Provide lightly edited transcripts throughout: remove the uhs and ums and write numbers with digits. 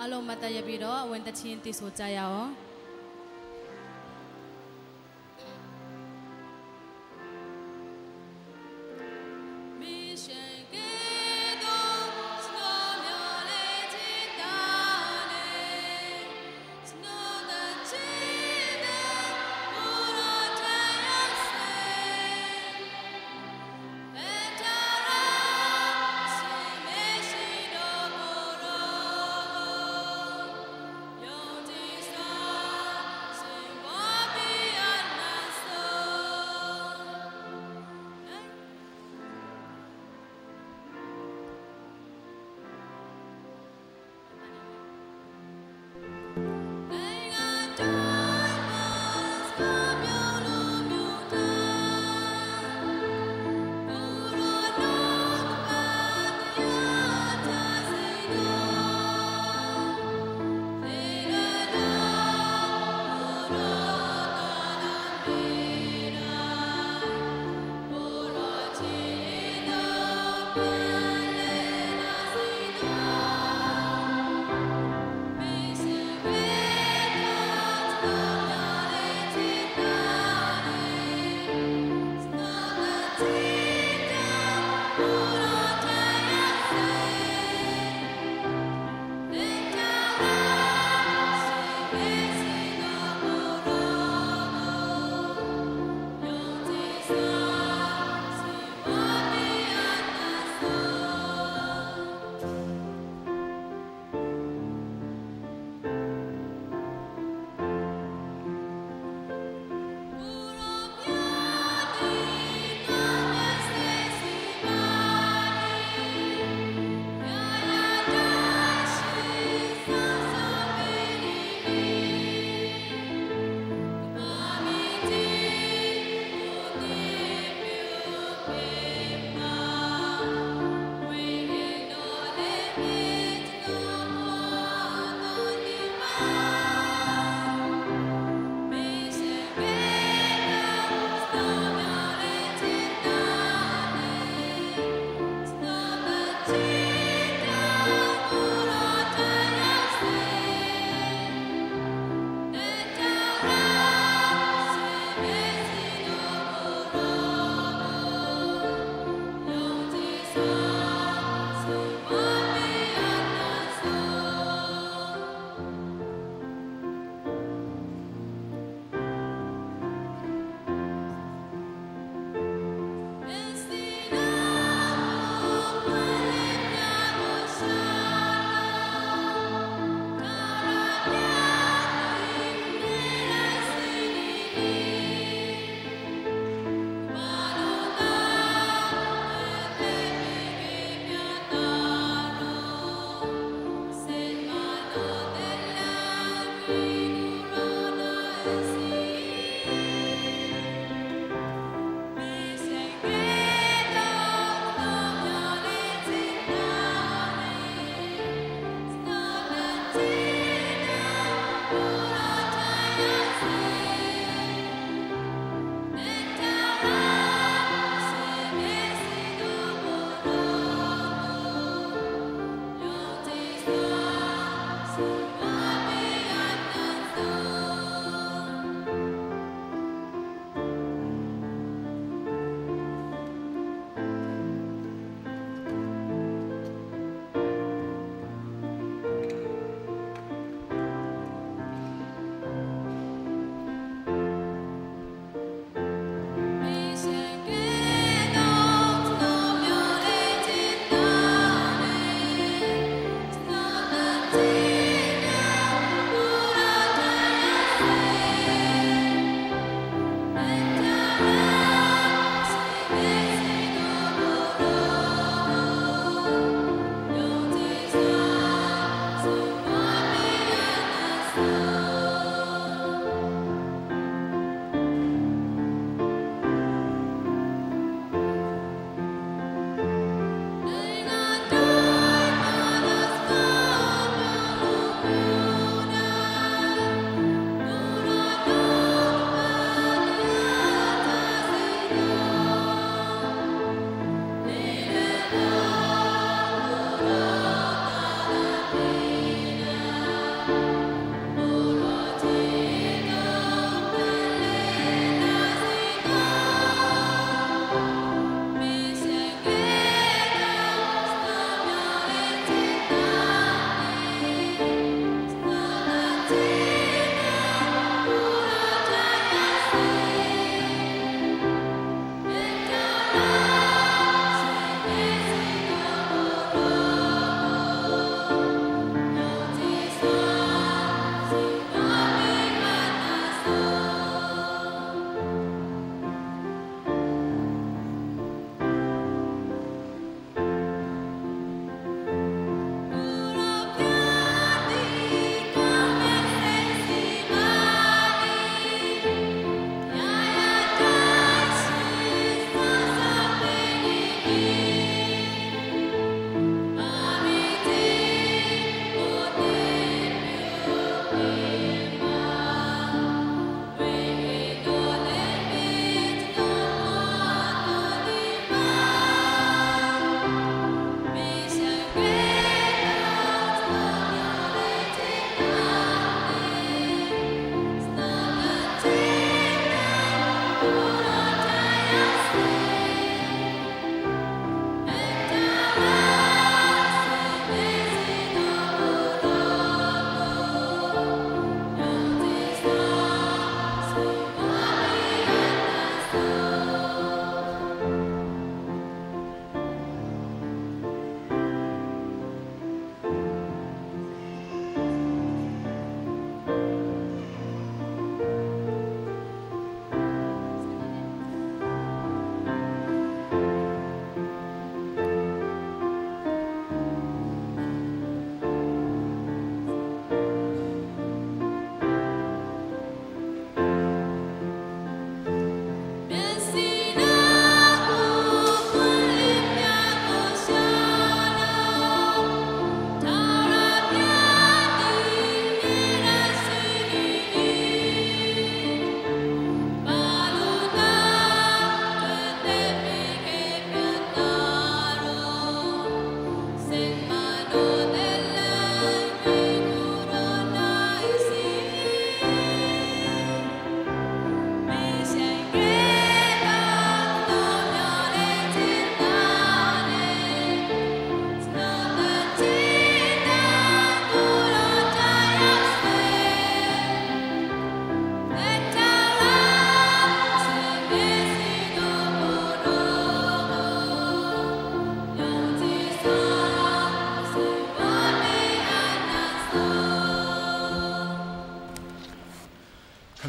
အားလုံးမတရပြီးတော့ဝင်တချင်းတည်ဆိုကြရအောင် Yo,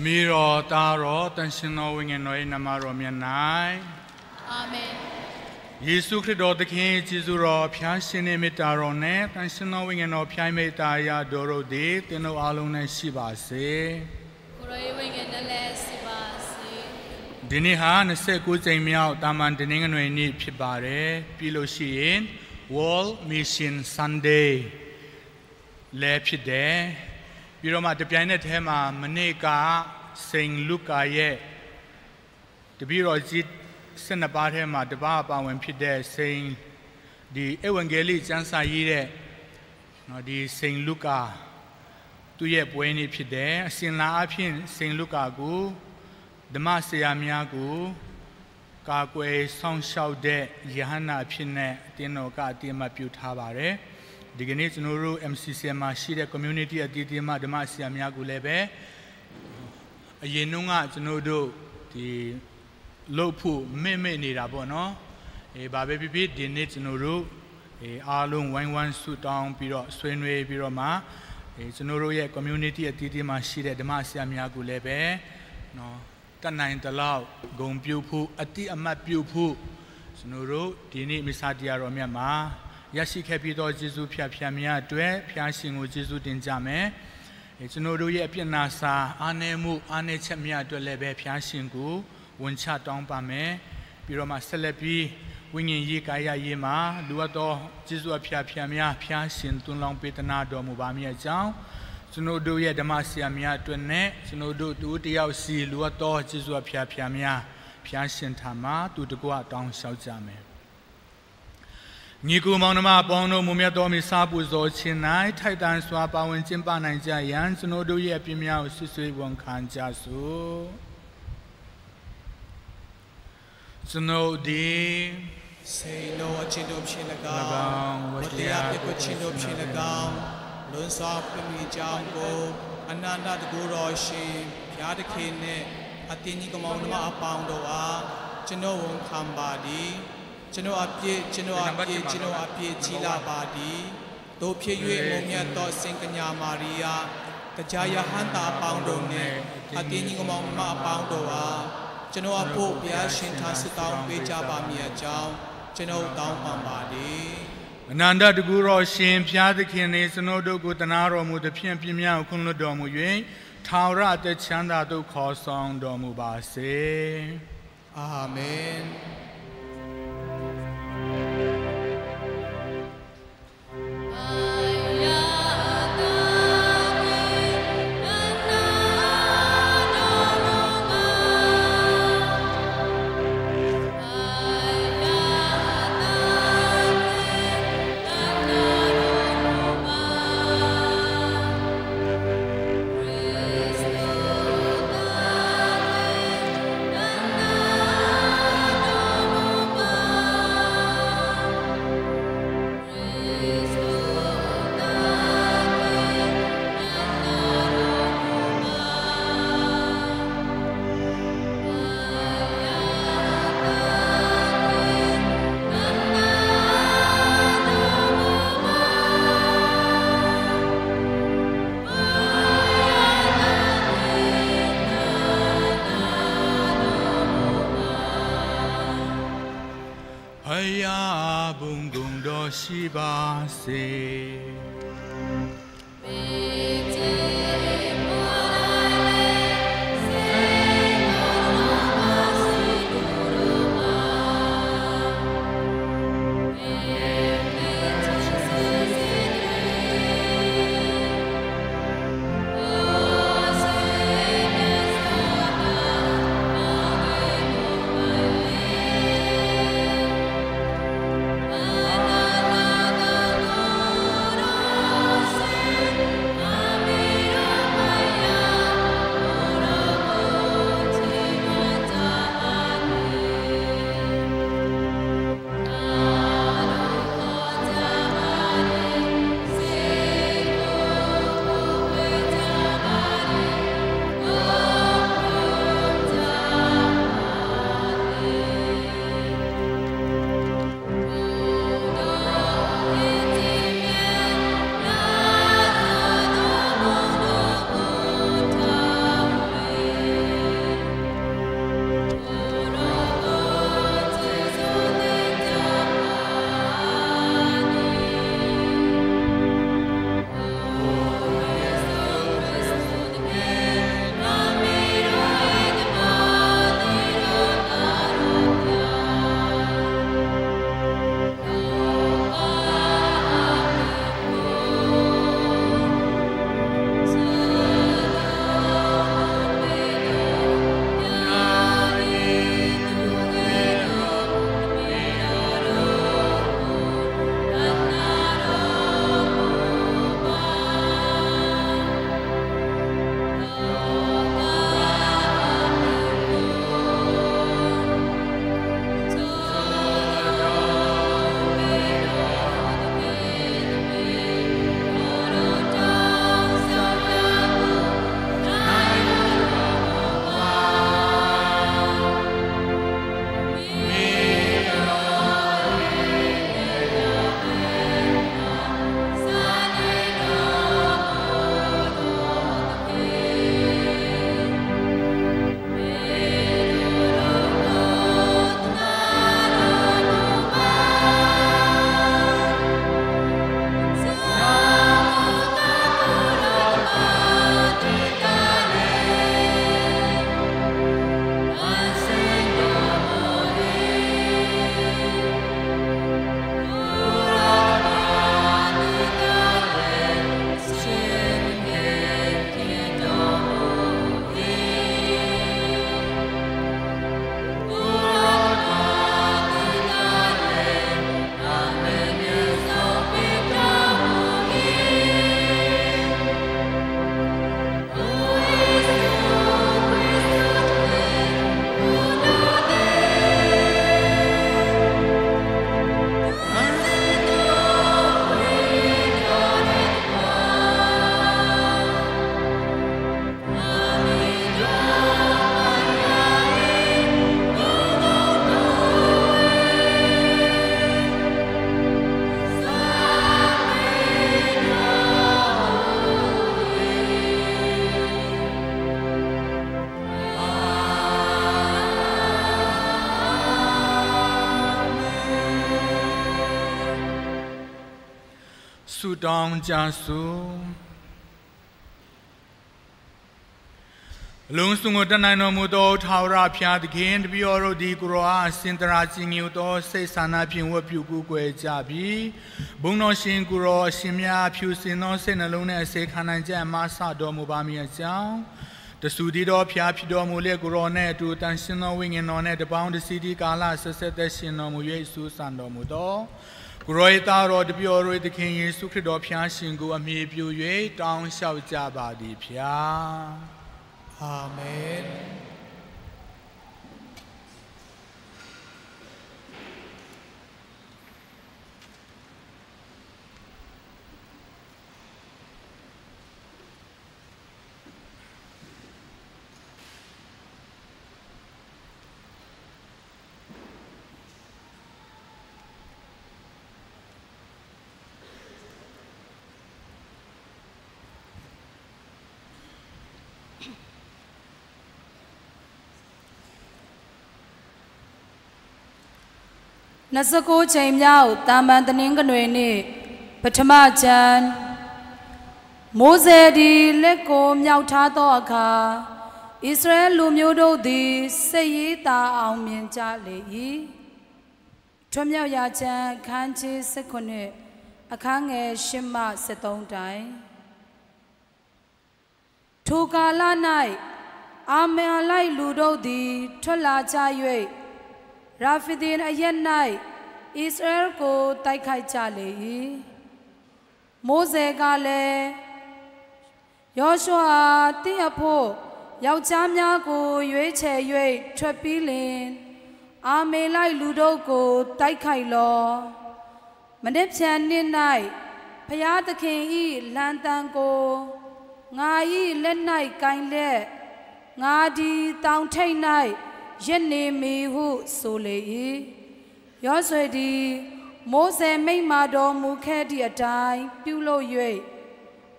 မေတော်သားတော်တန်ရှင်တော်ဝိညာဉ်တော်၏နာမတော်မြတ်၌ အာမင် ယေရှုခရစ်တော်သခင်ကျေးဇူးတော်ဖျားရှင်တဲ့မေတ္တာတော်နဲ့တန်ရှင်တော်ဝိညာဉ်တော်ဖျားမေတ္တာရာတော်တို့သည်သင်တို့အားလုံးနဲ့ရှိပါစေ ကိုရောဝိညာဉ်နဲ့လည်းစီပါစေ ဒီနေ့ဟာ29ကြိမ်မြောက်တာမန်တနင်္ဂနွေနေ့ဖြစ်ပါတယ်ပြီးလို့ရှိရင် World Mission Sunday လဲဖြစ်တယ်ပြီးတော့မှတပြိုင်နက်တည်းမှာမနေ့ကစိန်လုကာရဲ့တပည့်တော်ကြီး12ပါးထဲမှာတပါးပါဝင်ဖြစ်တဲ့စိန်ဒီဧဝံဂေလိကျမ်းစာရေးတဲ့နော်ဒီစိန်လုကာသူ့ရဲ့ပွဲနေ့ဖြစ်တယ်အစဉ်လာအဖြစ်စိန်လုကာကိုဓမ္မဆရာများကိုကာကွယ်ဆောင်ရှောက်တဲ့ယဟန္တာဖြစ်နေအတင်းတော်ကအတိအမှတ်ပြုထားပါတယ်ဒီကနေ့ကျွန်တော်တို့ MCC မှာရှိတဲ့ community အတီးတီးမှဓမ္မဆရာများကိုလည်းပဲအရင်တုန်းကကျွန်တော်တို့ဒီလှုပ်ဖို့မဲ့နေတာပေါ့နော်ဘာပဲဖြစ်ဖြစ်ဒီနေ့ကျွန်တော်တို့အားလုံးဝိုင်းဝန်းဆုတောင်းပြီးတော့ဆွေးနွေးပြီးတော့မှကျွန်တော်တို့ရဲ့ community အတီးတီးမှာရှိတဲ့ဓမ္မဆရာများကိုလည်းပဲနော်တတ်နိုင်တဲ့လောက်ဂုဏ်ပြုဖို့အတိအမှတ်ပြုဖို့ကျွန်တော်တို့ဒီနေ့မိစ္ဆာတရားတော်မြတ်မှာရရှိခဲ့ပြီးသောယေရှုဖျားများအတွက်ဖျားရှင်ကိုယေရှုတင်ကြမယ်ကျွန်တော်တို့ရဲ့အပြစ်နာစာအားနည်းမှုအားနည်းချက်များအတွက်လည်းပဲဖျားရှင်ကိုဝန်ချတောင်းပါမယ်ပြီးတော့မှဆက်လက်ပြီးဝိညာဉ်ရေးကာယရေးမှာလူအပ်သောယေရှုဖျားများဖျားရှင်သွန်လောင်းပေးသနာတော်မူပါမည်အကြောင်းကျွန်တော်တို့ရဲ့ဓမ္မဆရာများအတွက်နဲ့ကျွန်တော်တို့တူတယောက်စီလူအပ်သောယေရှုဖျားများဖျားရှင်ထာမှာသူတကွတောင်းလျှောက်ကြမယ်ညီကူမောင်နှမအပေါင်းတို့မူမြတ်တော်မီစားပူဇော်ခြင်း၌ထိုက်တန်စွာပါဝင်ကျင်းပနိုင်ကြရန်ကျွန်တော်တို့ရဲ့အပြည့်များကိုဆွဆွေးဝန်ခံကြစို့ကျွန်တော်ဒီစေနောအချင်းတို့ဖြစ်၎င်းဝတရားပြည့်ချင်းတို့ဖြစ်၎င်းလွန်စွာပြမိကြောင်းကိုအနန္တတကူတော်ရှင်ဘုရားသခင်နှင့်အတင်းကြီးကမောင်နှမအပေါင်းတို့အားကျွန်တော်ဝန်ခံပါသည်ကျွန်တော်အပြည့်ကြီးလာပါသည်တို့ဖြစ်၍မုံမြတ်သောစင်ကညာမာရိယာတရားယဟန်တာအပေါင်းတို့နှင့်အတင်းကြီးကမောင်နှမအပေါင်းတို့အားကျွန်တော်အဖို့ဘုရားရှင်ထဆုတောင်းပေးကြပါမည်အကြောင်းကျွန်တော်တောင်းပန်ပါသည်အနန္တတကူတော်ရှင်ဘုရားသခင်နှင့်ကျွန်တော်တို့ကိုတနာတော်မူသဖြင့်ပြင်းများခွင့်လွှတ်တော်မူ၍ထာဝရအသက်ချမ်းသာသို့ခေါ်ဆောင်တော်မူပါစေအာမင်ရှိပါစေ ဆုတောင်းကြစို့လုံးစုံကိုတနိုင်တော်မူသောထာဝရဘုရားသခင်တပည့်တော်တို့သည်ကိုရောအားစင်တရာကြည်ညိုသောစိတ်ဆန္ဒဖြင့်ဝတ်ပြုကူးကွယ်ကြပြီးဘုန်းတော်ရှင်ကိုရောအရှင်မြတ်ဖြူစင်သောစိတ်နှလုံးနဲ့အစေခံနိုင်ကြအမဆတော်မူပါမည်အကြောင်းတဆူဒီတော်ဖျားဖြစ်တော်မူလေကိုရောနဲ့အတူတန်ရှင်သောဝိညာဉ်တော်နဲ့တပေါင်းတစီဒီကာလဆက်ဆက်သက်ရှင်တော်မူ၍ဆူဆန်တော်မူသောကိုရော၏သားတော်တပည့်တော်တို့သခင်ယေရှုခရစ်တော်ဖျားရှင်ကိုအမြဲပြု၍တောင်းလျှောက်ကြပါသည်ဖျားအာမင်29ချိန်မြောက်တာမန်တနင်္ဂနွေနေ့ပထမကျမ်းမိုးစေသည်လက်ကိုမြောက်ထားသောအခါဣသရေလလူမျိုးတို့သည်စိတ်ရည်သာအောင်မြင်ကြလေ၏ထွမြောက်ရာကျမ်းအခန်းကြီး19အခန်းငယ်10မှ13တိုင်ထိုကာလ၌အာမန်လိုက်လူတို့သည်ထွက်လာကြ၍ရာဖီဒင်အရက်၌ဣသရေလကိုတိုက်ခိုက်ကြလေ၏မိုးစေကလည်းယောရှုအားတင့်အဖို့ယောက်ျားများကိုရွေးချယ်၍ထွက်ပြီးလင်အာမေလိုက်လူတို့ကိုတိုက်ခိုက်လောမနေ့ဖြန်နေ့၌ဖျားသခင်၏လမ်းတန်ကိုငါ၏လက်၌ကိုင်လက်ငါဒီတောင်ထိပ်၌ယနေမီဟုဆိုလေ၏ယောဆွေသည်မိုးစေမိန့်မာတော်မူခဲ့သည့်အတိုင်းပြုလုပ်၍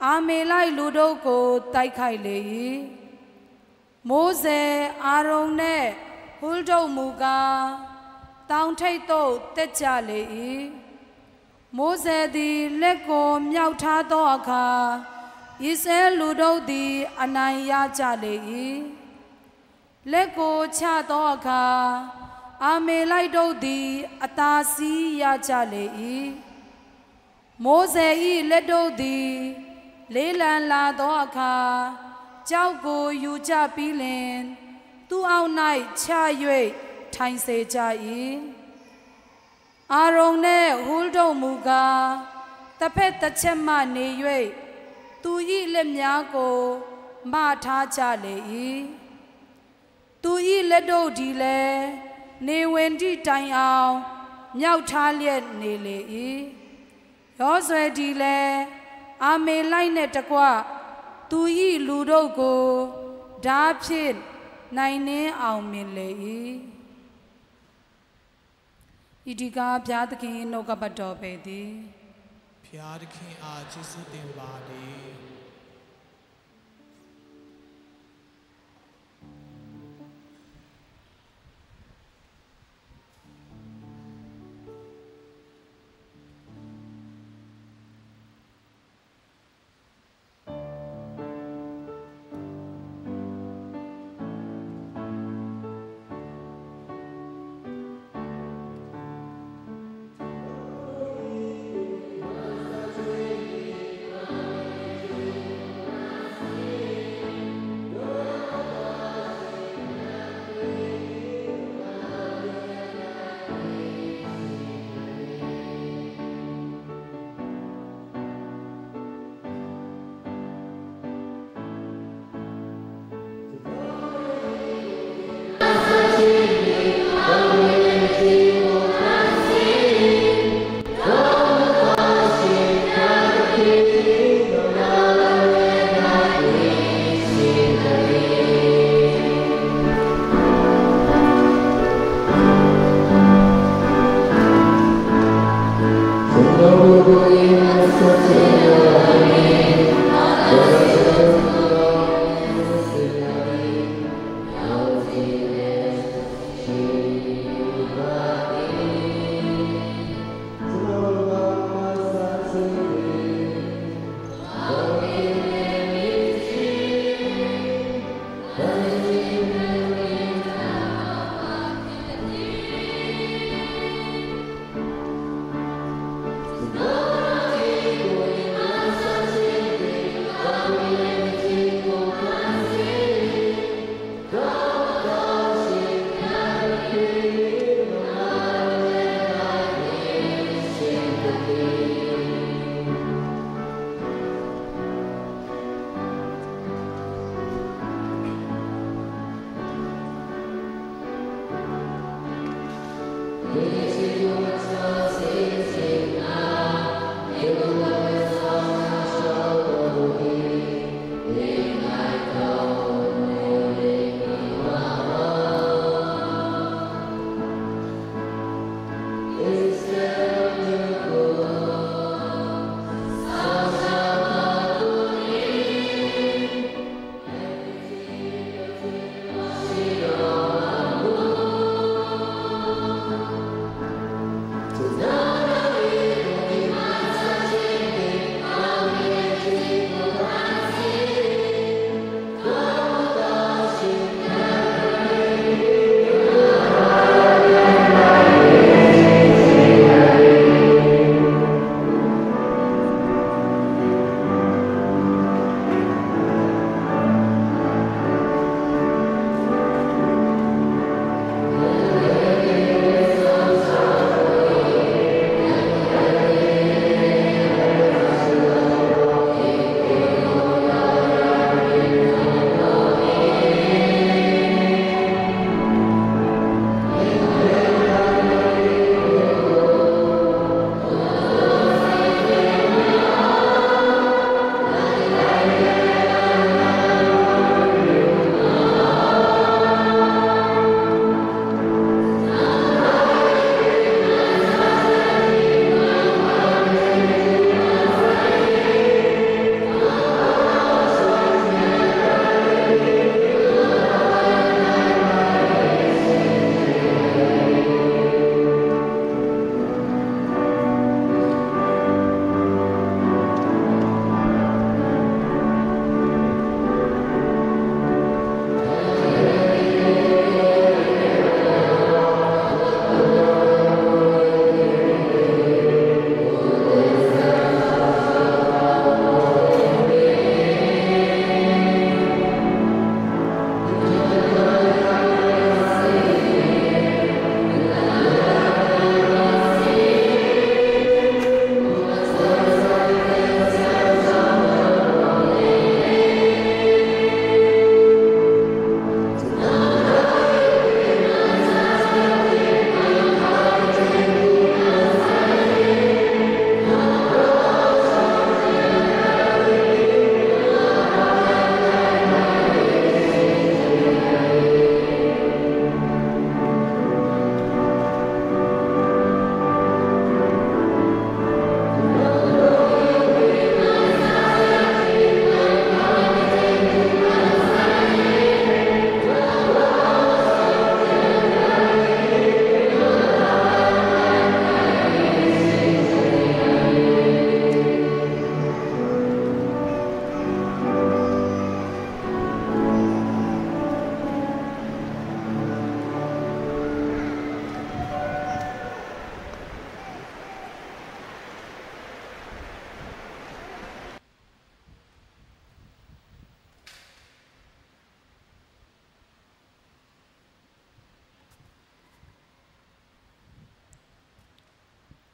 အာမေလိုက်လူတို့ကိုတိုက်ခိုက်လေ၏မိုးစေအာရုန်နှင့်ဟူလ်တို့မူကားတောင်ထိပ်သို့တက်ကြလေ၏မိုးစေသည်လက်ကိုမြောက်ထားသောအခါဣသရေလလူတို့သည်အနိုင်ရကြလေ၏လက်ကိုချသောအခါအာမေလိုက်တို့သည်အသာစီးရကြလေ၏မိုးစေ၏လက်တို့သည်လေးလံလာသောအခါကြောက်ကိုယူကြပြီးလင်သူ့အောက်၌ချ၍ထိုင်စေကြ၏အာရုန်နှင့်ဟူလ်တို့မူကားတစ်ဖက်တစ်ချက်မှနေ၍သူ၏လက်များကိုမထားကြလေ၏သူ၏လက်တို့ဒီလည်းနေဝင်သည့်တိုင်အောင်မြောက်ထားလျက်နေလေ၏ရောဆွဲဒီလည်းအာမေလိုက်နှင့်တကွသူ၏လူတို့ကိုဓာဖြင့်နိုင်နှင်းအောင်မြင်လေ၏ဤဒီကားဘုရားသခင်နှုတ်ကပတ်တော်ပေသည်ဘုရားသခင်အားကျေးဇူးတင်ပါသည်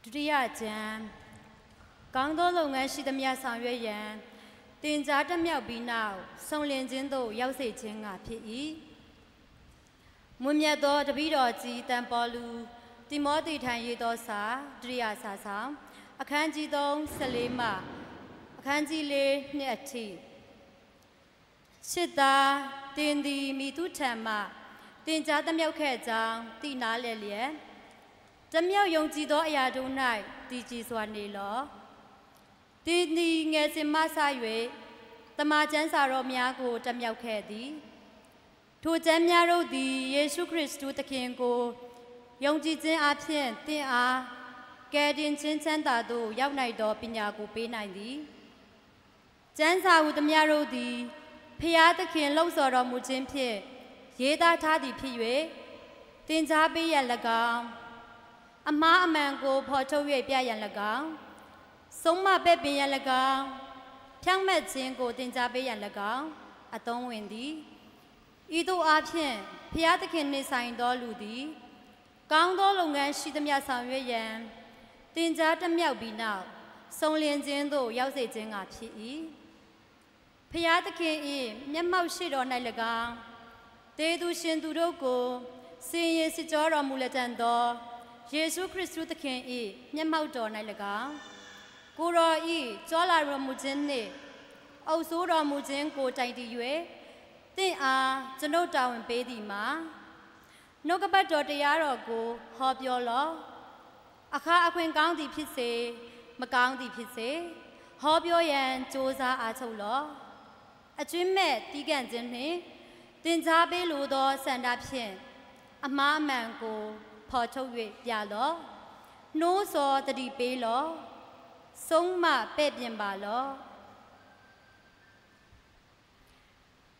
ဒုတိယကျမ်းကောင်းသောလုပ်ငန်းရှိသမျှဆောင်ရွက်ရန်တင်ကြားတမြောက်ပြီးနောက်ဆုံလင်ခြင်းသို့ရောက်စေခြင်းကဖြစ်၏မွန်မြတ်သောတပည့်တော်ကြီးတန်ပေါလုတိမောသေထံရေးသောစာဒုတိယစာဆောင်အခန်းကြီး3 14မှအခန်းကြီး4နှစ်အထိရှစ်သားတင်သည်မိသူထံမှတင်ကြားတမြောက်ခဲ့ကြောင်းသိနာလဲလျက်တမြောက်ယုံကြည်သောအရာတို့၌တည်ကြည်စွာနေလောတင်သည်ငယ်စဉ်မှစ၍တမန်ကျမ်းစာတော်များကိုတမြောက်ခဲ့သည်ထိုကျမ်းများတို့သည်ယေရှုခရစ်တုသခင်ကိုယုံကြည်ခြင်းအပြင်သင်အားကယ်တင်ခြင်းချမ်းသာသို့ရောက်နိုင်သောပညာကိုပေးနိုင်သည်ကျမ်းစာဟုသမျှတို့သည်ဖျားသခင်လှုပ်ဆော်တော်မူခြင်းဖြင့်ရေးသားထားသည်ဖြစ်၍သင်ကြားပေးရန်၎င်းအမှားအမှန်ကိုဖော်ထုတ်၍ပြရန်၎င်းဆုံးမပဲ့ပင်ရန်၎င်းဖြောင့်မတ်ခြင်းကိုသင်ကြားပေးရန်၎င်းအသုံးဝင်သည်ဤသို့အားဖြင့်ဖျားသခင်နှင့်ဆိုင်သောလူသည်ကောင်းသောလုပ်ငန်းရှိသမျှဆောင်ရွက်ရန်သင်ကြားတမြောက်ပြီးနောက်ဆုံလင်ခြင်းသို့ရောက်စေခြင်းကဖြစ်၏ဖျားသခင်၏မျက်မှောက်ရှိတော်၌၎င်းတေသူရှင်သူတို့ကိုစင်ရစစ်ကြောတော်မူလက်တန်သောယေရှုခရစ်တုသခင်၏မျက်မှောက်တော်၌၎င်းကိုတော်၏ကြောလာတော်မူခြင်းနှင့်အုပ်ဆိုးတော်မူခြင်းကိုတိုင်တည်၍သင်အားကျွန်ုပ်တာဝန်ပေးသည်မှာနှုတ်ကပတ်တော်တရားတော်ကိုဟောပြောလော့အခါအခွင့်ကောင်းသည်ဖြစ်စေမကောင်းသည်ဖြစ်စေဟောပြောရန်ကြိုးစားအားထုတ်လော့အကျွင့်မဲ့တီးကန့်ခြင်းနှင့်သင်ကြားပေးလိုသောစန္ဒဖြင့်အမှားအမှန်ကိုဖော်ထုတ်၍ပြလော့နှိုးဆော်တတိပေးလော့ဆုံးမပဲ့ပြင်ပါလော့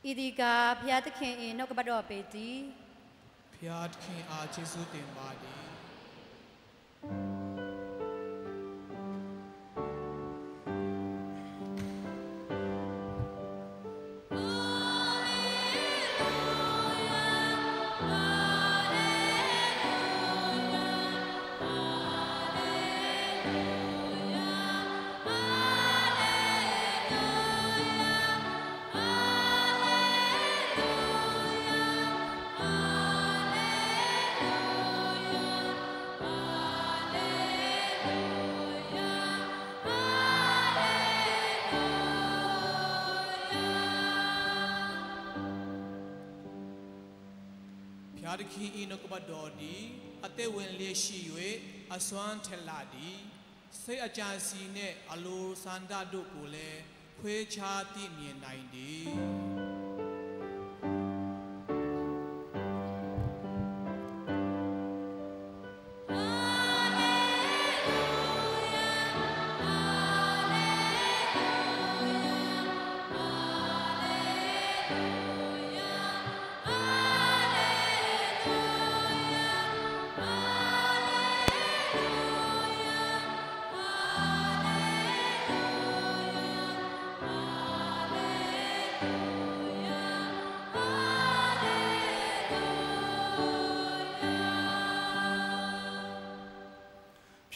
ဤဒီကဘုရားသခင်၏နှုတ်ကပတ်တော်ပေသည်ဖျားသခင်အားကျေးဇူးတင်ပါသည်ဖျားသခင်၏နှုတ်ကပတ်တော်သည်အသက်ဝင်လျက်ရှိ၍အစွမ်းထက်လာသည်စိတ်အကြံစီနှင့်အလိုဆန္ဒတို့ကိုလည်းခွဲခြားသိမြင်နိုင်သည်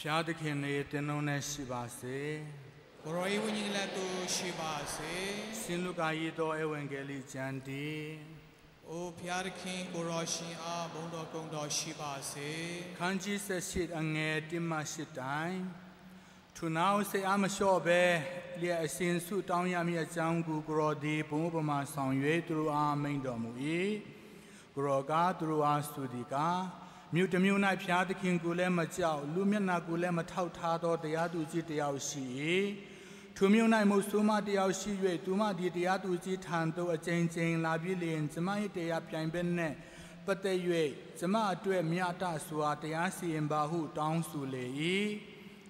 ဖျားသခင်ရဲ့တင်လုံးနဲ့ရှိပါစေကိုရောဤဝိညာဉ်လက်သို့ရှိပါစေရှင်လူကာရေးသောဧဝံဂေလိကျမ်းတည်းအိုဖျားသခင်ကိုရောရှင်အားဘုန်းတော်ကုံတော်ရှိပါစေခန်းကြီး78အငယ်1မှ8တိုင်းထိုနောက်စိတ်အားမလျှော့ဘဲလျက်အစဉ်ဆုတောင်းရမည်အကြောင်းကိုကိုရောဒီဘုံဥပမာဆောင်၍သူတို့အားမိန့်တော်မူ၏ကိုရောကသူတို့အားဆိုသည်ကားမြို့တစ်မြို့၌ဖျားသခင်ကိုလည်းမကြောက်လူမျက်နှာကိုလည်းမထောက်ထားသောတရားသူကြီးတယောက်ရှိ၏ထိုမြို့၌မုတ်ဆိုးမတယောက်ရှိ၍သူမဒီတရားသူကြီးထံသို့အကြိမ်ကြိမ်လာပြီးလျှင်ကျမ၏တရားပြိုင်ဘက်နှင့်ပတ်သက်၍ကျမအတွက်မြတ်တစွာတရားစီရင်ပါဟုတောင်းဆိုလေ၏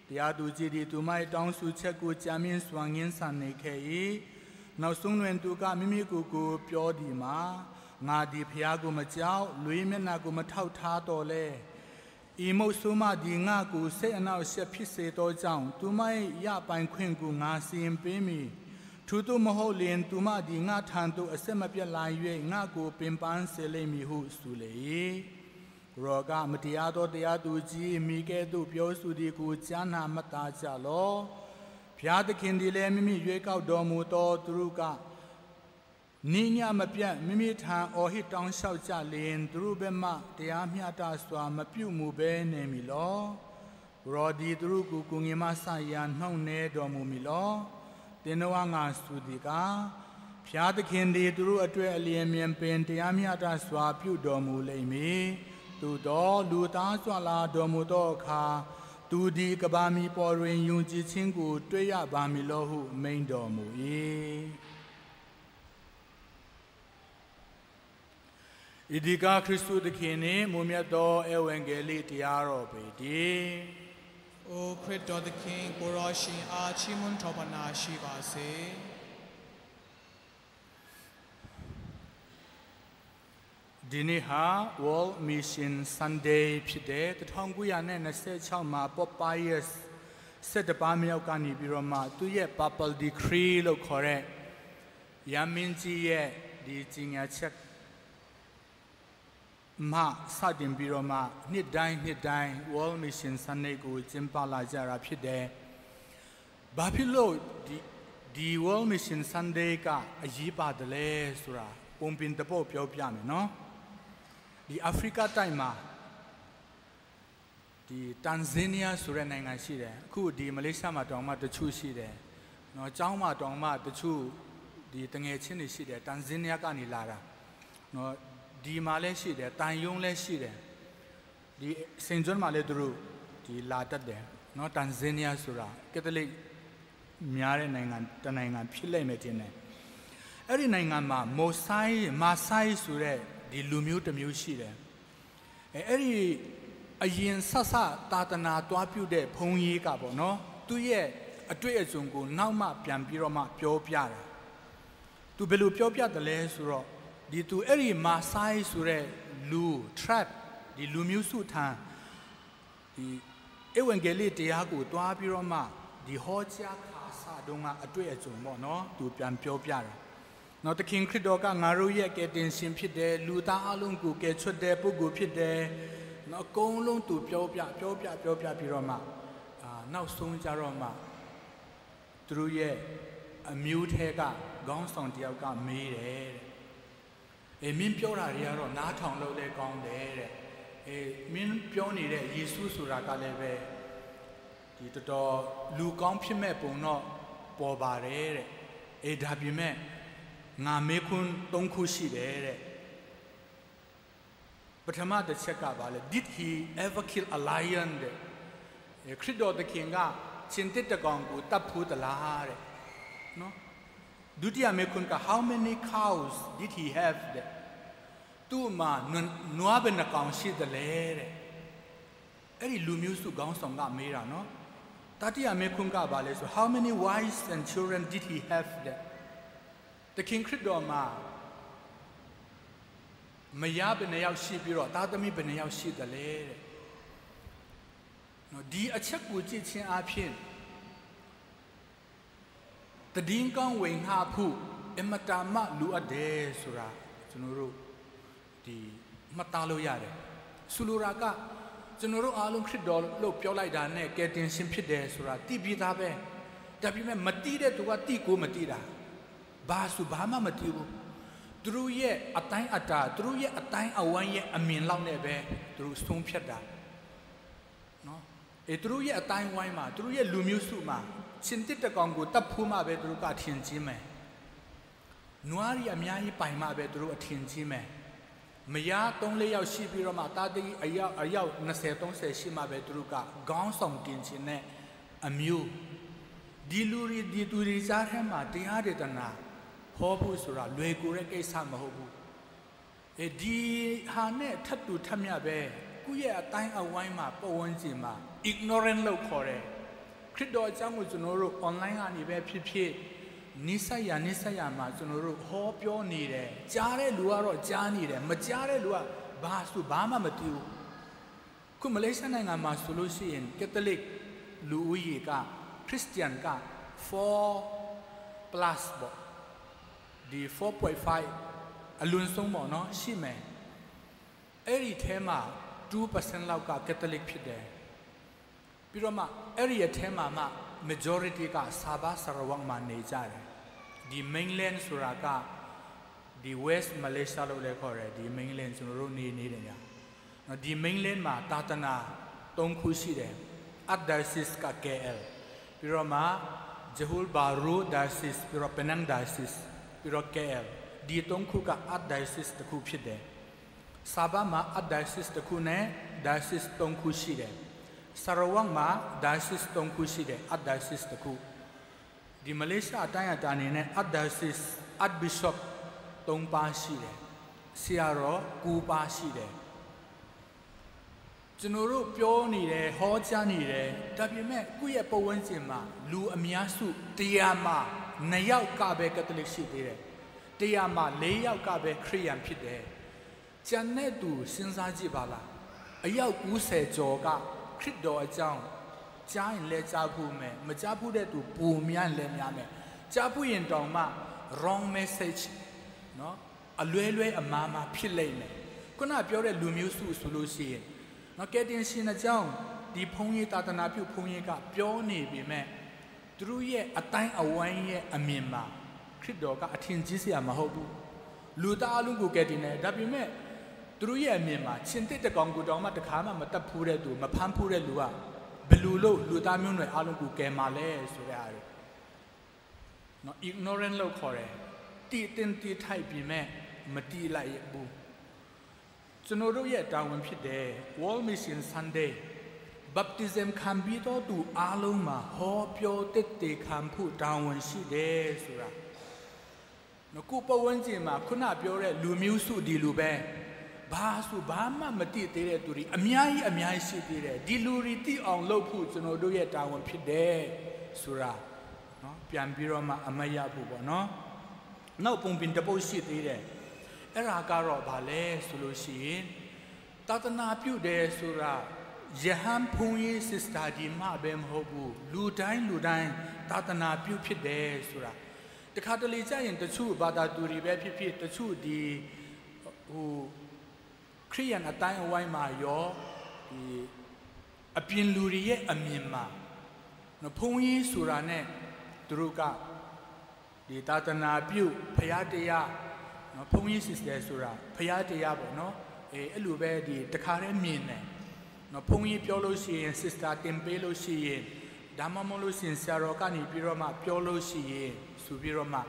တရားသူကြီးသည်သူမ၏တောင်းဆိုချက်ကိုကြားမြင်စွာငင်းဆန်နေခဲ့၏နောက်ဆုံးတွင်သူကမိမိကိုယ်ကိုပြောသည်မှာငါဒီဖျားကိုမကြောက်လူမျက်နှာကိုမထောက်ထားတော်လဲဤမုတ်ဆိုးမဒီငါကိုစိတ်အနှောက်အယှက်ဖြစ်စေသောကြောင့်သူမ၏ရပိုင်ခွင့်ကိုငါစီရင်ပေးမည်ထို့သို့မဟုတ်လျင်သူမဒီငါထံသို့အဆက်မပြတ်လာ၍ငါကိုပင်ပန်းစေလိမ့်မည်ဟုဆိုလေ၏ ရောကမတရားသောတရားသူကြီးမိကဲ့သို့ပြောဆိုသည်ကိုကြားနာမှတ်သားကြလောဘုရားသခင်ဒီလည်းမိမိရွေးကောက်တော်မူသောသူတို့ကနိညာမပြတ်မိမိထံအော်ဟစ်တောင်းလျှောက်ကြလျင်သူတို့ဘက်မှတရားမျှတစွာမပြုမှုဘဲနေမည်လောရောဒီသူတို့ကိုကိုငင်မဆရာနှောင့်နေတော်မူမည်လောတင်တော်ငါစုသည်ကဘုရားသခင်ဒီသူတို့အတွက်အလျင်မြန်ပင်တရားမျှတစွာပြုတော်မူလိမ့်မည်သို့သောလူသားစွာလာတော်မူသောအခါသူဒီကဘာမီပေါ်တွင်ယုံကြည်ခြင်းကိုတွေ့ရပါမည်လောဟုမိန့်တော်မူ၏ဣဒီကာခရစ်တုသခင်နှင့်မွန်မြတ်သောဧဝံဂေလိတရားတော်ပေတည်းအိုခရစ်တော်သခင်ကိုရောရှင်အားချီးမွမ်းထောက်ပနာရှိပါစေဒီနေ့ဟာ World Mission Sunday ဖြစ်တဲ့1926မှာ Pope Pius 7ပါးမြောက်ကနေပြီးတော့မှသူရဲ့ Papal Decree လို့ခေါ်တဲ့ယာမင်းကြီးရဲ့ဒီကြီးညာချက်မှစတင်ပြီးတော့မှနှစ်တိုင်း World Mission Sunday ကိုကျင်းပလာကြတာဖြစ်တယ်။ဘာဖြစ်လို့ဒီ World Mission Sunday ကအရေးပါတယ်လဲဆိုတာပုံပင်တပုတ်ပြောပြမယ်နော်။ဒီအာဖရိကတိုက်မှာဒီတန်ဇန်နီးယားဆိုတဲ့နိုင်ငံရှိတယ်အခုဒီမလေးရှားမှာတောင်မှတချို့ရှိတယ်နော်ကျောင်းမှာတောင်မှတချို့ဒီတငယ်ချင်းတွေရှိတယ်တန်ဇန်နီးယားကနေလာတာနော်ဒီမှာလည်းရှိတယ်တန်ယုံလည်းရှိတယ်ဒီစင်ဂျွန်မှာလည်းသူတို့ဒီလာတတ်တယ်နော်တန်ဇန်နီးယားဆိုတာကက်သလစ်များတဲ့နိုင်ငံတနိုင်ငံဖြစ်လိမ့်မယ်တင်တယ်အဲ့ဒီနိုင်ငံမှာမာဆိုင်ဆိုတဲ့ဒီလူမျိုးတစ်မျိုးရှိတယ်အဲ့ဒီအရင်ဆက်သာသနာတွားပြုတဲ့ဘုန်းကြီးကပေါ့နော်သူရဲ့အတွေ့အကြုံကိုနောက်မှပြန်ပြီးတော့မှပြောပြတာသူဘယ်လိုပြောပြတယ်လဲဆိုတော့ဒီသူအဲ့ဒီမာဆိုင်ဆိုတဲ့လူ tribe ဒီလူမျိုးစုထံဒီဧဝံဂေလိတရားကိုတွားပြီးတော့မှဒီဟောကြားခါစာတုန်းကအတွေ့အကြုံပေါ့နော်သူပြန်ပြောပြတာနော်သခင်ခရစ်တော်ကငါတို့ရဲ့ကယ်တင်ရှင်ဖြစ်တယ်လူသားအလုံးကိုကယ်ချွတ်တဲ့ပုဂ္ဂိုလ်ဖြစ်တယ်နော်အကုန်လုံးသူပြောပြပြီးတော့မှနောက်ဆုံးကြတော့မှသူတို့ရဲ့အမျိုးထဲကခေါင်းဆောင်တယောက်ကမေးတယ်တဲ့မင်းပြောတာတွေကတော့နားထောင်လို့လည်းကောင်းတယ်တဲ့မင်းပြောနေတဲ့ယေရှုဆိုတာကလည်းပဲဒီတော်တော်လူကောင်းဖြစ်မဲ့ပုံတော့ပေါ်ပါတယ်တဲ့ဒါပေမဲ့ငါမေခွန်း3ခုရှိတယ်တဲ့ပထမတစ်ချက်ကပါလေ Did he ever kill a lion တဲ့ခရစ်တော်သခင်ကရှင်တစ်တကောင်ကိုတပ်ဖို့တလားတဲ့နော်ဒုတိယမေခွန်းက How many cows did he have တဲ့သူ့မှာနွားဘယ်နှကောင်ရှိတယ်လဲတဲ့အဲ့ဒီလူမျိုးစုခေါင်းဆောင်ကမေးတာနော်တတိယမေခွန်းကပါလေဆို How many wives and children did he have တဲ့The King ခရစ်တော်မှာမယားဘယ်နှယောက်ရှိပြီးတော့သားသမီးဘယ်နှယောက်ရှိတယ်လဲတဲ့နော်ဒီအချက်ကိုကြည့်ချင်းအဖြစ်တည်င်းကောင်းဝင်ဟာဖို့အမတာမလူအပ်တယ်ဆိုတာကျွန်တော်တို့ဒီမှတ်သားလို့ရတယ်ဆိုလိုတာကကျွန်တော်တို့အားလုံးခရစ်တော်လို့ပြောလိုက်တာနဲ့ကယ်တင်ရှင်ဖြစ်တယ်ဆိုတာသိပြီးသားပဲဒါပေမဲ့မသိတဲ့သူကသိကိုမသိတာဘာမှမသိဘူးသူတို့ရဲ့အတိုင်းအတာသူတို့ရဲ့အတိုင်းအဝိုင်းရဲ့အမြင်လောက်နဲ့ပဲသူတို့ဆုံးဖြတ်တာနော်သူတို့ရဲ့အတိုင်းဝိုင်းမှာသူတို့ရဲ့လူမျိုးစုမှာရှင်တစ်တကောင်ကိုတပ်ဖို့မှပဲသူတို့ကထင်ကြီးမယ်နွားရီအများကြီးပိုင်မှပဲသူတို့အထင်ကြီးမယ်မယား3-4ယောက်ရှိပြီးတော့မှတာတိအယောက်20-30ရှိမှပဲသူတို့ကခေါင်းဆောင်တင်ခြင်းနဲ့အမျိုးဒီလူတွေဒီသူတွေစားထဲမှာတရားဒေသနာဟောဖို့ဆိုတာလွယ်ကူတဲ့ကိစ္စမဟုတ်ဘူးဒီဟာနဲ့ထပ်တူထပ်မြပဲကိုယ့်ရဲ့အတိုင်းအဝိုင်းမှာပတ်ဝန်းကျင်မှာ ignorant လို့ခေါ်တယ်ခရစ်တော်အကြောင်းကိုကျွန်တော်တို့ online ကနေပဲဖြစ်နိစ္စရမှာကျွန်တော်တို့ဟောပြောနေတယ်ကြားတဲ့လူကတော့ကြားနေတယ်မကြားတဲ့လူကဘာမှမသိဘူးခုမလေးရှားနိုင်ငံမှာဆိုလို့ရှိရင်ကက်သလစ်လူဦးရေကခရစ်ယာန်က4 plus ပေါ့ဒီ 4.5 အလွန်ဆုံးပေါ့နော်ရှိမယ်အဲ့ဒီထဲမှာ 2% လောက်ကကက်သလစ်ဖြစ်တယ်ပြီးတော့မှအဲ့ဒီအထဲမှာမှ majority ကစာဘာဆာရဝမ်မှာနေကြတယ်ဒီ mainland ဆိုတာကဒီ West Malaysia လို့လည်းခေါ်တယ်ဒီ mainland ကျွန်တော်တို့နေတယ်ညာဒီ mainland မှာတာသနာ3ခုရှိတယ် Ad-Diocese က KL ပြီးတော့မှ Johor Bahru Diocese ပြီးတော့ Penang Diocese ပြီးတော့ KL ဒီ3ခုက Ad-Diocese တစ်ခုဖြစ်တယ်စာဘာမှာ Ad-Diocese တစ်ခုနဲ့ Diocese 3ခုရှိတယ်ဆာရဝမ်မှာ Diocese 3ခုရှိတယ် Ad-Diocese တစ်ခုဒီမလေးရှားအတိုင်းအတာအနေနဲ့ Ad-Diocese Archbishop 3ပါးရှိတယ်ဆရာတော်9ပါးရှိတယ်ကျွန်တော်တို့ပြောနေတယ်ဟောကြားနေတယ်ဒါပေမဲ့ကိုယ့်ရဲ့ပတ်ဝန်းကျင်မှာလူအများစုတရားမှာ2ယောက်ကပဲကက်သလစ်ရှိသေးတယ်တရားမှာ4ယောက်ကပဲခရစ်ယာန်ဖြစ်တယ်ကျန်တဲ့သူစဉ်းစားကြည့်ပါလားအယောက်90ကျော်ကခရစ်တော်အကြောင်းကြားရင်လည်းကြားဖို့မယ်မကြားဖို့တဲ့သူပုံများလည်းများမယ်ကြားဖို့ရင်တောင်မှ wrong message နော်အလွဲလွဲအမှားမှားဖြစ်လိမ့်မယ်ခုနပြောတဲ့လူမျိုးစုဆိုလို့ရှိရင်နော်ကဲတင်ရှင်အကြောင်းဒီဘုန်းကြီးသာသနာပြုဘုန်းကြီးကပြောနေပြီမဲ့သူတို့ရဲ့အတိုင်းအဝိုင်းရဲ့အမြင်မှာခရစ်တော်ကအထင်ကြီးစရာမဟုတ်ဘူးလူသားအလုံးကိုကဲတင်တယ်ဒါပေမဲ့သူတို့ရဲ့အမြင်မှာရှင်တစ်တကောင်ကိုတောင်မှတခါမှမတတ်ဖူးတဲ့သူမဖမ်းဖူးတဲ့လူကဘယ်လိုလို့လူသားမျိုးနွယ်အလုံးကိုကဲမှာလဲဆိုတဲ့အားတွေနော် ignorant လို့ခေါ်တယ်တီတင်တီထိုက်ပြီးမဲ့မတီးလိုက်ဘူးကျွန်တော်တို့ရဲ့တာဝန်ဖြစ်တယ် World Mission Sunday Baptism ခံပြီးတော့သူအားလုံးမှာဟောပြောတက်တေခံဖို့တာဝန်ရှိတယ်ဆိုတာနော်ကိုပဝန်းကျင်မှာခုနပြောတဲ့လူမျိုးစုဒီလူပဲဘာမှမသိသေးတဲ့သူတွေအများကြီးရှိသေးတယ်ဒီလူတွေသိအောင်လုပ်ဖို့ကျွန်တော်တို့ရဲ့တာဝန်ဖြစ်တယ်ဆိုတာနော်ပြန်ပြီးတော့မှအမတ်ရဖို့ပေါ့နော်နောက်ပုံပင်တပုတ်ရှိသေးတယ်အဲ့ဒါကတော့ဗာလဲဆိုလို့ရှိရင်သာသနာပြုတယ်ဆိုတာယဟန်ဖုန်ရေး sister ဒီမှပဲမဟုတ်ဘူးလူတိုင်းသာသနာပြုဖြစ်တယ်ဆိုတာတခါတလေကြာရင်တချို့ဘာသာသူတွေပဲဖြစ်ဖြစ်တချို့ဒီခရိယန်အတိုင်းအဝိုင်းမှာရောဒီအပြင်လူတွေရဲ့အမြင်မှာဖုန်ရေးဆိုတာနဲ့သူတို့ကဒီသာသနာပြုဖရာတရားနော်ဘုန်းကြီး sister ဆိုတာဖရာတရားပေါ့နော်အဲ့လိုပဲဒီတခါတည်းမြင်တယ်နော်ဘုန်းကြီးပြောလို့ရှိရင် sister တင်ပေးလို့ရှိရင်ဒါမှမဟုတ်လို့ရှိရင်ဆရာတော်ကနေပြီးတော့မှပြောလို့ရှိရင်ဆိုပြီးတော့မှ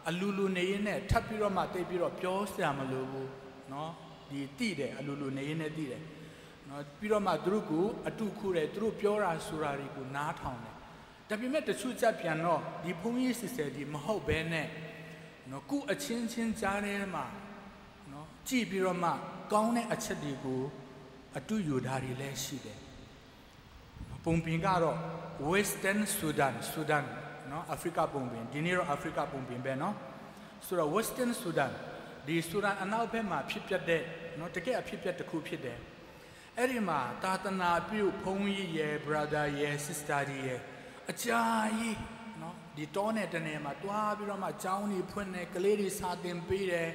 အလူလူနေရင်နဲ့ထပ်ပြီးတော့မှတိတ်ပြီးတော့ပြောစရာမလိုဘူးနော်ဒီတိတယ်အလူလူနေရင်နဲ့တိတယ်နော်ပြီးတော့မှသူတို့ကအတုခုတယ်သူတို့ပြောတာဆိုတာတွေကိုနားထောင်တယ်ဒါပေမဲ့တချို့ကြပြန်တော့ဒီဘုန်းကြီး sister ဒီမဟုတ်ဘဲနဲ့နော်ခုအချင်းချင်းကြားထဲမှာနော်ကြည့်ပြီးတော့မှကောင်းတဲ့အချက်တွေကိုအတူယူတာတွေလည်းရှိတယ်ပုံပင်ကတော့ Western Sudan နော်အာဖရိကပုံပင်ဒီနေ့တော့အာဖရိကပုံပင်ပဲနော်ဆိုတော့ Western Sudan ဒီ Sudan အနောက်ဘက်မှာဖြစ်ပျက်တဲ့နော်တကယ်အဖြစ်ပျက်တစ်ခုဖြစ်တယ်အဲ့ဒီမှာသာသနာပြုဘုန်းကြီးရဲ့ brother ရဲ့ sister ရဲ့အကြာကြီးနော်ဒီတောနဲ့တနေမှာတွားပြီးတော့မှကျောင်းကြီးဖွင့်တယ်ကလေးတွေစာသင်ပေးတယ်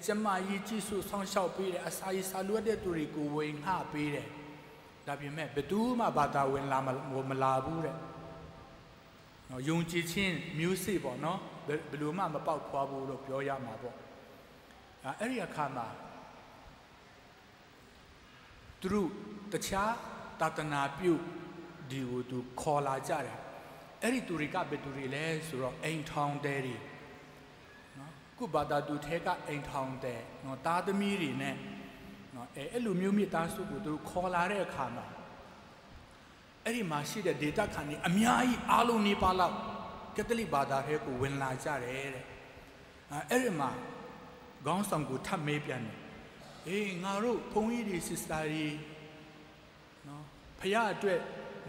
ကျမကြီးကြည့်စုဆောင်းလျှောက်ပေးတယ်အစာကြီးစာလွတ်တဲ့သူတွေကိုဝင်ငှပေးတယ်ဒါပေမဲ့ဘယ်သူမှဘာသာဝင်လာမလာဘူးတဲ့နော်ယုံကြည်ခြင်းမျိုးစေ့ပေါ့နော်ဘယ်လိုမှမပေါက်ဖွားဘူးလို့ပြောရမှာပေါ့အဲ့ဒီအခါမှာသူတို့တခြားသာသနာပြုဒီကိုသူခေါ်လာကြတယ်အဲ့ဒီသူတွေကဘယ်သူတွေလဲဆိုတော့အိမ်ထောင်တဲတွေနော်ခုဘာသာသူထဲကအိမ်ထောင်တဲနော်သားသမီးတွေနဲ့နော်အဲ့လိုမျိုးမိသားစုကိုသူခေါ်လာတဲ့အခါမှာအဲ့ဒီမှာရှိတဲ့ဒေတာခန်ကြီးအများကြီးအားလုံးနေပါလောက်ကက်သလစ်ဘာသာထဲကိုဝင်လာကြတယ်တဲ့အဲ့ဒီမှာခေါင်းဆောင်ကိုထပ်မေးပြန်တယ်ငါတို့ဘုန်းကြီးတွေ sister တွေနော်ဖခင်အတွက်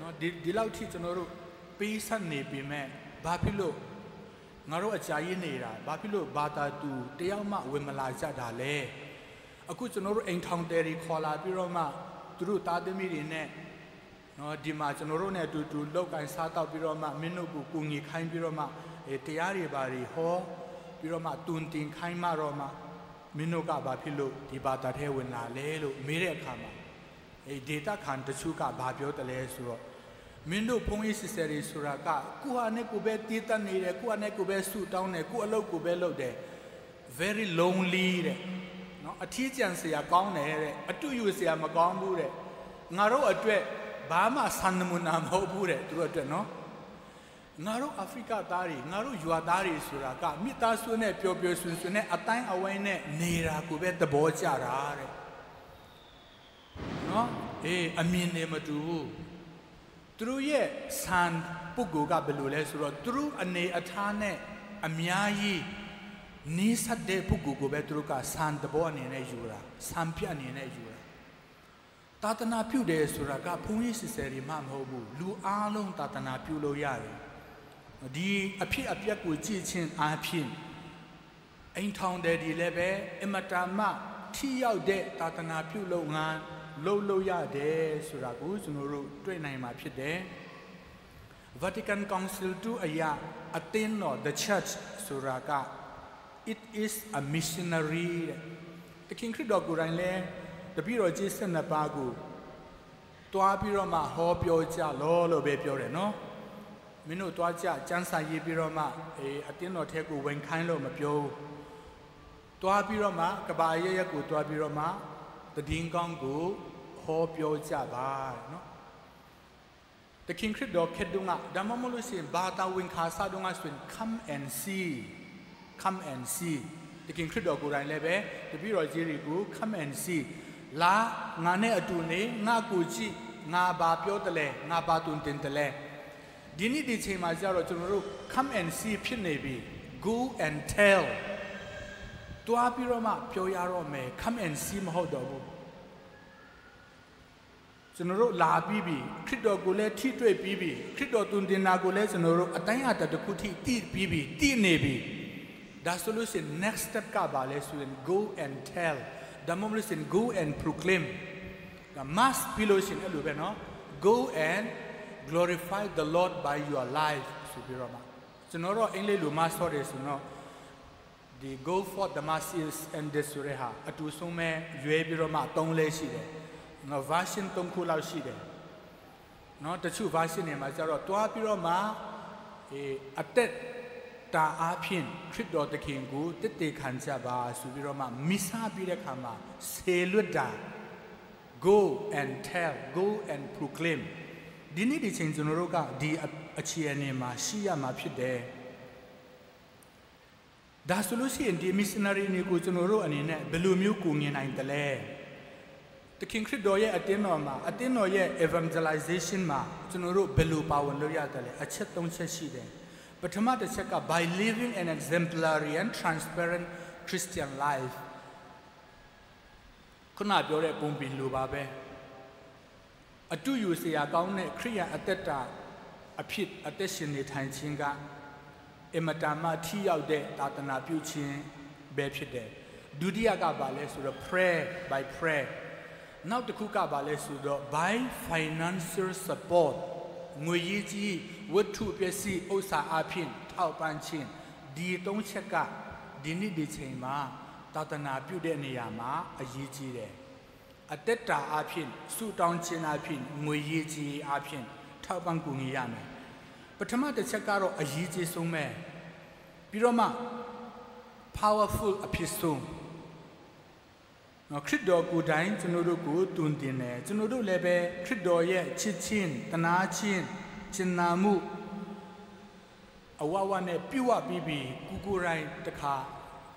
နော်ဒီလောက်ထိကျွန်တော်တို့ပေးဆက်နေပြီမဲ့ဘာဖြစ်လို့ငါတို့အကြာကြီးနေတာဘာဖြစ်လို့ဘာသာသူတယောက်မှဝင်မလာကြတာလဲအခုကျွန်တော်တို့အိမ်ထောင်တဲတွေခေါ်လာပြီးတော့မှသူတို့သားသမီးတွေနဲ့နော်ဒီမှာကျွန်တော်တို့နဲ့အတူတူလောက်ကန်စားတော့ပြီးတော့မှမင်းတို့ကိုကူညီခိုင်းပြီးတော့မှတရားတွေဘာတွေဟောပြီးတော့မှတွင်တင်ခိုင်းမှတော့မှမင်းတို့ကဘာဖြစ်လို့ဒီဘာသာထဲဝင်လာလဲလို့မေးတဲ့အခါမှာ data ခံတချို့ကဘာပြောတယ်လဲဆိုတော့မင်းတို့ဘုန်းကြီးစစ်စစ်တွေဆိုတာကကိုဟာနဲ့ကိုပဲတည်တတ်နေတယ်ကိုဟာနဲ့ကိုပဲဆူတောင်းတယ်ကိုအလုပ်ကိုပဲလုပ်တယ် very lonely တဲ့နော်အထီးကျန်စရာကောင်းတယ်တဲ့အတူယူစရာမကောင်းဘူးတဲ့ငါတို့အတွက်ဘာမှဆန်နမနာမဟုတ်ဘူးတဲ့သူတို့အတွက်နော်ငါတို့အာဖရိကသားတွေငါတို့ရွာသားတွေဆိုတာကမိသားစုနဲ့ပျော်ပျော်ရွှင်ရွှင်နဲ့အတိုင်းအဝိုင်းနဲ့နေတာကိုပဲသဘောကျတာတဲ့နော်အမြင်နဲ့မတူဘူးသူတို့ရဲ့ဆန်ပုဂ္ဂိုလ်ကဘယ်လိုလဲဆိုတော့သူတို့အနေအထားနဲ့အများကြီးနီးစပ်တဲ့ပုဂ္ဂိုလ်ကိုပဲသူတို့ကဆန်တဘောအနေနဲ့ယူတာဆန်ပြအနေနဲ့ယူတာသာသနာပြုတယ်ဆိုတာကဘုန်းကြီးစစ်စစ်တွေမှမဟုတ်ဘူးလူအားလုံးသာသနာပြုလို့ရတယ်ဒီအဖြစ်အပျက်ကိုကြည့်ချင်းအားဖြင့်အိမ်ထောင်တဲ့ဒီလည်းပဲအမတာမထိရောက်တဲ့သာသနာပြုလုပ်ငန်းလုပ်ရတယ်ဆိုတာကိုကျွန်တော်တို့တွေ့နိုင်မှာဖြစ်တယ် Vatican Council 2 အရာအသင်းတော် the church ဆိုတာက it is a missionary တခင်ခရစ်တော်ကိုယ်တိုင်လည်းတပည့်တော်ကြီး12ပါးကိုတွားပြီးတော့မှဟောပြောကြလို့ပဲပြောတယ်နော်မင်းတို့တွားကြကျမ်းစာရေးပြီးတော့မှအသင်းတော်ထဲကိုဝင်ခိုင်းလို့မပြောဘူးတွားပြီးတော့မှကဘာရရက်ကိုတွားပြီးတော့မှတည်င်းကောင်းကိုဟောပြောကြပါနော်တခင်ခရစ်တော်ခေတ္တကဒါမှမဟုတ်လို့ရှိရင်ဘာသာဝင်ခါစားတော့ငါဆိုရင် come and see တခင်ခရစ်တော်ကိုယ်တိုင်လည်းပဲတပည့်တော်ကြီးတွေကို come and see လာငါနဲ့အတူနေငါကိုကြည့်ငါဘာပြောတယ်လဲငါဘာတွင်တင်တယ်လဲဒီနေ့ဒီချိန်မှာကျတော့ကျွန်တော်တို့ come and see ဖြစ်နေပြီ go and tell တွားပြီးတော့မှပြောရတော့မယ် come and see မဟုတ်တော့ဘူးကျွန်တော်တို့လာပြီးပြီခရစ်တော်ကိုလည်းထိတွေ့ပြီးပြီခရစ်တော်တွင်တင်တာကိုလည်းကျွန်တော်တို့အတိုင်းအတာတစ်ခုထိတည်ပြီးပြီတည်နေပြီဒါဆိုလို့ရှိရင် next step ကပါလဲဆိုရင် go and tell ဒါမှမဟုတ်လို့ရှိရင် go and proclaim ဒါ must ပြီးလို့ရှိရင်အဲ့လိုပဲနော် go and glorify the Lord by your life ဆိုပြီးတော့မှကျွန်တော်တို့အင်္ဂလိပ်လို must ဆိုတယ်ဆိုတော့ဒီ go for the masses and this ဆိုတဲ့ဟာအတူဆုံးမဲ့ရွေးပြီးတော့မှ3လဲရှိတယ်နော် version 3ခုလောက်ရှိတယ်နော်တချို့ version တွေမှာကျတော့တွားပြီးတော့မှအသက်တာအားဖြင့်ခရစ်တော်သခင်ကိုတည်တည်ခံကြပါဆိုပြီးတော့မှမိစားပြီးတဲ့ခါမှာဆေလွတ်တာ go and tell go and proclaim ဒီနေ့ဒီချိန်ကျွန်တော်တို့ကဒီအခြေအနေမှာရှိရမှာဖြစ်တယ်ဒါဆိုလို့ရှိရင်ဒီ missionary တွေကိုကျွန်တော်တို့အနေနဲ့ဘယ်လိုမျိုးကိုမြင်နိုင်တယ်လဲတခင်ခရစ်တော်ရဲ့အတင်းတော်မှာအတင်းတော်ရဲ့ evangelization မှာကျွန်တော်တို့ဘယ်လိုပါဝင်လို့ရတယ်လဲအချက်၃ချက်ရှိတယ်ပထမတစ်ချက်က by living an exemplary and transparent Christian life ခုနပြောတဲ့ပုံပြင်လိုပါပဲအတူယူစရာကောင်းတဲ့ခရိယာအသက်တာအဖြစ်အသက်ရှင်နေထိုင်ခြင်းကအမတန်မှထိရောက်တဲ့သာသနာပြုခြင်းပဲဖြစ်တယ်ဒုတိယကပါလဲဆိုတော့ prayer by prayer နောက်တစ်ခုကပါလဲဆိုတော့ by financial support ငွေရေးကြီးဝတ္ထုပစ္စည်းဥစ္စာအဖြစ်ထောက်ပံ့ခြင်းဒီ၃ချက်ကဒီနေ့ဒီချိန်မှာသာသနာပြုတဲ့နေရာမှာအရေးကြီးတယ်အသက်တာအဖြစ်ဆုတောင်းခြင်းအဖြစ်ငွေရေးကြီးအဖြစ်ထောက်ပံ့ကူညီရမယ်ပထမတစ်ချက်ကတော့အရေးကြီးဆုံးပဲပြီးတော့မှ powerful အဖြစ်ဆုံးနော်ခရစ်တော်ကိုယ်တိုင်ကျွန်တော်တို့ကိုတွင်တင်တယ်ကျွန်တော်တို့လည်းပဲခရစ်တော်ရဲ့ချစ်ချင်းတနာချင်းကျင်နာမှုအဝဝနဲ့ပြုတ်ပြီးပြီကိုယ်တိုင်တခါ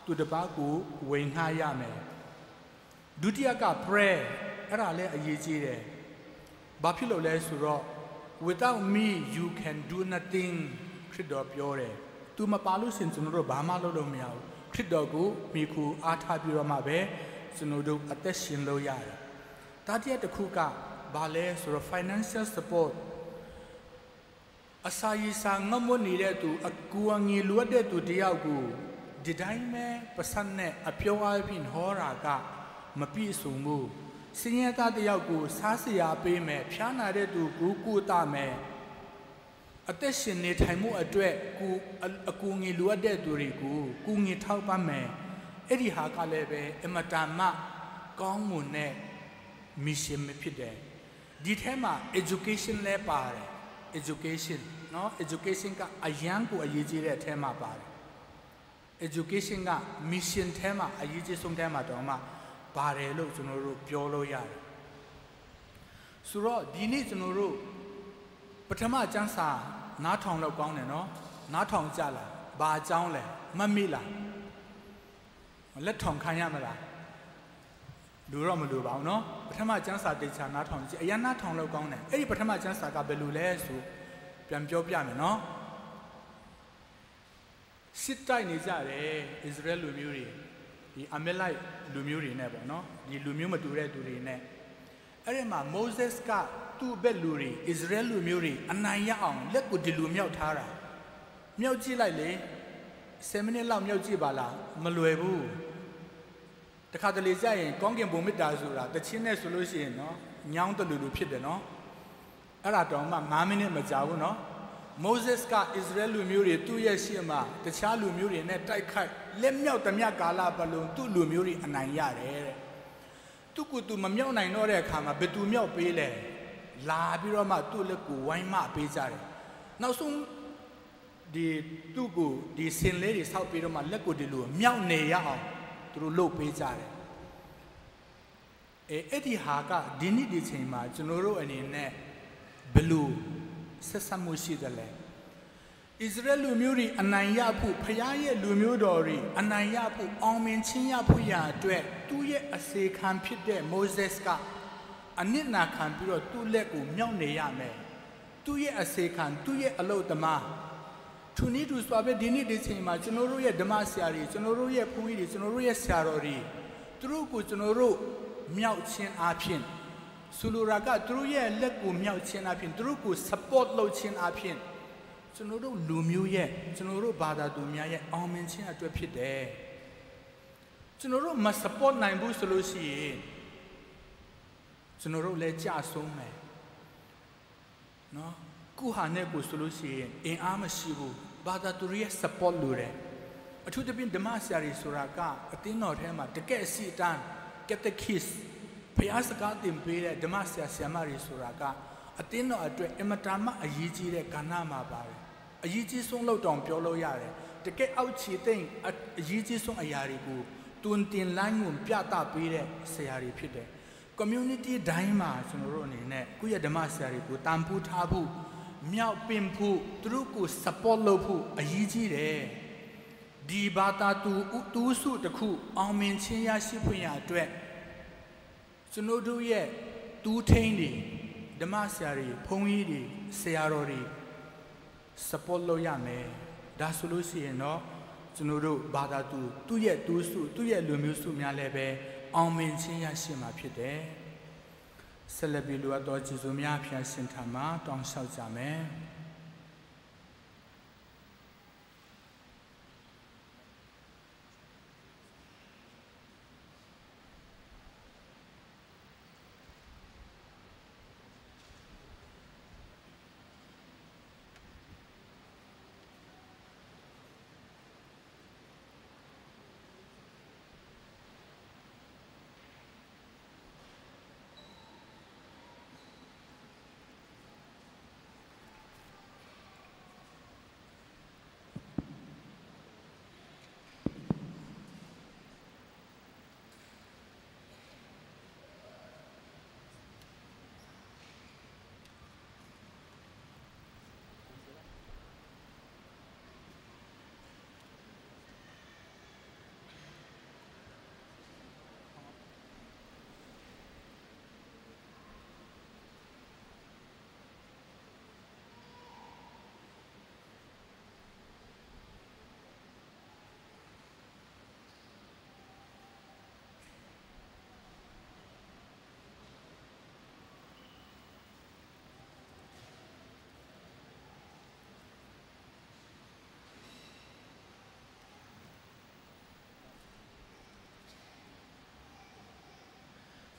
သူတစ်ပါးကိုဝင်ငှားရမယ်ဒုတိယက prayer အဲ့ဒါလည်းအရေးကြီးတယ်ဘာဖြစ်လို့လဲဆိုတော့ without me you can do nothing ခရစ်တော်ပြောတယ်သူမပါလို့ရှင်ကျွန်တော်တို့ဘာမှလုပ်လို့မရဘူးခရစ်တော်ကိုမိခုအားထားပြီးတော့မှပဲကျွန်တော်တို့အသက်ရှင်လို့ရတယ်တတိယတစ်ခုကဘာလဲဆိုတော့ financial support အစာရစာငမွနေတဲ့သူအကူအငယ်လိုအပ်တဲ့သူတယောက်ကိုဒီတိုင်းပဲပတ်စံနဲ့အပြောအပြင်ဟောတာကမပြည့်စုံဘူးစင်ရသားတယောက်ကိုစားစရာပေးမယ်ဖျားနာတဲ့သူကိုကူတာမယ်အသက်ရှင်နေထိုင်မှုအတွက်ကိုအကူငယ်လိုအပ်တဲ့သူတွေကိုကူငယ်ထောက်ပံ့မယ်အဲ့ဒီဟာကလည်းပဲအမတန်မှကောင်းမွန်တဲ့ mission မဖြစ်တယ်ဒီထဲမှာ education လဲပါတယ် education เนาะ education ကအရန်ကိုအရေးကြီးတဲ့အထဲမှာပါတယ် education က mission ထဲမှာအရေးကြီးဆုံးထဲမှာတော့မှပါတယ်လို့ကျွန်တော်တို့ပြောလို့ရတယ်ဆိုတော့ဒီနေ့ကျွန်တော်တို့ပထမကျမ်းစာနားထောင်လောက်ကောင်းတယ်เนาะနားထောင်ကြလားဘာအကြောင်းလဲမမေ့လားလက်ထောင်ခံရမလားလူတော့မလူပါဘူးเนาะပထမကျမ်းစာတေချာနားထောင်ကြည့်အရင်နားထောင်လောက်ကောင်းတယ်အဲ့ဒီပထမကျမ်းစာကဘယ်လိုလဲဆိုပြန်ပြောပြမယ်เนาะစစ်တိုက်နေကြတယ်ဣသရေလလူမျိုးတွေဒီအမေလိုက်လူမျိုးတွေနဲ့ပေါ့เนาะဒီလူမျိုးမတူတဲ့သူတွေနဲ့အဲ့ဒီမှာ Moses ကသူ့ဘက်လူတွေဣသရေလလူမျိုးတွေအနိုင်ရအောင်လက်ကိုဒီလူမြောက်ထားတာမြောက်ကြည့်လိုက်လေ7မိနစ်လောက်မြောက်ကြည့်ပါလားမလွယ်ဘူးတခါတလေကြာရင်ကောင်းကင်ဘုံမေတ္တာဆိုတာတချင်းနဲ့ဆိုလို့ရှိရင်เนาะညောင်းတလူလူဖြစ်တယ်เนาะအဲ့ဒါတော့မှ9မိနစ်မကြာဘူးเนาะ Moses ကဣသရေလလူမျိုးတွေသူ့ရဲ့ရှေ့မှာတခြားလူမျိုးတွေနဲ့တိုက်ခိုက်လက်မြောက်တမျှကာလပတ်လုံးသူ့လူမျိုးတွေအနိုင်ရတယ်တဲ့သူ့ကိုယ်သူမမြောက်နိုင်တော့တဲ့အခါမှာဘယ်သူမြောက်ပေးလဲလာပြီးတော့မှသူ့လက်ကိုဝိုင်းမပေးကြတယ်နောက်ဆုံးဒီသူ့ကိုဒီစင်လေးတွေဆောက်ပြီးတော့မှလက်ကိုဒီလိုမြောက်နေရအောင်သူတို့လုပ်ပေးကြတယ်အဲ့ဒီဟာကဒီနေ့ဒီချိန်မှာကျွန်တော်တို့အနေနဲ့ဘယ်လိုဆက်ဆံမှုရှိတယ်လဲဣသရေလလူမျိုးတွေအနိုင်ရဖို့ဖခင်ရဲ့လူမျိုးတော်တွေအနိုင်ရဖို့အောင်မြင်ခြင်းရဖို့ရာအတွက်သူ့ရဲ့အစေခံဖြစ်တဲ့ Moses ကအနစ်နာခံပြီးတော့သူ့လက်ကိုမြောက်နေရမယ်သူ့ရဲ့အစေခံသူ့ရဲ့အလုပ်သမားသူနေ့သူဆိုပဲဒီနေ့ဒီချိန်မှာကျွန်တော်တို့ရဲ့ဓမ္မဆရာတွေကျွန်တော်တို့ရဲ့ဘုန်းကြီးတွေကျွန်တော်တို့ရဲ့ဆရာတော်တွေသူတို့ကိုကျွန်တော်တို့မြောက်ခြင်းအပြင်ဆိုလိုတာကသူတို့ရဲ့လက်ကိုမြောက်ခြင်းအပြင်သူတို့ကို support လုပ်ခြင်းအပြင်ကျွန်တော်တို့လူမျိုးရဲ့ကျွန်တော်တို့ဘာသာသူများရဲ့အောင်မြင်ခြင်းအတွက်ဖြစ်တယ်ကျွန်တော်တို့မ support နိုင်ဘူးဆိုလို့ရှိရင်ကျွန်တော်တို့လည်းကြာဆုံးမယ်နော်ကိုဟာနဲ့ကိုဆိုလို့ရှိရင်အင်အားမရှိဘူးဘာသာသူရဲ့ support လိုတယ်အထူးသဖြင့်ဓမ္မဆရာတွေဆိုတာကအတင်းတော်ထဲမှာတကယ်အစီအတန်း catechist ဘုရားစကားသင်ပေးတဲ့ဓမ္မဆရာဆရာမတွေဆိုတာကအတင်းတော်အတွက်အမတန်မှအရေးကြီးတဲ့ကဏ္ဍမှာပါတယ်အရေးကြီးဆုံးလောက်တောင်ပြောလို့ရတယ်တကယ်အောက်ခြေသိမ့်အရေးကြီးဆုံးအရာတွေကိုတွင်တင်လိုင်းကိုပြသပေးတဲ့ဆရာတွေဖြစ်တယ် community တိုင်းမှာကျွန်တော်တို့အနေနဲ့ကိုယ့်ရဲ့ဓမ္မဆရာတွေကိုတန်ဖိုးထားဖို့မြောက်ပင်ဖို့သူတို့ကို support လုပ်ဖို့အရေးကြီးတယ်ဒီဘာသာတူစုတစ်ခုအောင်မြင်ခြင်းရရှိဖို့ရအတွက်ကျွန်တော်တို့ရဲ့တူးထိန်တွေဓမ္မဆရာတွေဘုန်းကြီးတွေဆရာတော်တွေ support လုပ်ရမယ်ဒါဆိုလို့ရှိရင်တော့ကျွန်တော်တို့ဘာသာသူ့ရဲ့တူးစုသူ့ရဲ့လူမျိုးစုများလည်းပဲအောင်မြင်ခြင်းရရှိမှာဖြစ်တယ်ဆက်လက်ပြီးလိုအပ်သောကျေးဇူးများဖျားရှင်ထံမှာတောင်းလျှောက်ကြမယ်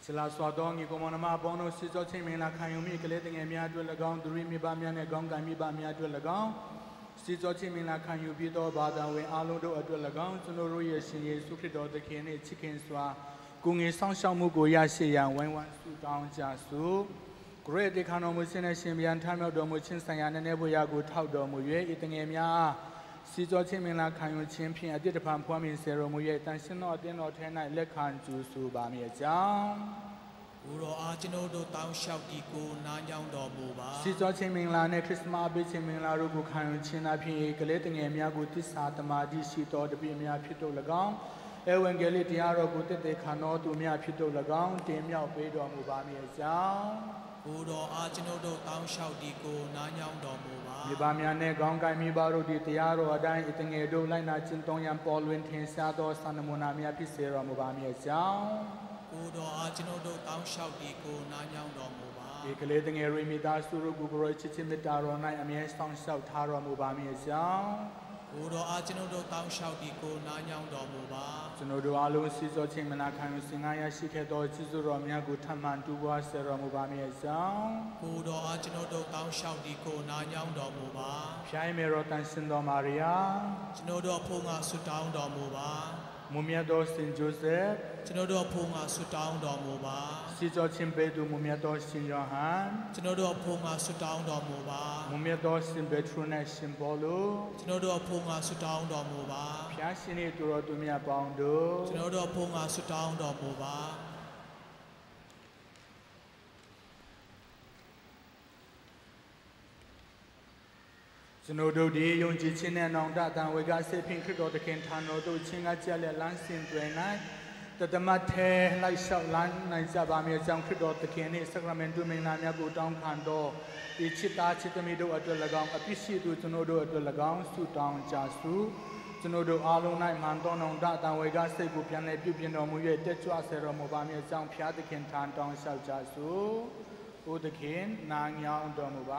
ဆလာစွာတော်ငီကိုမနမအပေါင်းတို့စစ်ကြောချင်းမင်္ဂလာခံယူမိကလေးတငယ်များအတွက်၎င်းသူရိမိဘများနဲ့ကောင်းကံမိဘများအတွက်၎င်းစစ်ကြောချင်းမင်္ဂလာခံယူပြီးသောဘာသာဝင်အားလုံးတို့အတွက်၎င်းကျွန်တော်တို့ရဲ့ရှင်ယေရှုခရစ်တော်သခင်နှင့်ချစ်ခင်စွာ ကိုငယ်ဆောင်ရှောက်မှုကိုရရှိရန်ဝိုင်းဝန်းဆုတောင်းကြစို့ဂရေတေခါတော်မူခြင်းနဲ့ရှင်ပြန်ထမြောက်တော်မူခြင်းဆိုင်ရာနည်းနည်းဘုရားကိုထောက်တော်မူ၍ဤတငယ်များစီကြောချင်းမင်္ဂလာခံယူခြင်းဖြင့်အတိတ်တဖန်ဖွားမြင်စေတော်မူ၍တန်ရှင်းသောအသင်းတော်ထဲ၌လက်ခံကြိုဆိုပါမည်အကြောင်းကိုရောအားကျွန်ုပ်တို့တောင်းလျှောက်ဒီကိုနားညောင်းတော်မူပါစီကြောချင်းမင်္ဂလာနဲ့ခရစ်မတ်ပေးခြင်းမင်္ဂလာတို့ကိုခံယူခြင်းအပြင်ကလေးတငယ်များကိုတစ္ဆာတမာတိရှိတော်တပည့်များဖြစ်တော်၎င်းဧဝံဂေလိတရားတော်ကိုတည်တည်ခံတော်သူများဖြစ်တော်၎င်းတင်မြောက်ပေးတော်မူပါမည်အကြောင်းကိုတော်အားကျွန်ုပ်တို့တောင်းလျှောက်ဒီကိုနားညောင်းတော်မူပါမိဘများနဲ့ကောင်းကင်မိဘတို့ဒီတရားတော်အတိုင်းအတငယ်တို့လိုက်နာကျင့်သုံးရန်ပေါ်လွင်ထင်ရှားသောသံနမူနာများဖြစ်စေတော်မူပါမည်အကြောင်းကိုတော်အားကျွန်ုပ်တို့တောင်းလျှောက်ဒီကိုနားညောင်းတော်မူပါဒီကလေးတငယ်ရိမိသားစုတို့ကိုကိုယ်ချစ်ချင်းမေတ္တာတော်၌အမြဲဆောင်ရှောက်ထားတော်မူပါမည်အကြောင်းကိုတော်အားကျွန်ုပ်တို့တောင်းလျှောက်ဒီကိုနားညောင်းတော်မူပါကျွန်ုပ်တို့အားလုံးစီစောချင်းမနာခံယူစင်ငါရရှိခဲ့သောကျေးဇူးတော်များကိုထပ်မံတူပွားစေတော်မူပါမည်အကြောင်းကိုတော်အားကျွန်ုပ်တို့တောင်းလျှောက်ဒီကိုနားညောင်းတော်မူပါဖျားမေတော်တန်ရှင်တော်မာရိယာကျွန်ုပ်တို့အဖို့ငါဆုတောင်းတော်မူပါမူမြတ်တော်ရှင်ဂျိုဆက်ကျွန်တော်တို့အဖို့ငါဆုတောင်းတော်မူပါစီကြောချင်းပေသူမူမြတ်တော်ရှင်ယောဟန်ကျွန်တော်တို့အဖို့ငါဆုတောင်းတော်မူပါမူမြတ်တော်ရှင်ဘေထရုနဲ့ရှင်ပေါလုကျွန်တော်တို့အဖို့ငါဆုတောင်းတော်မူပါဖျားရှင်၏သူတော်သူမြတ်ပေါင်းတို့ကျွန်တော်တို့အဖို့ငါဆုတောင်းတော်မူပါကျွန်တော်တို့ဒီယုံကြည်ခြင်းနဲ့နောင်တတန်ဝေကစေဖင်ခရစ်တော်သခင်ထံတော်သို့ချင်းကကြက်လက်လမ်းစဉ်တွင်၌တသမတ်ထဲလိုက်လျှောက်လမ်းနိုင်ကြပါမည်အကြောင်းခရစ်တော်သခင်နှင့်ဆာကရမန်တုမင်္ဂလာများကိုတောင်းခံတော်ဒီချစ်သားချစ်သမီးတို့အတွက်၎င်းအပြစ်ရှိသူကျွန်တော်တို့အတွက်၎င်းဆုတောင်းကြစို့ကျွန်တော်တို့အားလုံး၌မှန်သောနောင်တတန်ဝေကစိတ်ကိုပြန်လည်ပြုပြင်တော်မူ၍တက်ကြွစေတော်မူပါမည်အကြောင်းဖျားသခင်ထံတောင်းလျှောက်ကြစို့ဘုသခင်နာညောင်းတော်မူပါ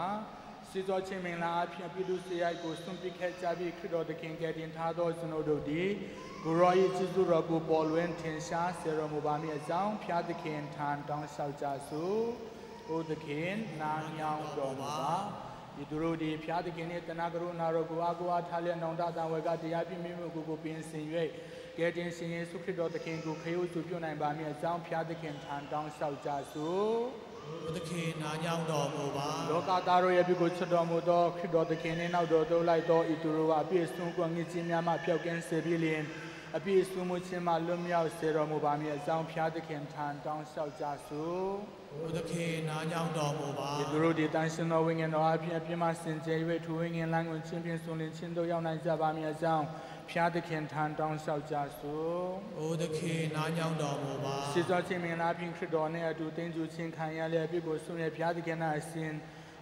စီတော်ချင်းမင်္ဂလာအဖြစ်ပြည်သူစရိုက်ကိုစွန့်ပစ်ခဲ့ကြပြီးခရစ်တော်သခင်ကယ်တင်ထားသောကျွန်တော်တို့သည်ကိုရော၏ကျေးဇူးတော်ကိုပေါ်လွင်ထင်ရှားစေတော်မူပါမည်အကြောင်းဖျားသခင်ထံတောင်းလျှောက်ကြစို့ဘုသခင်နာညောင်းတော်မူပါဒီသူတို့ဒီဖျားသခင်နှင့်တနာကရုဏာတော်ကိုအားကိုးအားထားလျက်နောင်တတန်ဝေကတရားပြည့်မြင့်မှုကိုပင်စင်၍ကယ်တင်ရှင်ယေရှုခရစ်တော်သခင်ကိုခရီးသူပြုနိုင်ပါမည်အကြောင်းဖျားသခင်ထံတောင်းလျှောက်ကြစို့ဘုသခင်နာညောင်းတော်မူပါလောကသားတို့ရဲ့ပြုကိုချစ်တော်မူသောခရစ်တော်သခင်နှင့်နောက်တော်သို့လိုက်သောဤသူတို့ကအပြည့်စုံကွန်ငြိခြင်းများမှဖျောက်ကင်းစေပြီးလျင်အပြည့်စုံမှုခြင်းမှလွတ်မြောက်စေတော်မူပါမည်အကြောင်းဖျားသခင်ထံတောင်းလျှောက်ကြစို့ဘုသခင်နာညောင်းတော်မူပါဤသူတို့ဒီတန်ရှင်သောဝိညာဉ်တော်အပြင်အပြည့်မှစင်ကြယ်၍ထိုဝိညာဉ်လမ်းကိုချင်းပြင်းစွန်လင်းခြင်းတို့ရောက်နိုင်ကြပါမည်အကြောင်းဖျားသခင်ထံတောင်းလျှောက်ကြစို့ဘုသခင်နာညောင်းတော်မူပါစေသောချင်းမင်္ဂလာဖြင့်ခရစ်တော်နှင့်အတူတင်ကြူခြင်းခံရလျက်ပြည့်ကိုဆုံးရဖျားသခင်၌အစဉ်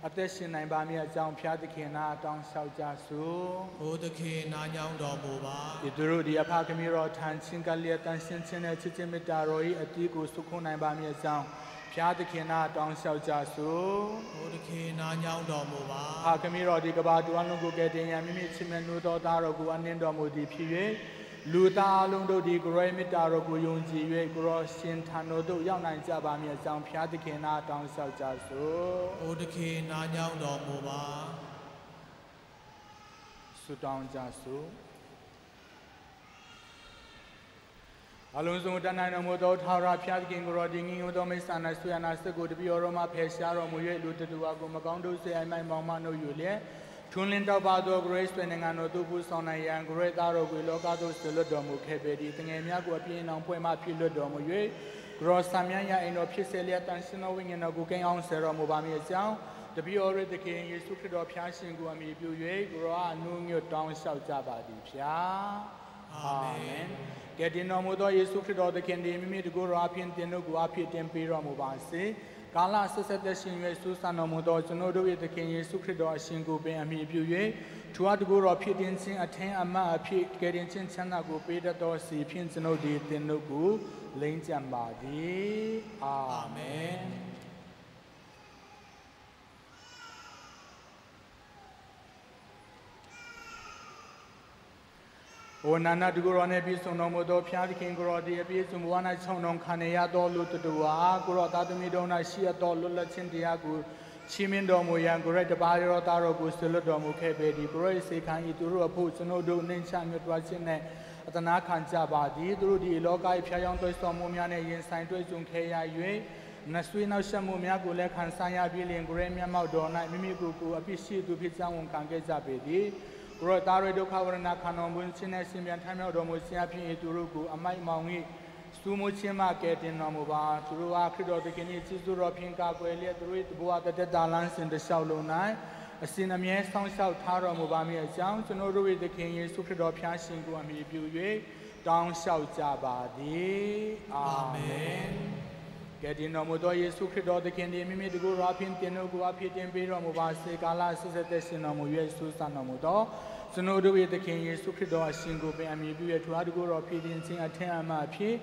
အသက်ရှင်နိုင်ပါမည်အကြောင်းဖျားသခင်နာတောင်းလျှောက်ကြစို့ဘုသခင်နာညောင်းတော်မူပါဤသူတို့ဒီအဖခမီတော်ထံချင်းကလျက်တန်ရှင်းခြင်းနဲ့ချစ်ခြင်းမေတ္တာတော်၏အတီးကိုစုခုနိုင်ပါမည်အကြောင်းဖျားသခင်နာတောင်းလျှောက်ကြစို့ဘုသခင်နာညောင်းတော်မူပါအခမီတော်ဒီကဘာတူအလုံးကိုကယ်တင်ရန်မိမိချစ်မြတ်နိုးတော်သားတော်ကိုအနှင်းတော်မူသည်ဖြစ်၍လူသားအလုံးတို့ဒီဂရေမေတ္တာတော်ကိုယုံကြည်၍ကိုရောရှင်ထံတော်သို့ရောက်နိုင်ကြပါမည်အကြောင်းဖျားသခင်နာတောင်းလျှောက်ကြစို့ဘုသခင်နာညောင်းတော်မူပါဆုတောင်းကြစို့အလုံးစုံတန်နိုင်တော်မူသောထာဝရဘုရားသခင်ကိုရောဒီငြိမ်သောမိစ္ဆာနာဆွေနာစကိုတပိယောတော်မှာဖယ်ရှားတော်မူ၍လူတတူဝါကိုမကောင်းတို့စေအိမ်မိုင်မောင်မနှုတ်ယူလျက်ထွန်းလင်းတောက်ပါသော grace ဆွေနိုင်ငံတော်သူပူဆောင်နိုင်ရန် grace သားတော်ကိုလောကသို့ဆွေလွတ်တော်မူခဲ့ပေသည်တငယ်များကိုအပြင်းအောင်ဖွဲ့မှဖြစ်လွတ်တော်မူ၍ဂရောဆာမြန်းရအိမ်တော်ဖြစ်စေလျက်တန်ရှင်တော်ဝိညာဉ်တော်ကိုကိန်းအောင်ဆဲတော်မူပါမည်အကြောင်းတပိယောရသခင်ယေရှုခရစ်တော်ဖျားရှင်ကိုအမိပြု၍ဂရောအနုညွတ်တောင်းလျှောက်ကြပါသည်ဖျားအာမင်ကယ်တင်တော်မူသောယေရှုခရစ်တော်သခင်သည်မိမိတကိုယ်တော်အဖြစ်တင်တို့ကိုအဖြစ်တင်ပေးတော်မူပါစေကာလဆက်ဆက်သက်ရှင်၍ဆုဆန်တော်မူသောကျွန်တော်တို့၏သခင်ယေရှုခရစ်တော်အရှင်ကိုပင်အမိပြု၍ထိုအတကိုယ်တော်ဖြစ်တင်ခြင်းအထင်အမှတ်အဖြစ်ကယ်တင်ခြင်းချမ်းသာကိုပေးတတ်သောစီဖြင့်ကျွန်ုပ်သည်တင်တို့ကိုလိမ့်ကြံပါသည်အာမင်โอนานาตกุรอเนปิสุนတော်မူသောဖျားသခင်ကိုရောဒီအပြည့်စုံဘဝ၌ခြုံတော်ခံရသောလူတတူအားကိုရောသားသမီးတို့၌ရှိရသောလွတ်လပ်ခြင်းတရားကိုချီးမြှင့်တော်မူရန်ကိုရောတပါးရောသားတော်ကိုဆွေလွတ်တော်မူခဲ့ပေသည်ကိုရောစေခံဤသူတို့အဖို့ကျွန်ုပ်တို့နှိမ့်ချမြတ်တွားခြင်းနဲ့ အတနာခံကြပါသည်သူတို့ဒီလောက၏ဖျားယောင်းသွေးဆောင်မှုများနှင့်ရင်ဆိုင်တွေ့ကြုံခဲ့ရ၍နဆွေးနောက်ဆက်မှုများကိုလည်းခံစားရပြီးလင်ကိုရဲမျက်မှောက်တော်၌မိမိကိုယ်ကိုအပြစ်ရှိသူဖြစ်ကြောင်းဝန်ခံခဲ့ကြပေသည်ကိုရောသားရဲ့ဒုက္ခဝရဏခန္ဓာမွန်းခြင်းနဲ့ရှင်ပြန်ထမ်းမြောက်တော်မူခြင်းအဖြစ်သူတို့ကိုအမိုက်မောင်၏စူးမခြင်းမှကဲတင်တော်မူပါသူတို့အားခရစ်တော်သခင်၏ကျေးဇူးတော်ဖြင့်ကာကွယ်လျက်သူတို့၏ဘဝတသက်တာလမ်းစဉ်တစ်လျှောက်လုံး၌အစဉ်အမြဲဆောင်ရှောက်ထားတော်မူပါမည်အကြောင်းကျွန်တော်တို့၏သခင်ယေရှုခရစ်တော်ဖျားရှင်ကိုအမိပြု၍တောင်းလျှောက်ကြပါသည်အာမင်ကဲတင်တော်မူသောယေရှုခရစ်တော်သခင်သည်မိမိတကူတော်ဖြင့်တင်တို့ကိုအဖြစ်တင်ပေးတော်မူပါစေကာလဆက်ဆက်သက်ရှင်တော်မူ၍ဆုစံတော်မူသောကျွန်တော်တို့၏သခင်ယေရှုခရစ်တော်အရှင်ကိုပင်အမိပြု၍ထွားတကူတော်ဖြစ်ခြင်းချင်းအထက်အမှဖြစ်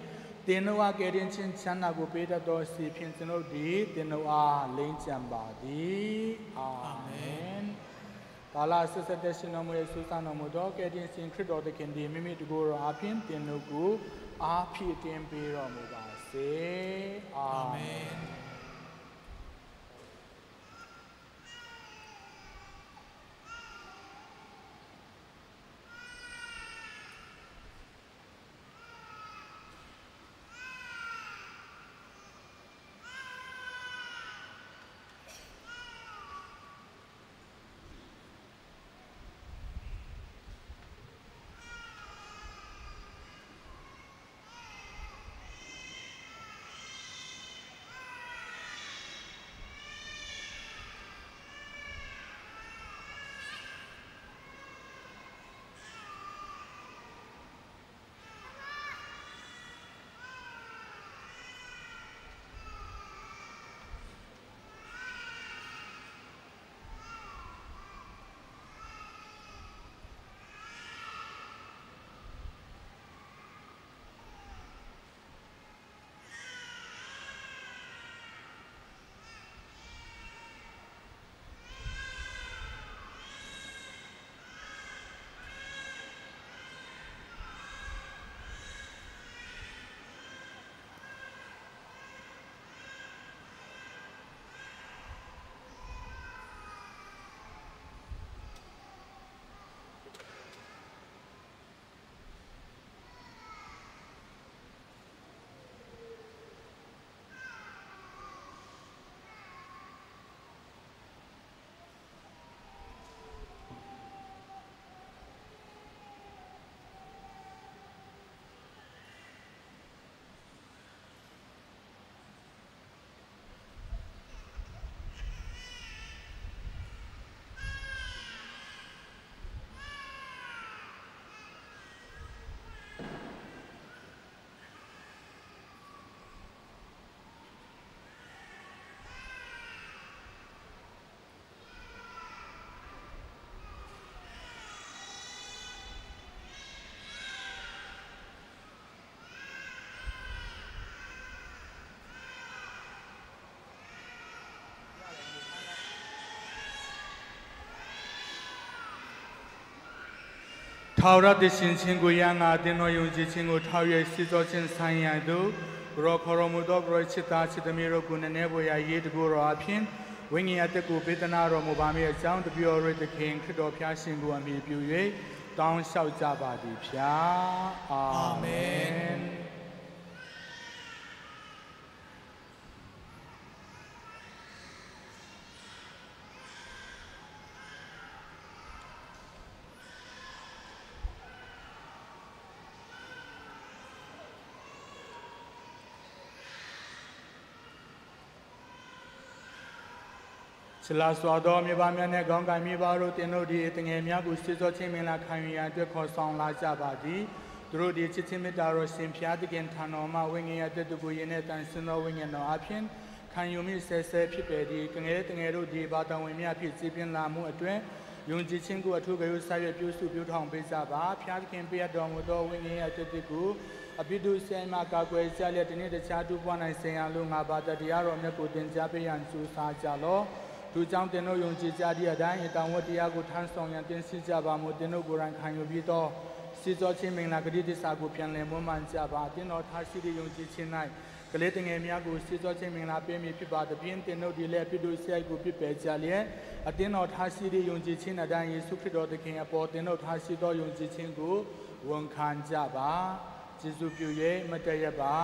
တင်တို့အားကယ်တင်ခြင်းချမ်းသာကိုပေးတတ်သောစီဖြင့်ကျွန်တော်ဒီတင်တို့အားလိမ့်ချမ်းပါသည်အာမင်ကာလဆက်ဆက်သက်ရှင်တော်မူ၏ဆုစံတော်မူသောကယ်တင်ရှင်ခရစ်တော်သခင်သည်မိမိတကူတော်အဖြစ်တင်တို့ကိုအားဖြည့်တင်ပေးတော်မူပါစေအာမင် ထာဝရတည်ရှင်ခြင်းကိုရငါတင်တော်ယုံကြည်ခြင်းကိုထောက်၍စီစောခြင်းဆိုင်ရန်သို့ရောခေါ်တော်မူသောပရိချစ်သားချစ်သမီးတို့ကိုနည်းနည်းပေါ်ရာရေးတကူတော်အဖြစ်ဝိညာဉ်အသက်ကိုပေးသနာတော်မူပါမည်အကြောင်းတပြောရသခင်ခရစ်တော်ဖျားရှင်ကိုအမိပြု၍တောင်းလျှောက်ကြပါသည်ဖျားအာမင်ဆလာစွာတော်မြေပါများနဲ့ကောင်းကင်မြေပါတို့တင်တို့ဒီတငယ်များကိုစေစောချင်းမင်္ဂလာခံယူရန်အတွက်ခေါ်ဆောင်လာကြပါသည်သူတို့ဒီချစ်ချင်းမေတ္တာတော်ရှင်ဖျားသခင်ထံတော်မှာဝိညာဉ်ရတဲ့သူကိုယင်းနဲ့တန်ဆင်းသောဝိညာဉ်တော်အဖြစ်ခံယူမိဆဲဆဲဖြစ်ပေသည်တငယ်တို့ဒီဘာတော်ဝင်များဖြစ်စီပြင်းလာမှုအတွက်ယုံကြည်ခြင်းကိုအထူးကရုဏာဆက်ပြုစုပြုထောင်ပေးကြပါဖျားသခင်ပေးတော်မူသောဝိညာဉ်ရတဲ့သူကိုအပိတုဆိုင်မှာကာကွယ်ကြလျက်ဒီနေ့တခြားတူပွားနိုင်စေရန်လို့ငါဘာတရားတော်မြတ်ကိုသင်ကြားပေးရန်ကြိုးစားကြလောသူကြောင့်တင်တို့ယုံကြည်ကြသည့်အတိုင်းတောင်ဝတ်တရားကိုထမ်းဆောင်ရန်တင်စီကြပါမို့တင်တို့ကိုယ်တိုင်ခံယူပြီးတော့စီစောချင်းမင်္ဂလာဂတိတစ္ဆာကိုပြန်လည်မွမ်းမံကြပါတင်တော်ထားရှိသည့်ယုံကြည်ခြင်း၌ကလေးတငယ်များကိုစီစောချင်းမင်္ဂလာပေးမည်ဖြစ်ပါသဖြင့်တင်တို့ဒီလည်းပြည့်စုံဆိုင်ကိုပြည့်ပယ်ကြလျက်အတင်းတော်ထားရှိသည့်ယုံကြည်ခြင်းအတိုင်းယေရှုခရစ်တော်သခင်အပေါ်တင်တို့ထားရှိသောယုံကြည်ခြင်းကို ဝန်ခံကြပါကျေးဇူးပြု၍မတည့်ရပါ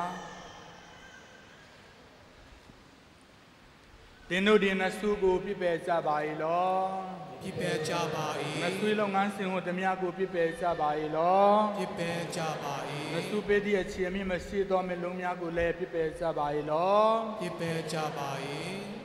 တင်တို့ဒီနစုကိုပြည့်ပယ်ကြပါ၏လောပြည့်ပယ်ကြပါ၏နစုလုပ်ငန်းစဉ်ကိုတမယကိုပြည့်ပယ်ကြပါ၏လောပြည့်ပယ်ကြပါ၏နစုပေးသည့်အခြေအမြင့်မရှိသောမလုံးများကိုလည်းပြည့်ပယ်ကြပါ၏လောပြည့်ပယ်ကြပါ၏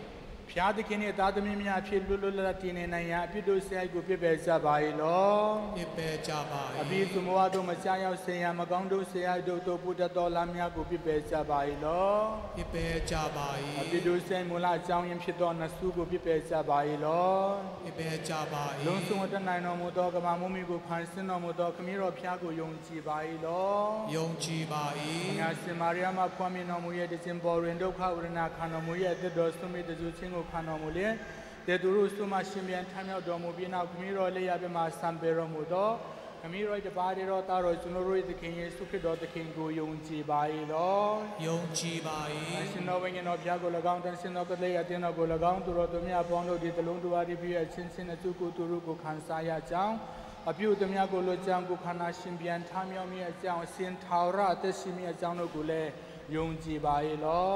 ဖျားသခင်ရဲ့သားသမီးများအဖြစ်လွတ်လွတ်လပ်လပ်တည်နေနိုင်ရန်အပြစ်တို့ဆရာကိုပြည့်ပယ်ကြပါ၏လောပြည့်ပယ်ကြပါ၏အပြစ်စုံမဝတို့မကြောက်ရောက်စေရန်မကောင်းတို့ဆရာတို့တို့ပုဒ်တော်လမ်းများကိုပြည့်ပယ်ကြပါ၏လောပြည့်ပယ်ကြပါ၏အပြစ်တို့ဆရာမူလအကြောင်းရင်းဖြစ်သောနစုကိုပြည့်ပယ်ကြပါ၏လောပြည့်ပယ်ကြပါ၏လုံးစုံတတ်နိုင်တော်မူသောကမ္ဘာမုမိကိုဖန်ဆင်းတော်မူသောခမည်းတော်ဖျားကိုယုံကြည်ပါ၏လောယုံကြည်ပါ၏ငါစင်မာရိယမှာဖွင့်မြင်တော်မူရဲ့တခြင်းပေါ်ရင်ဒုက္ခဝရဏခံတော်မူရဲ့အသက်တော်ဆုမိတစုချင်းကိုခံတော်မူလျက်တေသူရုစုမရှင်ပြန်ထမြောက်တော်မူပြီးနောက်ခမည်းတော်လေးရပြမှာစံပေတော်မူသောခမည်းတော်တပါးတော်သားတော်ကျွန်တော်တို့သခင်ယေရှုခရစ်တော်သခင်ကိုယုံကြည်ပါ၏လောယုံကြည်ပါ၏အရှင်တော်ဝိညာဉ်တော်ဘုရားကို၎င်းတန်ရှင်တော်ကလေးအတင်းတော်ကို၎င်းသူတော်သူများပေါင်းတို့ဒီတလုံးတော်အပြည့်အချင်းချင်းအတူကိုသူတို့ကိုခံစားရကြောင်းအပြုသူများကိုလွတ်ကြောင်းကိုခန္ဓာရှင်ပြန်ထမြောက်မြတ်အကြောင်းစင်ထာဝရအသက်ရှင်မြတ်အကြောင်းတို့ကိုလည်းယုံကြည်ပါ၏လော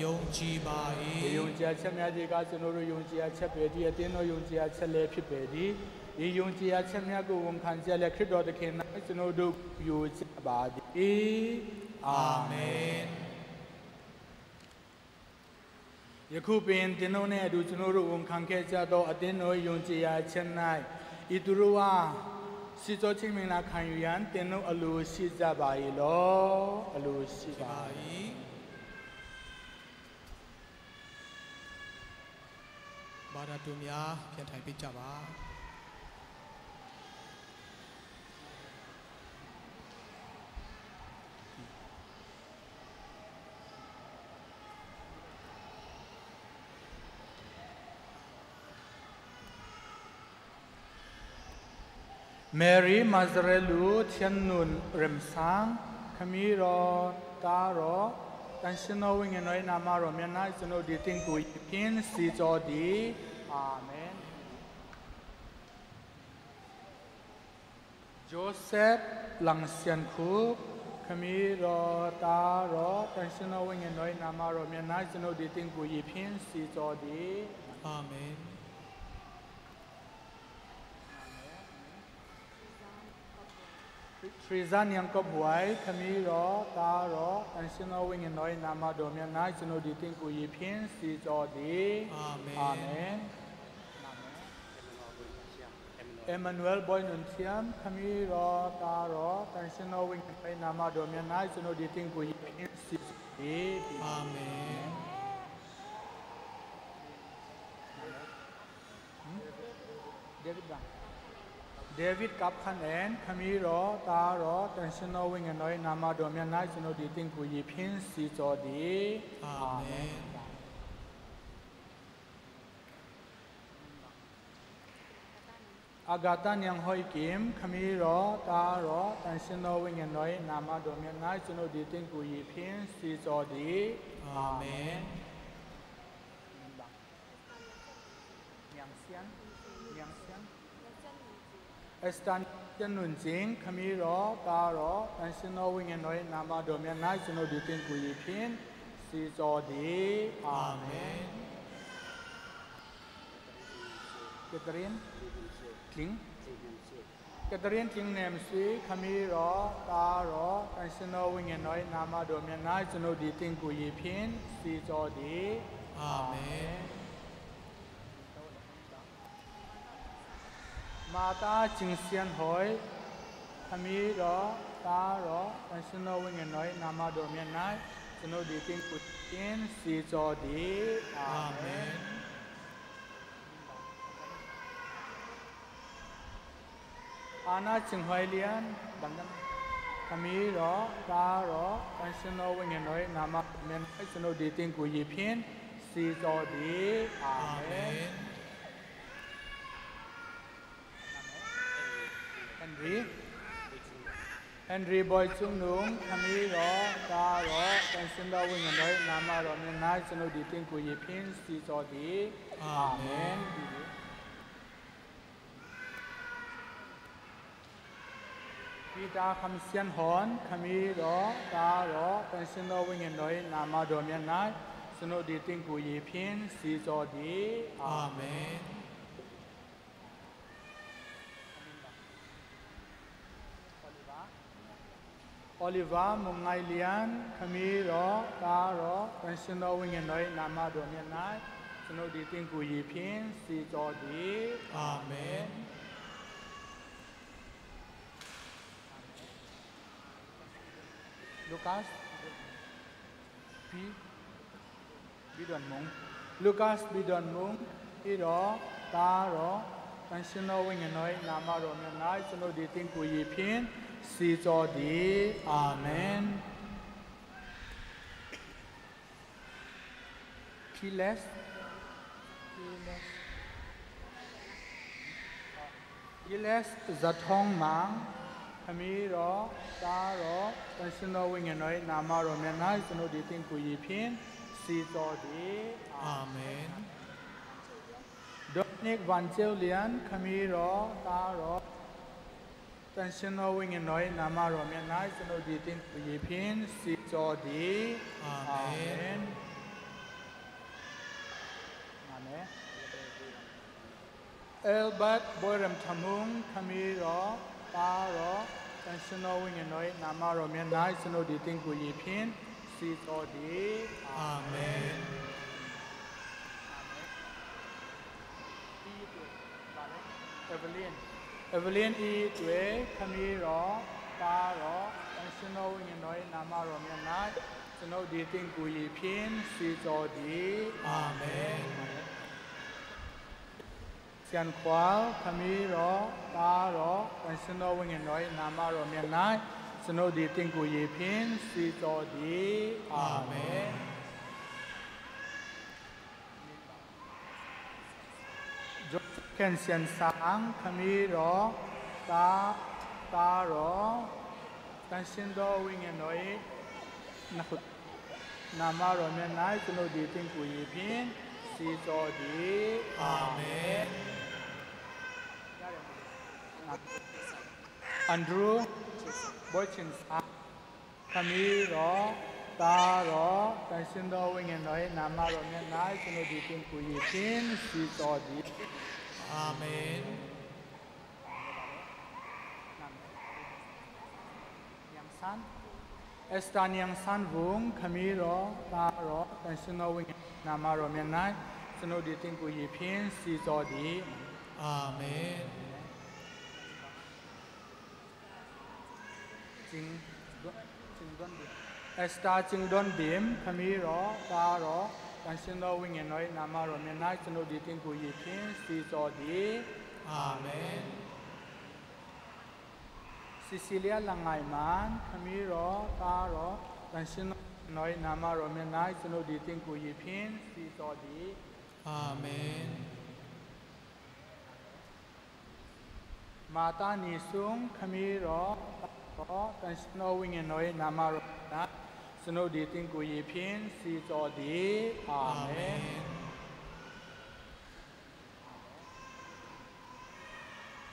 ယုံကြည်ပါ၏ယုံကြည်ချက်များဒီကကျွန်တော်တို့ယုံကြည်ချက်ပဲဒီအတင်းတော်ယုံကြည်ချက်လည်းဖြစ်ပေသည်ဒီယုံကြည်ချက်များကိုဝန်ခံကြလက်ခရစ်တော်သခင်၌ကျွန်တော်တို့ယုံကြည်ပါသည်အာမင်ယခုပင်တင်းတော်နဲ့အတူကျွန်တော်တို့ဝန်ခံခဲ့ကြသောအတင်းတော်ယုံကြည်ချက်၌ဤသူတို့ဟာစီတော်ချင်းမင်္ဂလာခံယူရန်တင်တို့အလိုရှိကြပါ၏လောအလိုရှိပါ၏ဘာသာတူများပြန်ထိုင်ပြကြပါMary Mazarelu Tianun Remsang Kamiro Taro Tanshino Wing and Namaro Mena Sino Di Tinku Pin Sijodi Amen Joseph Langsian Cook Kamiro Taro Tanshino Wing and Namaro Mena Sino Di Tinku Pin Sijodi Amen Trizan yang kau buai kami ro ta ro dan sino wing noi nama domian nai sino di tingku yipin si jodi Amen Emmanuel boy nuntiam kami ro ta ro dan sino wing noi nama domian nai sino di tingku yipin si jodi Amen David Kapkanen Kamiro Taro Tanshino Wing and Noi Nama Domian National Dating Kuyipin Sijodi Amen Agata Nyang Hoi Kim Kamiro Taro Tanshino Wing and Noi Nama Domian National Dating Kuyipin Sijodi Amen Estan Janun Jing Kamiro Taro Tanshino Wing and Noi Nama Domian National Dating Kuyipin Sijodi Amen Catherine King Catherine King Name Sui Kamiro Taro Tanshino Wing and Noi Nama Domian National Dating Kuyipin Sijodi Amen Mata Jingxian Hoi Kamiro Taro Tanshino Wing and Noi Nama Domian Nai Sino Dating Kuyipin Sijodi Amen Ana Jinghoi Lian Bandan Kamiro Taro Tanshino Wing and Noi Nama Domian Nai Sino Dating Kuyipin Sijodi Amen Henry Boy Chung Nung Kamiro Taro Tanshino Wing and Noi Nama Domian Nai Sino Dating Kuyipin Sijodi Amen ปีตาคำเสียนหอนขมีรอตารอเป็นสินโดวิ่งน้อยนามาดอมยันนายสนุดีติงกุยพินสีจอดีอาเมนโอลิวามุงไงเลียนขมีรอตารอเป็นสินโดวิ่งน้อยนามาดอมยันนายสนุดีติงกุยพินสีจอดีอาเมนลูคัสบิดอนมงลูคัสบิดอนมงอีรอตารอกันสินโนวิ่งน้อยนามาโรเมียนายสนุดีติงกุยพินสีจอดีอาเมนคิเลสจัดห้องมังขมีรอตารอกันสินโนวิ่งน้อยนามาโรเมียนายสนุดีติงกุยพินสีจอดีอาเมนดอนิกวันเจลเลียนขมีรอตารอกันสินโนวิ่งน้อยนามาโรเมียนายสนุดีติงกุยพินสีจอดีอาเมนเอลเบิร์ตบอยรัมทามุงขมีรอตารอกันสินโนวิ่งน้อยนามาโรเมียนายสนุดีติงกุยพินสีจอดีอาเมนเอเวลีนอีด้วยขมีรอตารอกันสินโนวิ่งน้อยนามาโรเมียนายสนุดีติงกุยพินสีจอดีอาเมนเสียนควาขมีรอตารอกันสินโนวิ่งน้อยนามาโรเมียนายสนุดีติงกุยพินสีจอดีอาเมนเคนเซียนสังขมีรอตารอกันสินโดวิ่งน้อยนักนามาโรเมียนายสนุดีติงกุยพินสีจอดีอาเมนอันดรูบอยชินสังขมีรอตารอกันสินโดวิ่งน้อยนามาโรเมียนายสนุดีติงกุยพินสีจอดีอาเมนยังสันเอสตานียังสันวงขมีรอตารอกันสินโดวิ่งนามาโรเมียนายสนุดีติงกุยพินสีจอดีอาเมนจิงดอนเอสตาจิงดอนดิมขมีรอตารอกันสินโดวิ่งน้อยนามาโรเมียนายสนุดีติงกุยพินสีจอดีอาเมนซิซิเลียลังไงมันขมีรอตารอกันสินน้อยนามาโรเมียนายสนุดีติงกุยพินสีจอดีอาเมนมาตานิสุงขมีรอกันสินโดวิ่งน้อยนามาโรเมียนายสนุดีติงกุยพินสีจอดีอาเมน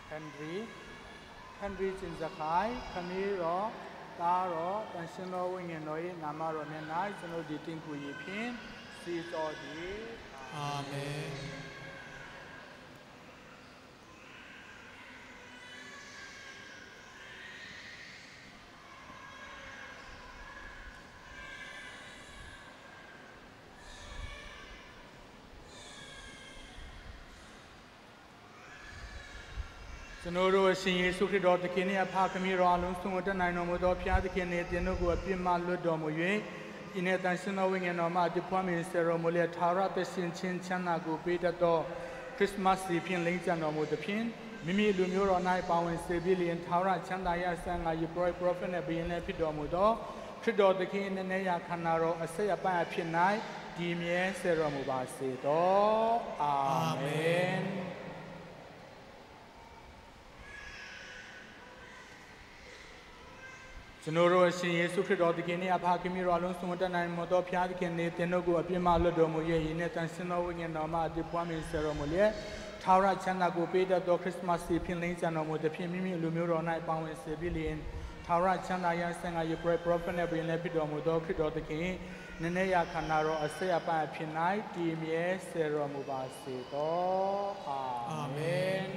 เฮนรีจินจักายขมีรอตารอกันสินโดวิ่งน้อยนามาโรเมียนายสนุดีติงกุยพินสีจอดีอาเมนကျွန်တော်တို့ရှင်ယေရှုခရစ်တော်သခင်ရဲ့အဖခမည်းတော်အလုံးစုံကိုတတ်နိုင်တော်မူသောဘုရားသခင်နဲ့တင်တို့ကိုအပြစ်မှလွတ်တော်မူ၍ဒီနေ့တန်ရှင်တော်ဝိညာဉ်တော်မှအတ္တဖွားမြင်စေတော်မူလျက်ထာဝရသရှင်ချင်းချမ်းသာကိုပေးတတ်သောခရစ်မတ်စီဖြင့်လိမ့်ကြံတော်မူသဖြင့်မိမိလူမျိုးတော်၌ပါဝင်စေပြီးလျင်ထာဝရချမ်းသာရဆန်ငါယေဘရပရောဖက်နဲ့ဘုရင်လည်းဖြစ်တော်မူသောခရစ်တော်သခင်နဲ့နေရခန္ဓာတော်အစရပိုင်းအဖြစ်၌ဒီမြဲစေတော်မူပါစေသောအာမင်ကျွန်တော်တို့ရှင်ယေရှုခရစ်တော်သခင်နဲ့အဖခင်မြတ်တော်အလုံးစုံတတ်နိုင်မသောဘုရားသခင်နဲ့တင်တို့ကိုအပြစ်မှလွတ်တော်မူရဲ့ယင်းနဲ့တန်ရှင်တော်ဝိညာဉ်တော်မှအတ္တပွားမြင်စေတော်မူလျက်ထာဝရချမ်းသာကိုပေးတတ်သောခရစ်မတ်စီဖြင့်လိမ့်ကြံတော်မူသဖြင့်မိမိလူမျိုးတော်၌ပါဝင်စေပြီးလျင် ထာဝရချမ်းသာရဆင်ကယေဘရပရောဖက်နဲ့ပြင်လည်းဖြစ်တော်မူသောခရစ်တော်သခင်နည်းနည်းရခန္ဓာတော်အဆက်အပိုင်အဖြစ်၌တည်မြဲစေတော်မူပါစေသောအာမင်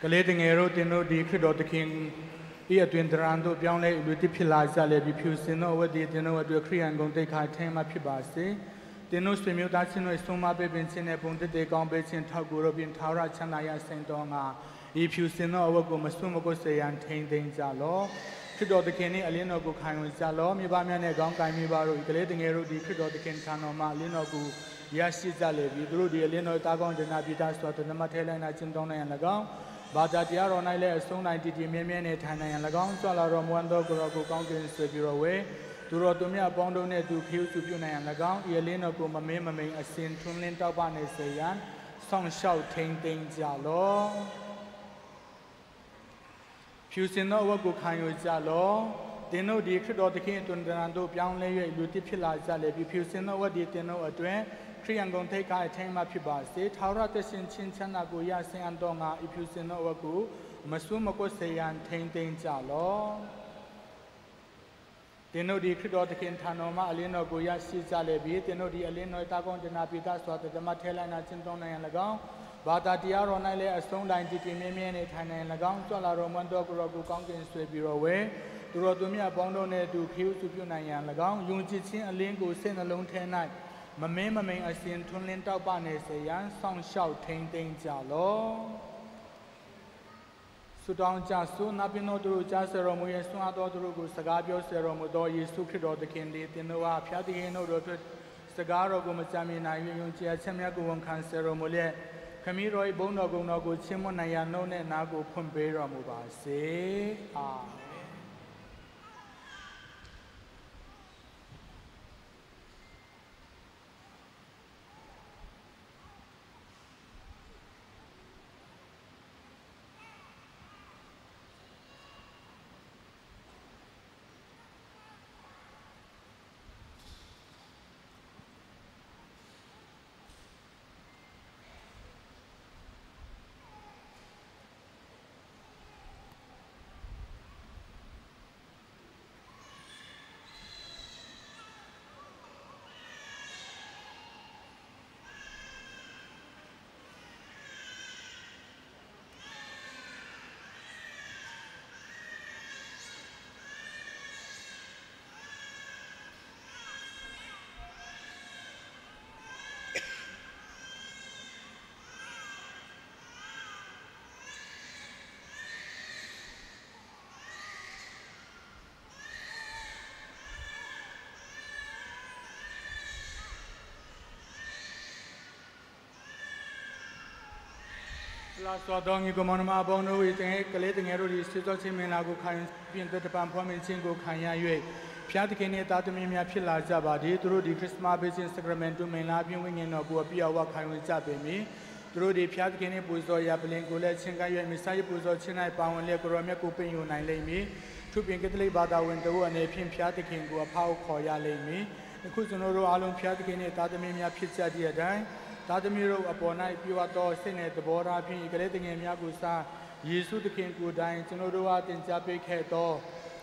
ကလေးတငယ်တို့တင်တို့ဒီခရစ်တော်သခင်ဤအတွင်တရံတို့ပြောင်းလဲလူတိဖြစ်လာကြလေပြီးဖြူစင်သောဝတ်ဒီတင်တို့အတွက်ခရိယန်ဂုံတိတ်ခါထဲမှာဖြစ်ပါစေတင်တို့ဆွေမျိုးသားချင်းတို့ဆုံးမပေးပင်ခြင်းနဲ့ပုံတည်ကောင်းပေးခြင်းထောက်ကိုတို့ပြင်ထာဝရချမ်းသာရစင်တော်ငါဤဖြူစင်သောအဝတ်ကိုမစွန့်မကုတ်စေရန်ထိန်သိမ်းကြလောခရစ်တော်သခင်၏အလင်းတော်ကိုခံယူကြလောမြေပါများနဲ့ကောင်းကင်မြေပါတို့ဤကလေးတငယ်တို့ဒီခရစ်တော်သခင်ခံတော်မှာအလင်းတော်ကိုရရှိကြလေပြီးသူတို့ဒီအလင်းတော်တာကောင်းဒနာပိတာစွာတသမထဲလိုက်နာခြင်းတောင်းနိုင်ရန်၎င်းဘာသာတရားတော်၌လည်းအဆုံးတိုင်းတည်တည်မြဲမြဲနဲ့ထိုင်နိုင်ရန်၎င်းကြွလာတော်မူသောကိုရောကိုကောင်းကင်ဆွေပြီးတော်ဝဲသူတော်သူမြတ်ပေါင်းတို့နဲ့သူခရီးစုပြုနိုင်ရန်၎င်းဤအလင်းတော်ကိုမမင်းမမိန်အစဉ်ထွန်းလင်းတောက်ပနေစေရန်ဆောင်လျှောက်ထိန်သိမ်းကြလောဖြူစင်သောအဝတ်ကိုခံယူကြလောတင်တို့ဒီခရစ်တော်သခင်အတွင်တန်တို့ပြောင်းလဲ၍လူတစ်ဖြစ်လာကြလေပြီးဖြူစင်သောအဝတ်ဒီတင်တို့အတွင်ခရိယန်ဂုံထိတ်ခါအထင်းမှဖြစ်ပါစေထာဝရတရှင်ချင်းချမ်းသာကိုရဆင်အံတော်ငါအဖြူစင်သောအဝတ်ကိုမစွန်းမကွတ်စေရန်ထိန်သိမ်းကြလောတင်တို့ဒီခရစ်တော်သခင်ထံတော်မှာအလင်းတော်ကိုရရှိကြလေပြီးတင်တို့ဒီအလင်းတော်တာကောင်းတနာပိတာစွာတမထဲလိုက်နာခြင်းတောင်းနိုင်ရန်၎င်းဘာသာတရားတော်၌လည်းအဆုံးတိုင်းတည်တည်မြဲမြဲနဲ့ထိုင်နိုင်၎င်းကြွလာတော်မူသောကိုရောကိုကောင်းကင်ဆွေပြီးတော်ဝဲသူတော်သူမြတ်ပေါင်းတို့နဲ့သူခရီးစုပြုနိုင်ရန်၎င်းယုံကြည်ခြင်းအလင်းကိုစိတ်နှလုံးထဲ၌မမင်းမမိန်အစဉ်ထွန်းလင်းတောက်ပနေစေရန်ဆောင်လျှောက်ထိန်သိမ်းကြလောဆုတောင်းကြဆိုနာပိနောသူတို့ကြားစေတော်မူရဲ့ဆွမ်းအားတော်သူတို့ကိုစကားပြောစေတော်မူသောယေရှုခရစ်တော်သခင်သည်တင်တော်အားဖျားသခင်တို့အတွက်စကားတော်ကိုမကြမ်းမြင်နိုင်ယုံကြည်ခြင်းများကိုဝန်ခံစေတော်မူလျက်ခမည်းတော်၏ဘုန်းတော်ကုံတော်ကိုချီးမွမ်းနိုင်ရနှုတ်နဲ့နာကိုဖွင့်ပေးတော်မူပါစေအာ လာစောတော်ညီကမနမဘောင်းတို့၏တင်ကလေးတငယ်တို့၏စေတော်ချင်းမင်လာကိုခံပြင်သက်တပံဖွင့်မြင်ခြင်းကိုခံရ၍ဖျားသခင်နှင့်သားသမီးများဖြစ်လာကြပါသည်သူတို့ဒီခရစ်မတ်ဘေးစင်စကရမန်တုမင်လာပြင်ဝိညာဉ်တော်ကိုအပြည့်အဝခံယူကြပေမည်သူတို့ဒီဖျားသခင်နှင့်ပူဇော်ရာပလင်ကိုလည်းချင်းကပ်၍မစ္စယပူဇော်ခြင်း၌ပါဝင်လျက်ကိုရောမြတ်ကိုပင်ယူနိုင်လိမ့်မည်သူပြင်ကတိလိဘာသာဝင်တို့အနေဖြင့်ဖျားသခင်ကိုအဖောက်ခေါ်ရလိမ့်မည်အခုကျွန်တော်တို့အားလုံးဖျားသခင်နှင့်သားသမီးများဖြစ်ကြတဲ့အတိုင်းသားသမီးတို့အပေါ်၌ပြုအပ်သောစိတ်နဲ့သဘောထားဖြင့်ကလေးတငယ်များကိုစားယေရှုသခင်ကိုယ်တိုင်ကျွန်တော်တို့အားတင်ကြပေးခဲ့သော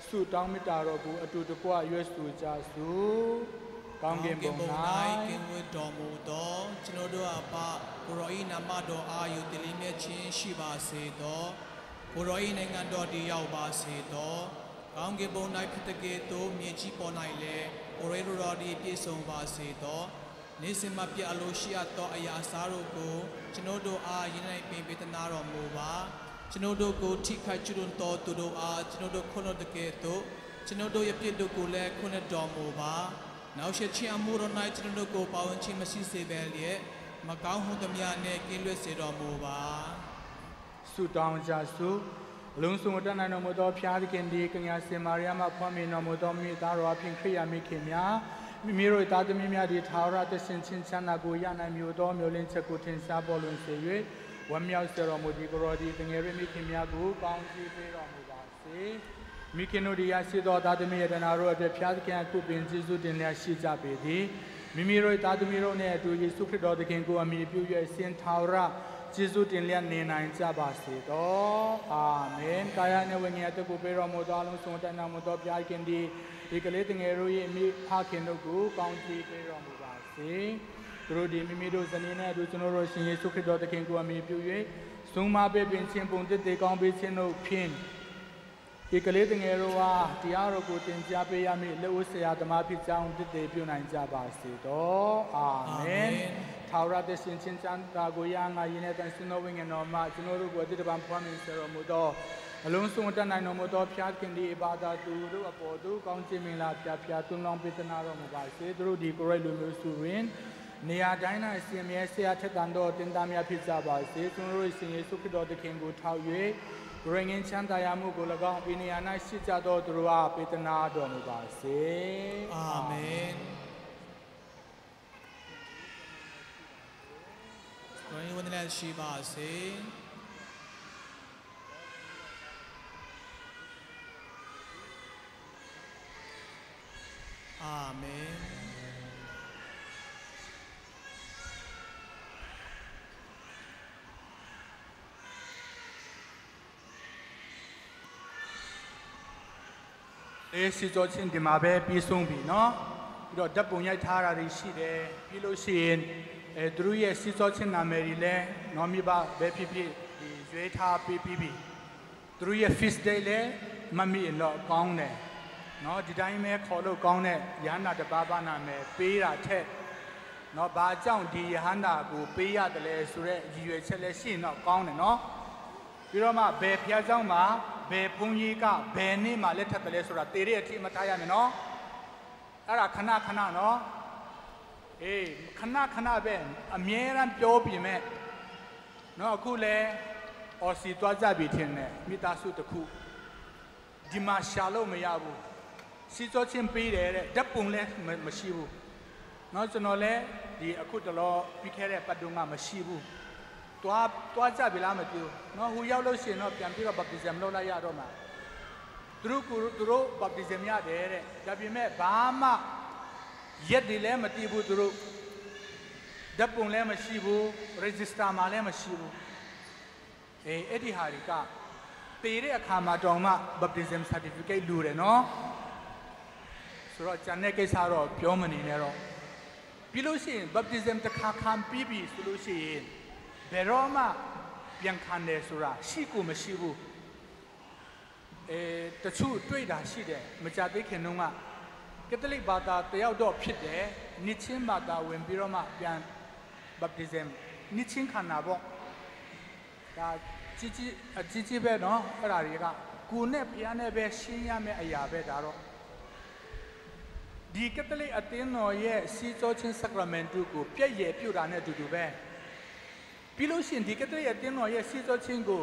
ဆုတောင်းမေတ္တာတော်ကိုအတူတကွရွတ်ဆိုကြစို့ကောင်းကင်ဘုံ၌ကင်ဝတ်တော်မူသောကျွန်တော်တို့အဖကိုရောဤနာမတော်အာယုတည်လင်းမြတ်ခြင်းရှိပါစေသောကိုရောဤနိုင်ငံတော်တည်ရောက်ပါစေသောကောင်းကင်ဘုံ၌ဖြစ်တဲ့ကဲ့သို့မြေကြီးပေါ်၌လည်းကိုရောတော်ဒီပြည့်စုံပါစေသောနေစင်မပြအလိုရှိအပ်သောအရာစားတို့ကိုကျွန်တော်တို့အားယင်း၌ပင်ပေးသနာတော်မူပါကျွန်တော်တို့ကိုထိခိုက်ကျွလွန်တော်သူတို့အားကျွန်တော်တို့ခွန်းတော်တကယ်သို့ကျွန်တော်တို့ရဲ့ပြစ်တို့ကိုလည်းခွန်းတော်မူပါနောက်ဆက်ချင်းအမှုတော်၌ကျွန်တော်တို့ကိုပါဝင်ခြင်းမရှိစေဘဲလျက်မကောင်းမှုသမျှနဲ့ကင်းလွတ်စေတော်မူပါဆုတောင်းကြစို့လုံးစုံတန်နိုင်တော်မူသောဖျားသခင်ဒီကညာစင်မာရိယမှာဖွင့်မြင်တော်မူသောမိသားတော်အဖင်ခရိယာမိခင်များမိမိတို့သားသမီးများဒီထာဝရတရှင်ချင်းချမ်းသာကိုရနိုင်မျိုးသောမျိုးလင်းချက်ကိုထင်ရှားပေါ်လွင်စေ၍ဝမ်းမြောက်စေတော်မူဒီကိုရောဒီငယ်ရမိခင်များကိုကောင်းချီးပေးတော်မူပါစေမိခင်တို့ဒီရရှိသောသားသမီးရတနာတို့အတွက်ဖျားသခင်အခုပင်ကျေးဇူးတင်လျက်ရှိကြပေသည်မိမိတို့သားသမီးတို့နဲ့အတူယေရှုခရစ်တော်သခင်ကိုအမိပြု၍စင်ထာဝရကျေးဇူးတင်လျက်နေနိုင်ကြပါစေသောအာမင်ကာယနဲ့ဝိညာဉ်အသက်ကိုပေးတော်မူသောအလုံးစုံတန်တော်မူသောဘုရားခင်ဒီကလေးတငယ်တို့ရဲ့မိဖခင်တို့ကိုကောင်းချီးပေးတော်မူပါစေသူတို့ဒီမိမိတို့ဇနီးနဲ့အတူကျွန်တော်တို့ရှင်ယေရှုခရစ်တော်သခင်ကိုအမိပြု၍ဆုံးမပေးပင်ခြင်းပုံတစ်တေကောင်းပေးခြင်းတို့ဖြင့်ဒီကလေးတငယ်တို့ဟာတရားတော်ကိုသင်ကြားပေးရမည့်လက်ဝတ်ဆရာသမားဖြစ်ကြောင်းတစ်တေပြုနိုင်ကြပါစေသောအာမင်ထာဝရတရှင်ချင်းချမ်းသာကိုရငါယင်းတဲ့တန်ဆင်းသောဝိညာဉ်တော်မှကျွန်တော်တို့ကိုအတိတ်တပံဖွင့်မြင်စေတော်မူသောအလုံးစုံတတ်နိုင်တော်မူသောဖျားခင်ဒီဘာသာသူတို့အပေါ်သို့ကောင်းချီးမင်္ဂလာဖျားဖျားသွန်လောင်းပေးသနာတော်မူပါစေသူတို့ဒီကိုရိုက်လူမျိုးစုတွင်နေရာတိုင်း၌အစဉ်မြဲဆရာထက်တန်တော်တင်သားများဖြစ်ကြပါစေကျွန်တော်တို့ရှင်ယေရှုခရစ်တော်သခင်ကိုထောက်၍ရငင်းချမ်းသာရမှုကို၎င်းဤနေရာ၌ရှိကြသောသူတို့အားပေးသနာတော်မူပါစေအာမင်ကိုယ်ဝင်တဲ့ရှိပါစေအာမင်စီကြောချင်းဒီမှာပဲပြီးဆုံးပြီเนาะပြီးတော့ဓာတ်ပုံရိုက်ထားတာတွေရှိတယ်ပြီးလို့ရှိရင်သူတို့ရဲ့စီကြောချင်းနာမည်တွေလည်းနော်မိဘပဲဖြစ်ဖြစ်ဒီရွေးထားပြီးပြီသူတို့ရဲ့ feast day လည်းမမီတော့ကောင်းတယ်เนาะဒီတိုင်းပဲခေါ်လို့ကောင်းတဲ့ယဟန္တာတပါးပါနာမယ်ပေးတာထက်เนาะဘာကြောင့်ဒီယဟန္တာကိုပေးရတယ်လဲဆိုတော့ရည်ရွယ်ချက်လည်းရှိရင်တော့ကောင်းတယ်เนาะပြီးတော့မှဘယ်ဖျားเจ้าမှာဘယ်ဘုန်းကြီးကဘယ်နေ့မှလက်ထပ်တယ်လဲဆိုတာတေတဲ့အထိမထားရမယ်เนาะအဲ့ဒါခဏခဏเนาะအေးခဏခဏပဲအမြဲတမ်းပြောပြမယ်เนาะအခုလဲအော်စီတွားကြပြီထင်တယ်မိသားစုတစ်ခုဒီမှာရှာလို့မရဘူးစီစောချင်းပေးတယ်တဲ့ဓာတ်ပုံလည်းမရှိဘူးเนาะကျွန်တော်လည်းဒီအခုတလောပြီးခဲ့တဲ့ပတ်တုန်းကမရှိဘူးတွားကြပြီလားမသိဘူးเนาะဟိုရောက်လို့ရှိရင်တော့ပြန်ပြီးတော့ baptism လုပ်လိုက်ရတော့မှာသူတို့ baptism ရတယ်တဲ့ဒါပေမဲ့ဘာမှရက်တွေလည်းမတည်ဘူးသူတို့ဓာတ်ပုံလည်းမရှိဘူး register မှာလည်းမရှိဘူးအဲ့ဒီဟာတွေကတည်တဲ့အခါမှာတောင်မှ baptism certificate လူတယ်เนาะဆိုတော့ကျန်တဲ့ကိစ္စတော့ပြောမနေနဲ့တော့ပြီးလို့ရှိရင် baptism တစ်ခါခံပြီးပြီဆိုလို့ရှိရင်ဘယ်တော့မှပြန်ခံတယ်ဆိုတာရှိကိုမရှိဘူးတချို့တွေ့တာရှိတယ်မကြသေးခင်တုန်းကကက်သလစ်ဘာသာတယောက်တော့ဖြစ်တယ်နှစ်ချင်းဘာသာဝင်ပြီးတော့မှပြန် baptism နှစ်ချင်းခံတာပေါ့ဒါကြီးပဲเนาะအဲ့ဒါတွေကကိုယ်နဲ့ဘုရားနဲ့ပဲရှင်းရမယ့်အရာပဲဒါတော့ဒီကက်သလစ်အသင်းတော်ရဲ့စီးကြောချင်း sacrament ကိုပြည့်ရပြုတာနဲ့အတူတူပဲ ပြီးလို့ရှိရင်ဒီကတည်းကအတင်းတော်ရဲ့စီစောချင်းကို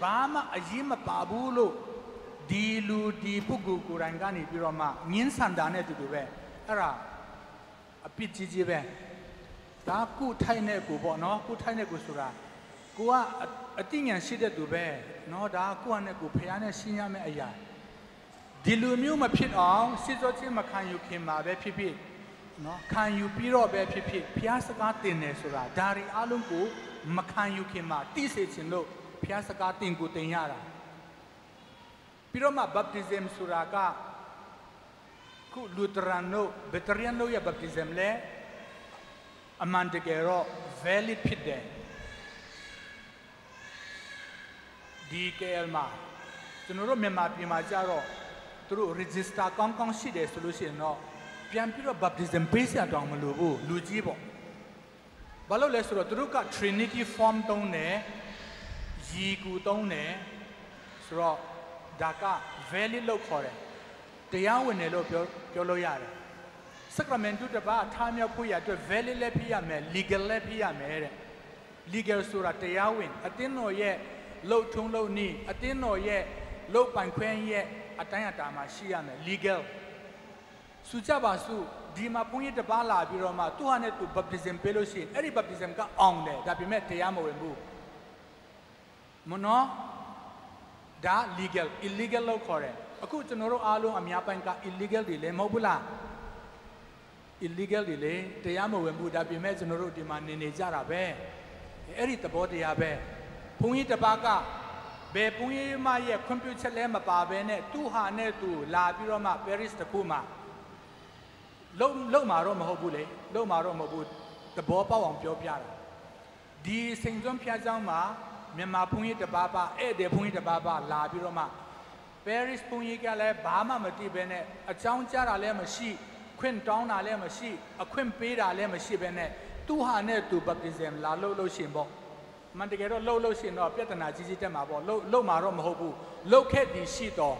ဘာမှအရေးမပါဘူးလို့ဒီလူဒီပုဂ္ဂိုလ်ကိုယ်တိုင်ကနေပြီးတော့မှငင်းဆန်တာနဲ့တူတူပဲအဲ့ဒါအပြစ်ကြီးကြီးပဲဒါကုထိုင်တဲ့ကိုပေါ့နော်ကုထိုင်တဲ့ကိုဆိုတာကိုကအတိညာရှိတဲ့သူပဲနော်ဒါကိုကနဲ့ကိုဖျားနဲ့ရှင်းရမယ့်အရာဒီလူမျိုးမဖြစ်အောင်စီစောချင်းမခံယူခင်မှာပဲဖြစ်ဖြစ်နော်ခံယူပြီးတော့ပဲဖြစ်ဖြစ်ဖျားစကားတင်တယ်ဆိုတာဒါရီအလုံးကိုမခံယူခင်မှာတိစေခြင်းလို့ဖျားစကားတင်ကိုတင်ရတာပြီးတော့မှ baptism ဆိုတာကခုလူထရန်နိုဗက်တရီယန်တို့ရဲ့ baptism လဲအမှန်တကယ်တော့ valid ဖြစ်တယ်ဒီ KL မှာကျွန်တော်တို့မြန်မာပြည်မှာကြတော့သူတို့ register ကောင်းကောင်းရှိတယ်ဆိုလို့ရှိရင်တော့ပြန်ပြီးတော့ baptism ပေးစရာတောင်းမလို့ဘူးလူကြီးပေါ့ဘာလို့လဲဆိုတော့သူတို့က Trinity form သုံးတယ်ရီကူသုံးတယ်ဆိုတော့ဒါက valid လို့ခေါ်တယ်တရားဝင်တယ်လို့ပြောလို့ရတယ် sacrament တပါထားမြောက်ဖို့ရအတွက် valid လည်းဖြစ်ရမယ် legal လည်းဖြစ်ရမယ်တဲ့ legal ဆိုတာတရားဝင်အတင်းတော်ရဲ့လှုပ်ထုံးလှုပ်နည်းအတင်းတော်ရဲ့လှုပ်ပိုင်ခွင့်ရဲ့အတိုင်းအတာမှာရှိရမယ် legal စုကြပါစုဒီမှာဘုန်းကြီးတပါလာပြီးတော့မှသူဟာနဲ့သူ baptism ပေးလို့ရှိရင်အဲ့ဒီ baptism ကအောင်တယ်ဒါပေမဲ့တရားမဝင်ဘူးမနော်ဒါ legal illegal လို့ခေါ်တယ်အခုကျွန်တော်တို့အားလုံးအများပိုင်းက illegal တွေလည်းမဟုတ်ဘူးလား illegal တွေလည်းတရားမဝင်ဘူးဒါပေမဲ့ကျွန်တော်တို့ဒီမှာနေကြတာပဲအဲ့ဒီသဘောတရားပဲဘုန်းကြီးတပါကဘယ်ဘုန်းကြီးမရဲ့ခွင့်ပြုချက်လဲမပါဘဲနဲ့သူဟာနဲ့သူလာပြီးတော့မှ Paris တခုမှာလုံမှာတော့မဟုတ်ဘူးလေလုံမှာတော့မဟုတ်ဘူးသဘောပေါက်အောင်ပြောပြတာဒီစိန်စွန်းဖျားเจ้าမှာမြန်မာဘုန်းကြီးတပါးဧည့်သည်ဘုန်းကြီးတပါးလာပြီးတော့မှ Paris ဘုန်းကြီးကလည်းဘာမှမသိဘဲနဲ့အကြောင်းကြားတာလည်းမရှိခွင့်တောင်းတာလည်းမရှိအခွင့်ပေးတာလည်းမရှိဘဲနဲ့သူဟာနဲ့သူ baptism လာလို့ရှင်ပေါ့မန်တကယ်တော့လှုပ်ရှင်တော့ပြဿနာကြီးကြီးတက်မှာပေါ့လှုပ်မှာတော့မဟုတ်ဘူးလှုပ်ခဲ့ပြီးရှိတော့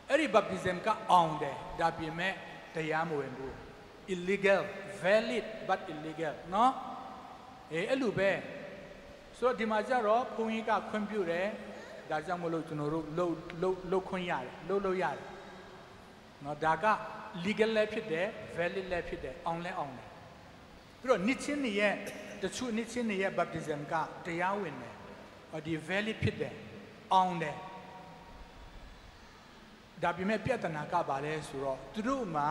အဲ့ဒီ baptism ကအောင်တယ်ဒါပေမဲ့တရားမဝင်ဘူး illegal valid but illegal နော်အဲ့လိုပဲဆိုတော့ဒီမှာကျတော့ဘုန်းကြီးကခွင့်ပြုတယ်ဒါကြောင့်မလို့ကျွန်တော်တို့လှုပ်ခွင့်ရတယ်လှုပ်ရတယ်နော်ဒါက legal လည်းဖြစ်တယ် valid လည်းဖြစ်တယ်အောင်လည်းအောင်တယ်ပြီးတော့နှစ်ချင်းတွေရဲ့တချို့နှစ်ချင်းတွေရဲ့ baptism ကတရားဝင်တယ်ဒီ valid ဖြစ်တယ်အောင်တယ်ဒါပေမဲ့ပြဿနာကပါလဲဆိုတော့သူတို့မှာ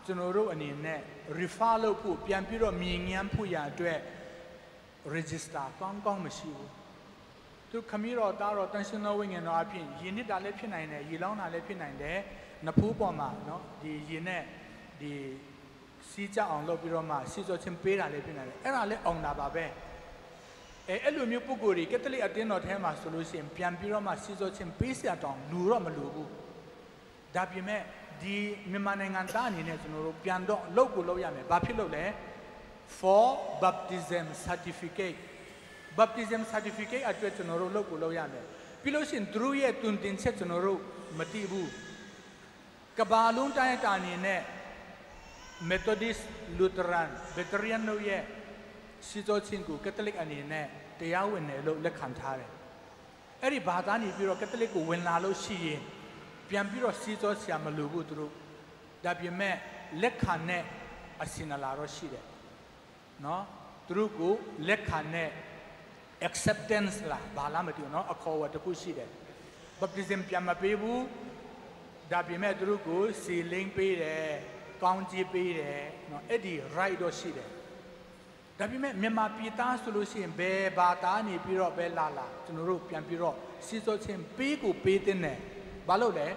ကျွန်တော်တို့အနေနဲ့ refer လုပ်ဖို့ပြန်ပြီးတော့မြင်ငန်းဖို့ရအတွက် register ကောင်းမရှိဘူးသူခမီးတော်တားတော်တန်ရှင်တော်ဝိညာဉ်တော်အဖြစ်ယဉ်နစ်တာလည်းဖြစ်နိုင်တယ်ရေလောင်းတာလည်းဖြစ်နိုင်တယ်နဖူးပေါ်မှာနော်ဒီယဉ်နဲ့ဒီစီးကြအောင်လုပ်ပြီးတော့မှစီစောချင်းပေးတာလည်းဖြစ်နိုင်တယ်အဲ့ဒါလည်းအောင်တာပါပဲအဲ့လိုမျိုးပုဂ္ဂိုလ်တွေကက်သလစ်အတင်းတော်ထဲမှာဆိုလို့ရှိရင်ပြန်ပြီးတော့မှစီစောချင်းပေးစရာတောင်းလူတော့မလူဘူးဒါပေမဲ့ဒီမြန်မာနိုင်ငံသားအနေနဲ့ကျွန်တော်တို့ပြန်တော့လုပ်ကိုလုပ်ရမယ်ဘာဖြစ်လို့လဲ for baptism certificate အတွက်ကျွန်တော်တို့လုပ်ကိုလုပ်ရမယ်ပြီးလို့ရှိရင်သူတို့ရဲ့တွင်တင်ချက်ကျွန်တော်တို့မသိဘူးကဘာလုံးတိုင်းတာအနေနဲ့ Methodist Lutheran Veteran တို့ရဲ့စီစောချင်းကိုကက်သလစ်အနေနဲ့တရားဝင်တယ်လို့လက်ခံထားတယ်အဲ့ဒီဘာသာနေပြီးတော့ကက်သလစ်ကိုဝင်လာလို့ရှိရင်ပြန်ပြီးတော့စီစောဆရာမလိုဘူးသူတို့ဒါပေမဲ့လက်ခံတဲ့အစင်လာတော့ရှိတယ်နော်သူတို့ကိုလက်ခံတဲ့ acceptance လားဘာလားမသိဘူးနော်အခေါ်အဝေါ်တစ်ခုရှိတယ် baptism ပြန်မပေးဘူးဒါပေမဲ့သူတို့ကိုစီလင်းပေးတယ်ကောင်းကြီးပေးတယ်နော်အဲ့ဒီ right တော့ရှိတယ်ဒါပေမဲ့မြန်မာပြည်သားဆိုလို့ရှိရင်ဘယ်ဘာသာနေပြီးတော့ပဲလာကျွန်တော်တို့ပြန်ပြီးတော့စီစောချင်းပေးကိုပေးတဲ့နဲ့ဘာလို့လဲ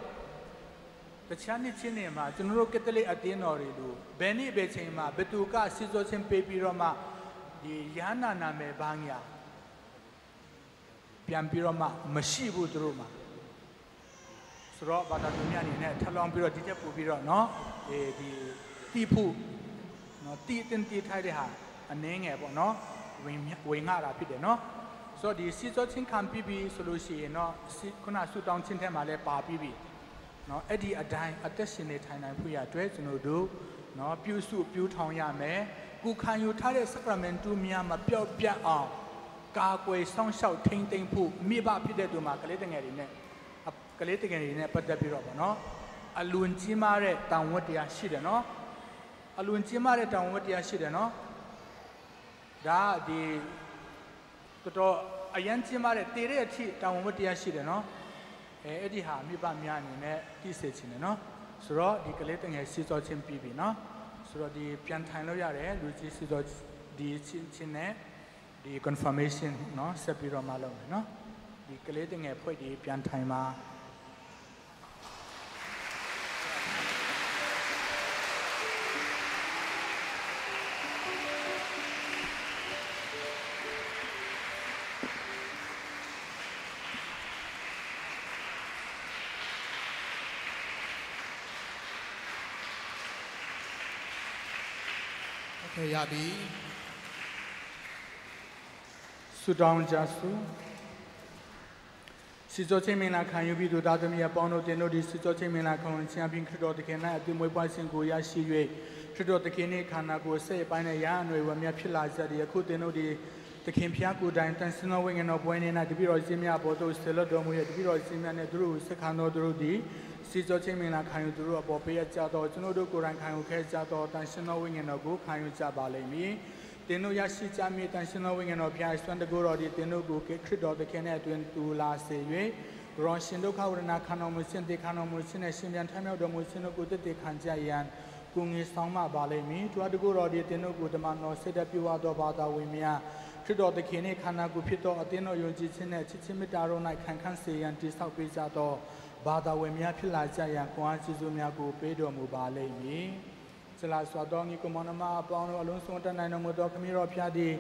တခြားနှစ်ချင်းတွေမှာကျွန်တော်တို့ကက်သလစ်အတင်းတော်တွေလို့ဘယ်နေ့ပဲချိန်မှာဘသူကစီစောချင်းပေးပြီးတော့မှဒီရဟန္တာနာမည်ဘာညာပြန်ပြီးတော့မှမရှိဘူးသူတို့မှာဆိုတော့ဘာသာသူများအနေနဲ့ထလောင်ပြီးတော့ဒီချက်ပို့ပြီးတော့เนาะဒီတီးဖို့เนาะတီးတင်တီးထိုက်တဲ့ဟာအနှင်းငယ်ပေါ့เนาะဝင်ငါတာဖြစ်တယ်เนาะဆိုတော့ဒီစီစောချင်းခံပြီးပြီဆိုလို့ရှိရင်เนาะခုနဆူတောင်းချင်းထဲမှာလည်းပါပြီးပြီเนาะအဲ့ဒီအတိုင်းအသက်ရှင်နေထိုင်နိုင်ဖို့ရအတွက်ကျွန်တော်တို့เนาะပြုစုပြုထောင်ရမယ်ကုခံယူထားတဲ့ sacrament များမပြော့ပြတ်အောင် กาเกวยซ่องเช่าทิ้งเต็งผู้มีบ้าพิเดตัวมากะเลตังเงรีเนี่ยกะเลตังเงรีเนี่ยปัจจัยพิรอบเนาะอลุนจิมาเรตังวัดยาชิดเนาะอลุนจิมาเรตังวัดยาชิดเนาะดาดีตัวอายันจิมาเรตีเรที่ตังวัดยาชิดเนาะไอ้ที่หามีบ้ามีอันนี้เนี่ยที่เสียชินเนาะสุดดีกะเลตังเงซีโซเชมปีบีเนาะสุดดีเปลี่ยนทางแล้วอย่างไรลูจิซีโซดีชินเนี่ยดี confirmation เนาะเสปีรมาลงเนาะดีกะเลตังเงพ่อยดีเปลี่ยนทางมายาบีสุดองจัสุสิโจเชมินาคันยูบิดูดาตมีปอนโนเตโนดิสิโจเชมินาคันเชียบินคริโดตะเคนนาอติมวยปอยสิงกูยาရှိ၍คริโดตะเคนนี่ခန္ဓာကိုယ်စိတ်အပိုင်းနဲ့ရာအနွယ်ဝမြဖြစ်လာကြတဲ့အခုတင်တို့ဒီတခင်ဖျားကိုယ်တိုင်တန်စင်တော်ဝိညာဉ်တော်ပွဲနေတာတပိတော်ရှင်များဘောတို့ဆေလတော်မူရဲ့တပိတော်ရှင်များနဲ့သူတို့စခန်းတော်တို့ဒီစီကြောချင်းမင်လာခံယူသူတို့အပေါ်ပေးရကြတော့ကျွန်တော်တို့ကိုယ်တိုင်ခံယူခဲ့ကြတော့တန်ရှင်တော်ဝိညာဉ်တော်ကိုခံယူကြပါလိမ့်မည်တင်တို့ရရှိကြမည်တန်ရှင်တော်ဝိညာဉ်တော်ဖျားဆွမ်းတကူတော်ဒီတင်တို့ကိုခရစ်တော်တခင်နဲ့အတွင်တူလာစေ၍ရောရှင်ဒုက္ခဝရဏခန္ဓာမှုစင်တေခန္ဓာမှုစင်နဲ့ရှင်ပြန်ထမြောက်တော်မူခြင်းတို့ကိုတည်တည်ခံကြရန်ကိုငေဆောင်မပါလိမ့်မည်သူအတကူတော်ဒီတင်တို့ကိုဓမ္မတော်စိတ်တပြဝတော်ဘာသာဝင်များခရစ်တော်တခင်နဲ့ခန္ဓာကိုယ်ဖြစ်သောအသင်းတော်ယုံကြည်ခြင်းနဲ့ချစ်ချင်းမေတ္တာတော်၌ခံခန့်စေရန်တည်ဆောက်ပေးကြသောဘာသာဝင်များဖြစ်လာကြရန်ကိုအားကျေးဇူးများကိုပေးတော်မူပါလိမ့်မည်။ဆလာစွာတော်ညီကိုမောင်နှမအပေါင်းတို့အလုံးစုံတတ်နိုင်တော်မူသောခမည်းတော်ဖျားသည့်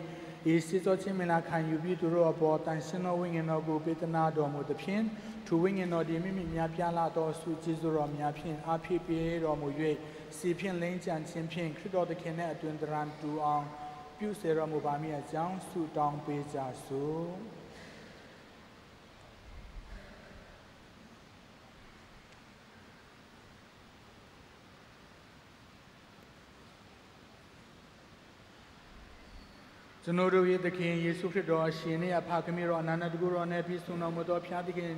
ဤစီစောချင်းမင်္ဂလာခံယူပြီးသူတို့အပေါ်တန်ရှင်တော်ဝိညာဉ်တော်ကိုပေးသနာတော်မူသဖြင့်သူဝိညာဉ်တော်ဒီမိမိများပြားလာသောဆုကျေးဇူးတော်များဖြင့်အားဖြည့်ပေးတော်မူ၍စီဖြင့်လိမ့်ကြံခြင်းဖြင့်ခရစ်တော်သခင်နှင့်အတွင်တရံတူအောင်ပြုစေတော်မူပါမည်အကြောင်းဆုတောင်းပေးကြစို့ကျွန်တော်တို့ရဲ့သခင်ယေရှုခရစ်တော်အရှင်နဲ့အဖခမည်းတော်အနန္တတကုတော်နဲ့ပြည့်စုံတော်မူသောဖျားသခင်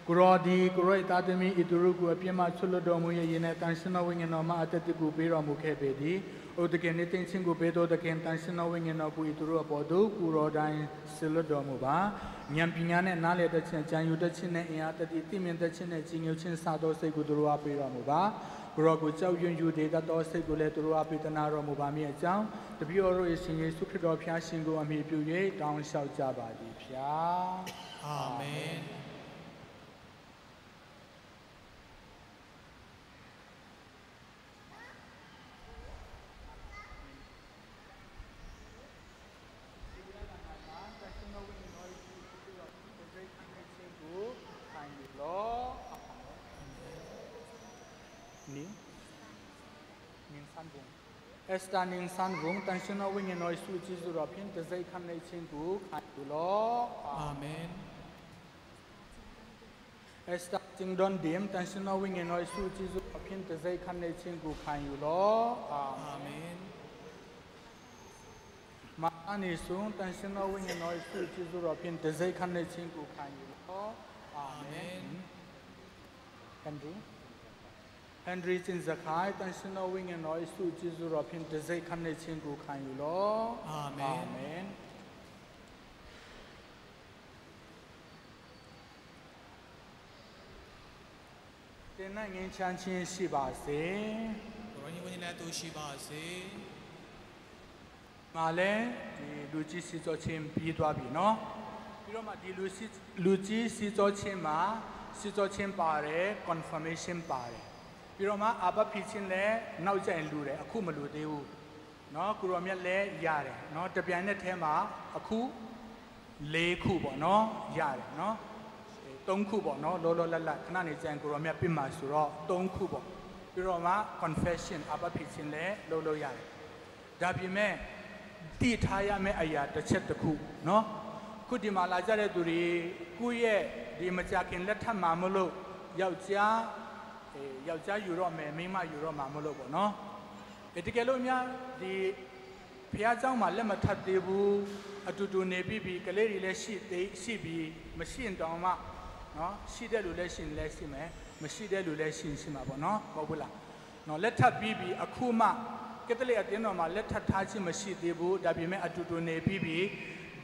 ကိုရောဒီကိုရောသားသမီးဤသူတို့ကိုအပြစ်မှဆွတ်လွတ်တော်မူရဲ့ယနေ့တန်ရှင်တော်ဝိညာဉ်တော်မှအသက်တကူပေးတော်မူခဲ့ပေသည်။အိုသခင်နဲ့တင်ချင်းကိုပေးတော်သခင်တန်ရှင်တော်ဝိညာဉ်တော်ကိုဤသူတို့အပေါ်သို့ကိုရောတိုင်းဆွတ်လွတ်တော်မူပါ။ဉာဏ်ပညာနဲ့နားလည်တတ်ခြင်းကြံယူတတ်ခြင်းနဲ့အင်အားတတ်သည့်သိမြင်တတ်ခြင်းနဲ့ကြီးညိုခြင်းစားသောစိတ်ကိုသူတို့အားပေးတော်မူပါ။ကိုရောကိုကြောက်ရွံ့ယူဒေသတော်စိတ်ကိုလည်းသူတို့အားပေးသနာတော်မူပါမည်အကြောင်းတပည့်တော်တို့ရဲ့ရှင်ယေရှုခရစ်တော်ဖျားရှင်ကိုအမိပြု၍တောင်းလျှောက်ကြပါသည်ဖျားအာမင်Estaning san vung tanshina wing and noise to Jesus Robin, the Zay come nation to law. Amen. Estating don dim, tanshina wing and noise to Jesus Robin, the Zay come nation to kind you law. Amen. Mani soon, tanshina wing and noise to Jesus Robin, the Zay come nation to kind you law. Amen. Henry จินสกายตั้งชื่อวิ่งเงินน้อยสู่จิจุรพินเดซัยคันในเชิงกูขันอยู่ล้ออาเมนเต้นนั่งเงินชันชินสิบาเซ่วันนี้แล้วตัวสิบาเซ่มาเลยลูจิสิจอเชมปีตัวปีเนาะพี่เรามาดีลูจิสิจอเชมมาสิจอเชมป่าเร่ confirmation ป่าเร่ပြီးတော့မှအဘဖြစ်ချင်းလဲနောက်ကျရင်လူတယ်အခုမလူသေးဘူးเนาะကိုရောမြတ်လဲရတယ်เนาะတပြိုင်နက်တည်းမှာအခု၄ခုပေါ့เนาะရတယ်เนาะ၃ခုပေါ့เนาะလောလောလတ်လတ်ခဏနေကျရင်ကိုရောမြတ်ပြမှာဆိုတော့၃ခုပေါ့ပြီးတော့မှ confession အဘဖြစ်ချင်းလဲလုပ်လို့ရတယ်ဒါပြင်မဲ့တည်ထားရမယ့်အရာတစ်ချက်တစ်ခုเนาะခုဒီမှာလာကြတဲ့သူတွေကိုယ့်ရဲ့ဒီမကြခင်လက်ထပ်မှာမလို့ယောက်ျားယူတော့မယ်မိန်းမယူတော့မှာမလို့ပေါ့နော်တကယ်လို့များဒီ ဖះเจ้าမှာလက်မထပ်သေးဘူးအတူတူနေပြီးကလေးတွေလည်းရှိပြီးမရှိရင်တောင်မှနော်ရှိတဲ့လူလည်းရှိမယ်မရှိတဲ့လူလည်းရှိမှာပေါ့နော်ဟုတ်ဘူးလားနော်လက်ထပ်ပြီးအခုမှကက်သလစ်အတင်းတော်မှာလက်ထပ်ထားခြင်းမရှိသေးဘူးဒါပေမဲ့အတူတူနေပြီး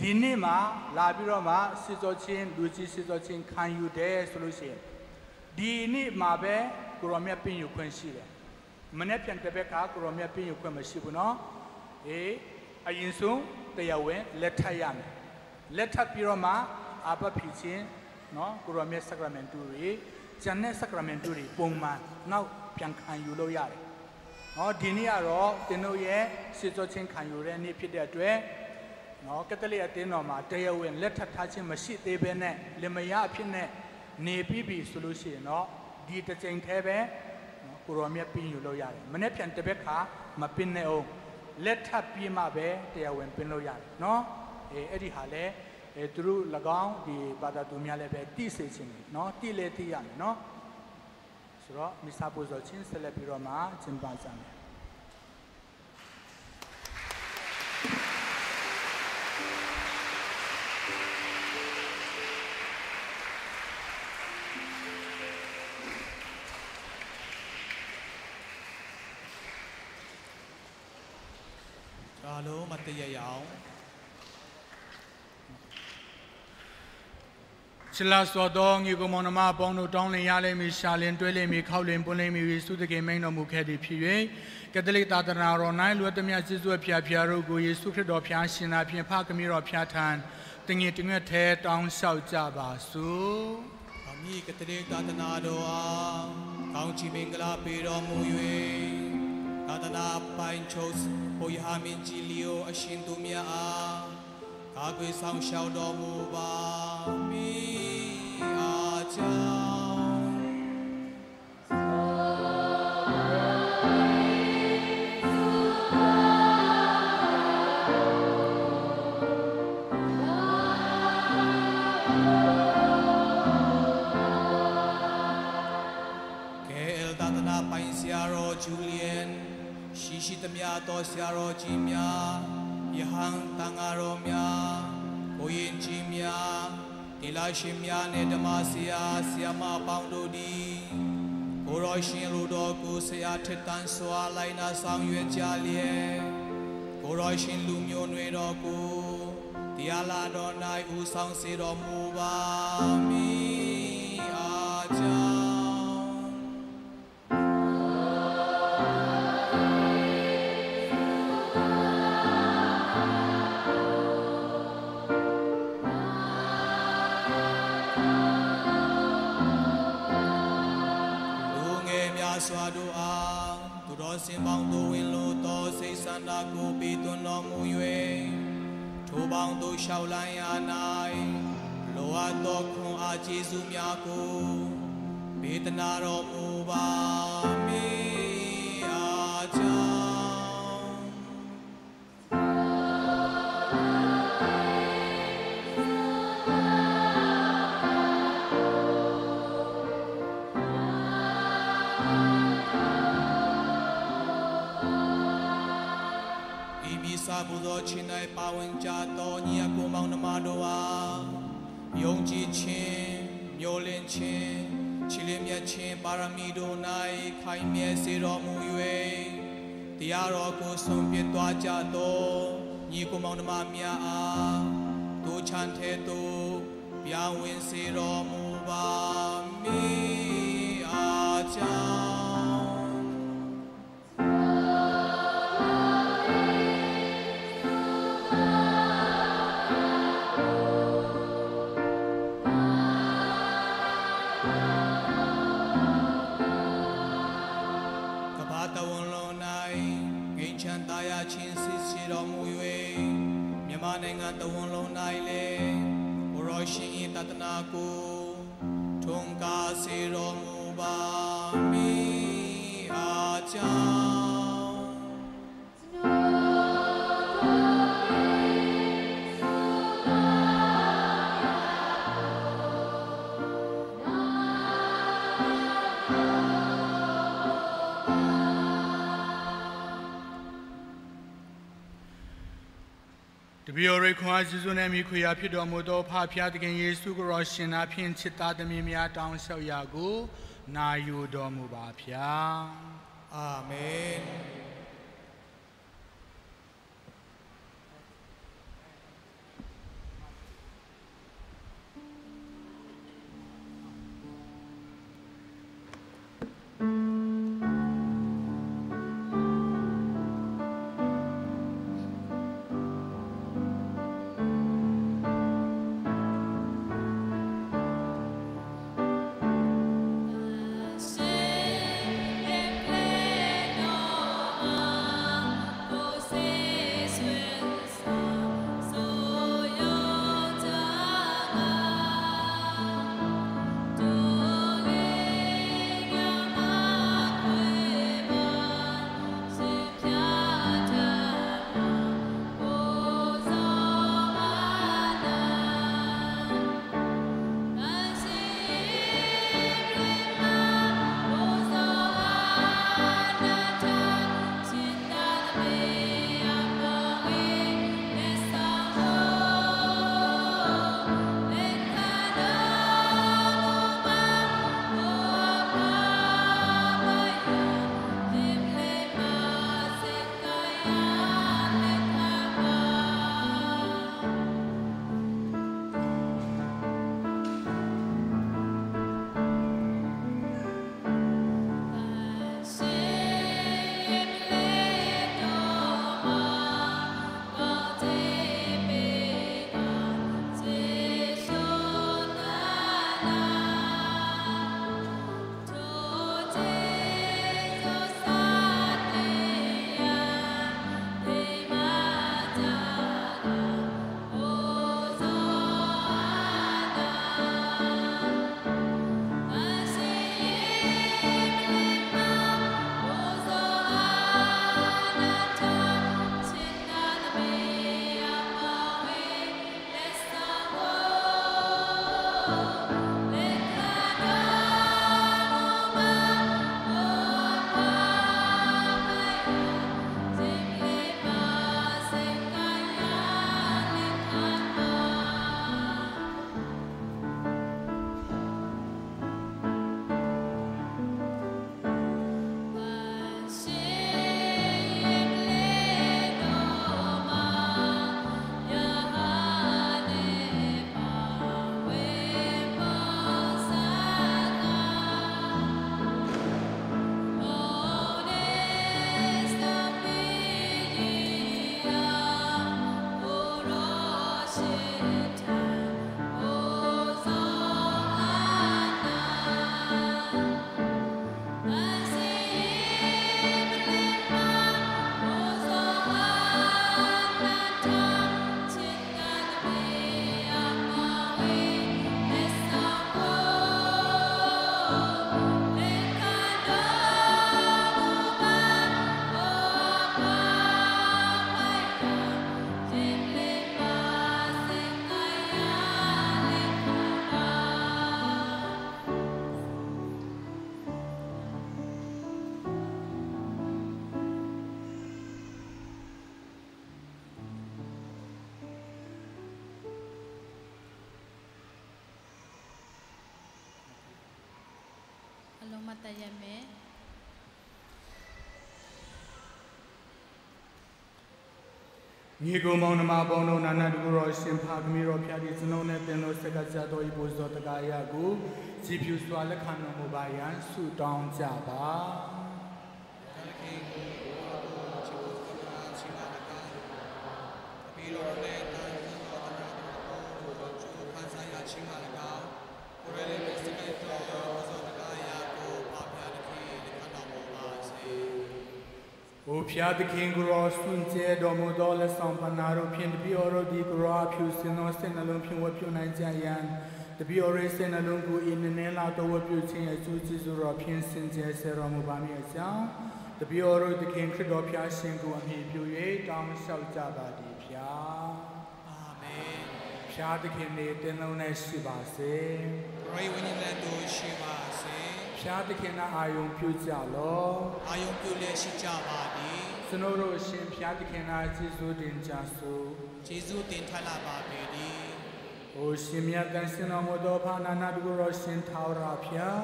ဒီနေ့မှာလာပြီးတော့မှစစ်စောချင်းလူကြီးစစ်စောချင်းခံယူတယ်ဆိုလို့ရှိရင်ဒီနေ့မှာပဲကိုရောမြတ်ပင်ယူခွင့်ရှိတယ်မနေ့ပြန်တဲ့ဘက်ကကိုရောမြတ်ပင်ယူခွင့်မရှိဘူးနော်အရင်ဆုံးတရားဝင်လက်ထပ်ရမယ်လက်ထပ်ပြီးတော့မှအဘဖြစ်ချင်းနော်ကိုရောမြတ် sacramental တွေကျန်တဲ့ sacramental တွေပုံမှန်နောက်ပြန်ခံယူလို့ရတယ်နော်ဒီနေ့ကတော့သင်တို့ရဲ့စစ်စောချင်းခံယူတဲ့နေ့ဖြစ်တဲ့အတွက်နော်ကက်သလစ်အသင်းတော်မှာတရားဝင်လက်ထပ်ထားခြင်းမရှိသေးဘဲနဲ့လင်မယားအဖြစ်နဲ့နေပြီးဆိုလို့ရှိရင်တော့ဒီတစ်ချိန်တည်းပဲနော်ကိုရောမြတ်ပြင်ယူလို့ရတယ်မနေ့ပြန်တစ်ဘက်ခါမပင်နဲ့အောင်လက်ထပ်ပြီးမှပဲတရားဝင်ပင်လို့ရတယ်နော်အဲ့ဒီဟာလဲသူတို့၎င်းဒီဘာသာသူများလည်းပဲတိစေခြင်းနော်တိလေတိရမယ်နော်ဆိုတော့မိစာပူဇော်ခြင်းဆက်လက်ပြီးတော့မှကျင်းပကြမယ်အားလုံးမတည့်ရအောင်ချလာစောတော်ငေကမောင်နှမအပေါင်းတို့တောင်းလင်ရလိမ့်မည်ရှာလင်တွဲလိမ့်မည်ခောက်လင်ပွင့်လိမ့်မည်သုတကေမိန်တော်မူခဲ့သည်ဖြစ်၍ကက်သလစ်သာသနာတော်၌လူသည်များကျေးဇူးဖျားတို့ကိုယေရှုခရစ်တော်ဖျားရှင်သာဖြင့်ဖခင်မိတော်ဖျားထံတငယ်တငယ်ထဲတောင်းလျှောက်ကြပါစို့အမိကက်သလစ်သာသနာတော်အားကောင်းချီးမင်္ဂလာပေးတော်မူ၍သာသနာပိုင်ချုပ်ဘုရားမင်းကြီးလျိုအရှင်သူမြတ်အားကာကွယ်ဆောင်ရှောက်တော်မူပါမိအားကြောင့်ကဲသာသနာပိုင်ဆရာတော်ဂျူလီယန်ရှိသမျှသောဆရာတော်ကြီးများယဟန်တန်ဃာတော်များကိုရင်ကြီးများဒေလာရှင်များနဲ့ဓမ္မဆရာဆရာမပေါင်းတို့သည်ကိုရောရှင်လူတော်ကိုဆရာထက်တန်းစွာလိုက်နာဆောင်ရွက်ကြလျက်ကိုရောရှင်လူမျိုးနွယ်တော်ကိုတရားလာတော်၌ဦးဆောင်စေတော်မူပါမည်အားကြောင့်စွာတို့အားသူတော်စင်ပေါင်းတို့ဝင်လို့သောစိတ်ဆန္ဒကိုပေးသွင်းတော်မူ၍ထိုပေါင်းတို့လျှောက်လန်းရာ၌လောအပ်သောခွန်အားကျေးဇူးများကိုပေးသနာတော်မူပါမည်အားကြောင့်စာပူဇော်ခြင်း၌ပါဝင်ကြသောညီအကိုမောင်နှမတို့အားယုံကြည်ခြင်းမျှော်လင့်ခြင်းချီးလင်းမြတ်ခြင်းပါရမီတို့၌ခိုင်မြဲစေတော်မူ၍တရားတော်ကိုဆုံးဖြတ်သွားကြသောညီကိုမောင်နှမများအားတို့ချမ်းထဲသို့ပြောင်းဝင်စေတော်မူပါမည်အားကြောင့်နိုင်ငံတဝန်လုံး၌လည်းဘုရားရှင်၏တသနာကိုထွန်းကားစေတော်မူပါမည်အားကြောင့် တပည့်တော်ခွန်အားကျေးဇူးနဲ့မိခွေရဖြစ်တော်မူသောဖဖျားသခင်ယေရှုခရစ်ရှင်အားဖြင့်ချစ်သားသမီးများတောင်းလျှောက်ရာကိုနာယူတော်မူပါဖျားအာမင်လုံးမတည့်ရမယ်ညီကိုမောင်နှမပေါင်းတို့နာနာတကူတော်ရှင်ဖာသမီးတော်ဖျားသည့်စလုံးနဲ့တင်လို့ဆက်ကကြတော်ဤဘုဇောတကာယကိုကြည်ဖြူစွာလက်ခံတော်မူပါရန်ဆုတောင်းကြပါအိုဖျားသခင်ကိုရောစွန့်ကြဲတော်မူသောလက်ဆောင်ပနာတို့ဖြင့်တပည့်တော်ဒီကိုရောဖြူစင်သောစိတ်နှလုံးဖြင့်ဝတ်ပြုနိုင်ကြရန်တပည့်တော်ရဲ့စိတ်နှလုံးကိုအင်းနဲ့လာတော်ဝတ်ပြုခြင်းရဲ့ကျူးကျေးဇူးတော်ဖြင့်စင်ကြဲစေတော်မူပါမည်အကြောင်းတပည့်တော်သခင်ခရစ်တော်ဖျားရှင်ကိုအမိပြု၍တောင်းလျှောက်ကြပါသည်ဖျားအာမင်ဖျားသခင်နေတင်လုံးနဲ့ရှိပါစေရိုးဝိညာဉ်နဲ့တို့ရှိပါစေဖျားသခင်နာအာယုံပြုကြလောအာယုံပြုလည်းရှိကြပါသည်စ နိုရိုရှင်ဖျားတခင်အားကျေးဇူးတင်ကြစို့ ကျေးဇူးတင်ထလာပါပေသည် ။အိုရှင်မြတ်တန်ရှင်တော်မူသောဖာနာနာတကူရောရှင်ထာဝရဖျား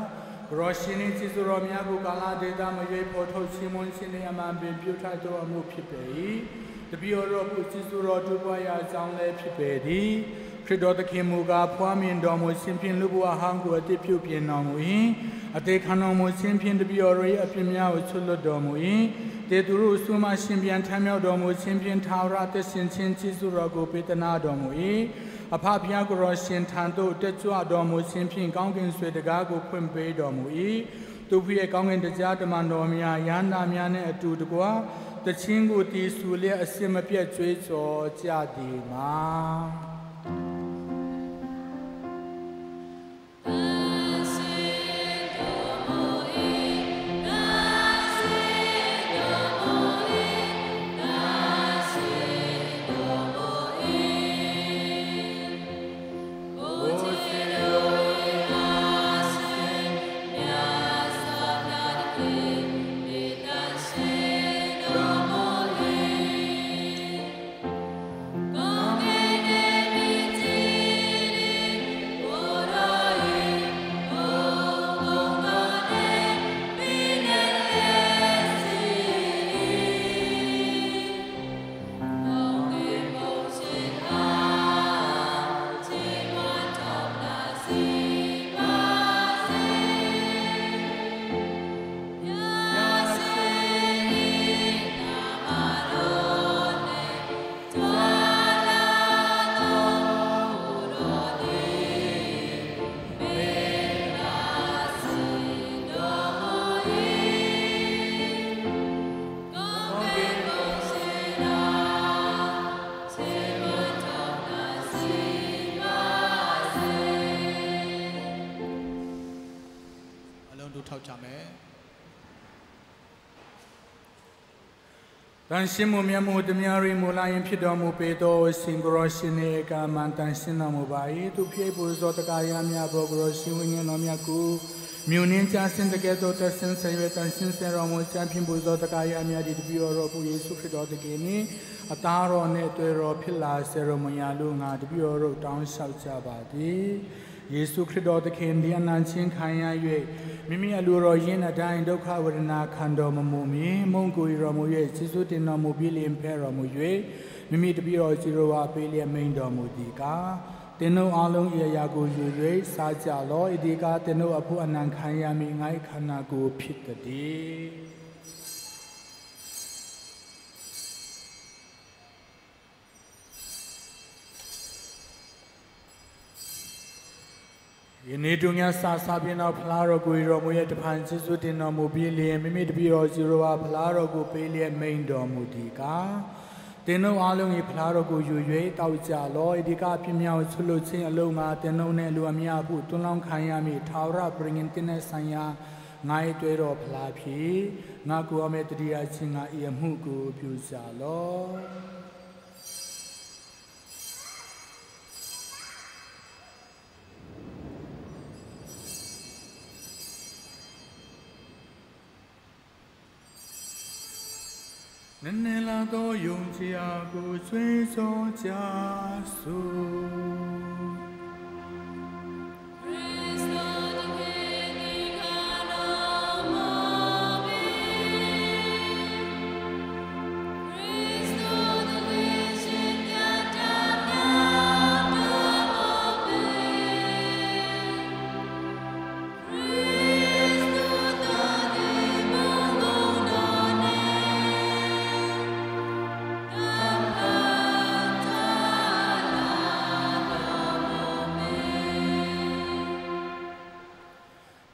ရောရှင်၏ကျေးဇူးတော်များကိုကာလဒေသမရွေးဖော်ထုတ်ခြင်းမွန်ရှင်၏အမှန်ပင်ပြုထတော်မူဖြစ်ပေ၏။တပည့်တော်ကိုကျေးဇူးတော်တူပွားရာအကြောင်းလည်းဖြစ်ပေသည်။ခရစ်တော်သခင်မူကားဖွားမြင်တော်မူရှင်ဖြင့်လူဘဝဟောင်းကိုအတိပြုပြင်တော်မူ၏။အသေးခံတော်မူရှင်ဖြင့်တပည့်တော်၏အပြစ်များကိုချွတ်လွတ်တော်မူ၏။တေသူတို့ဆုမရှင်ပြန်ထမ်းမြောက်တော်မူရှင်ဖြင့်ထာဝရသက်ရှင်ခြင်းကျေးဇူးတော်ကိုပေးသနာတော်မူ၏။အဖဖျားကိုရောရှင်ထံသို့တက်ကြွတော်မူခြင်းဖြင့်ကောင်းကင်ဆွေတကားကိုဖွင့်ပေးတော်မူ၏သူဖြစ်ရဲ့ကောင်းကင်တရားဓမ္မတော်များရဟန္တာများနဲ့အတူတကွတခြင်းကိုတည်ဆူလျက်အစင်မပြတ်ကြွေးကြော်ကြသည်မှာတန်ရှင်မူမြတ်မှုတများရီမူလာရင်ဖြစ်တော်မူပေသောရှင်ကိုရောရှင်၏အကမန်တန်ရှင်တော်မူပါ၏သူဖြစ်ပူဇော်တကားရများဘောကိုရောရှင်ဝိညာဉ်တော်မြတ်ကိုမြူနှင်းချဆင်းတကယ်သောတဆင်းဆရွေတန်ရှင်ဆတော်မူချမ်းဖြင့်ပူဇော်တကားရများဒီတပည့်တော်ဘုယေရှုခရစ်တော်တကယ်နှင့်အသားတော်နှင့်တွေ့တော်ဖြစ်လာစေတော်မူရာလို့ငါတပည့်တော်တောင်းလျှောက်ကြပါသည်ယေရှုခရစ်တော်သခင်ဒီအနန္တချင်းခံရ၍မိမိအလိုတော်ရင်းအတိုင်းဒုက္ခဝေဒနာခံတော်မမူမီမုန်းကိုယ်တော်မူ၍ကျေးဇူးတင်တော်မူပြီးလင်ဖဲတော်မူ၍မိမိတပည့်တော်ကြီးတော်ဝါပေးလျက်မိန်တော်မူသည်ကားတင်တို့အလုံးအရာကိုယူ၍စားကြလောဤဒီကားတင်တို့အဖို့အနံခံရမည်ငါ့ခန္ဓာကိုယ်ဖြစ်တည်းယနေ့တုန်းကစာပြင်းတော်ဖလားတော်ကိုရောမူရဲ့တဖန်ကျေးဇူးတင်တော်မူပြီးလျင်မိမိတပည့်တော်ကြီးတော်ဖလားတော်ကိုပေးလျက်မိန်တော်မူသည်ကားတင်တို့အားလုံး၏ဖလားတော်ကိုယူ၍တောက်ကြလောဤဒီကပြင်းမြောက်ဆွလို့ခြင်းအလုံးမှာတင်တို့နဲ့လူအများဖို့တွန်းလောင်းခံရမည်ထာဝရပရိငင်တင်တဲ့ဆိုင်ရာငါ၏တွေ့တော်ဖလားဖြစ်ငါကိုအမေတတိယချင်းငါ၏အမှုကိုပြုကြလောနည်းနည်းလာသောယုံကြည်အားကိုဆွေးစောကြစို့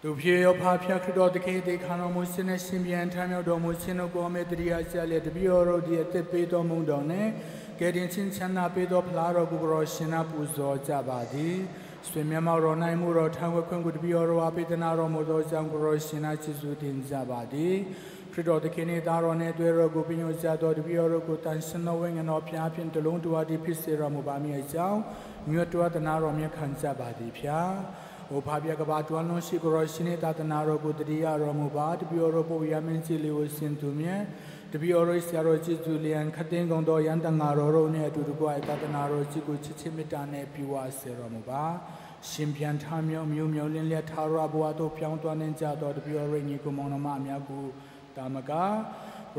သူဖြစ်ရောဖာဖျားခရစ်တော်တခင်တေခါတော်မူခြင်းနဲ့ရှင်ပြန်ထမ်းမြောက်တော်မူခြင်းတို့ကိုအမေတရိယာကျလက်တပည့်တော်ဒီအသက်ပေးတော်မူတော်နဲ့ကယ်တင်ခြင်းချမ်းသာပေးတော်ဖလားတော်ကိုရောရှင်နာပူဇော်ကြပါသည်ဆွေမြတ်မောင်တော်နိုင်မှုတော်ထံဝဲခွင့်ကိုတပည့်တော်အားပေးသနာတော်မူသောကြောင့်ကိုရောရှင်နာကျေးဇူးတင်ကြပါသည်ခရစ်တော်တခင်၏သားတော်နှင့်တွေ့တော်ကိုပညွှန်ကြားတော်တပည့်တော်ကိုတန်ရှင်တော်ဝိညာဉ်တော်ဖျားဖြင့်တလုံးတဝါဒီဖြစ်စေတော်မူပါမည်အကြောင်းမြတ်တော်သနာတော်မြတ်ခံကြပါသည်ဖျားโอภาพยากบาตวันนရှိကိုရရှင်နေတသနာတော်ကိုတတိယတော်မူပါတပြိုတော်ပုရမင်းကြီးလေးကိုရှင်သူမြဲတ တပီအော်ရိဆရာတော်ကြီးဂျူလီယန်ခတ်တင်းကုံတော်ရန်တငါတော်တို့နဲ့အတူတကွသာသနာတော်ကြီးကိုချစ်ချစ်မေတ္တာနဲ့ပြုဝါစေတော်မူပါရှင်ပြန်ထားမျိုးမျိုးလင်းလက်ထာဝရဘဝတို့ပြောင်းသွားနေကြတော်တပီအော်ရိညီကိုမောင်နှမအများကိုတာမက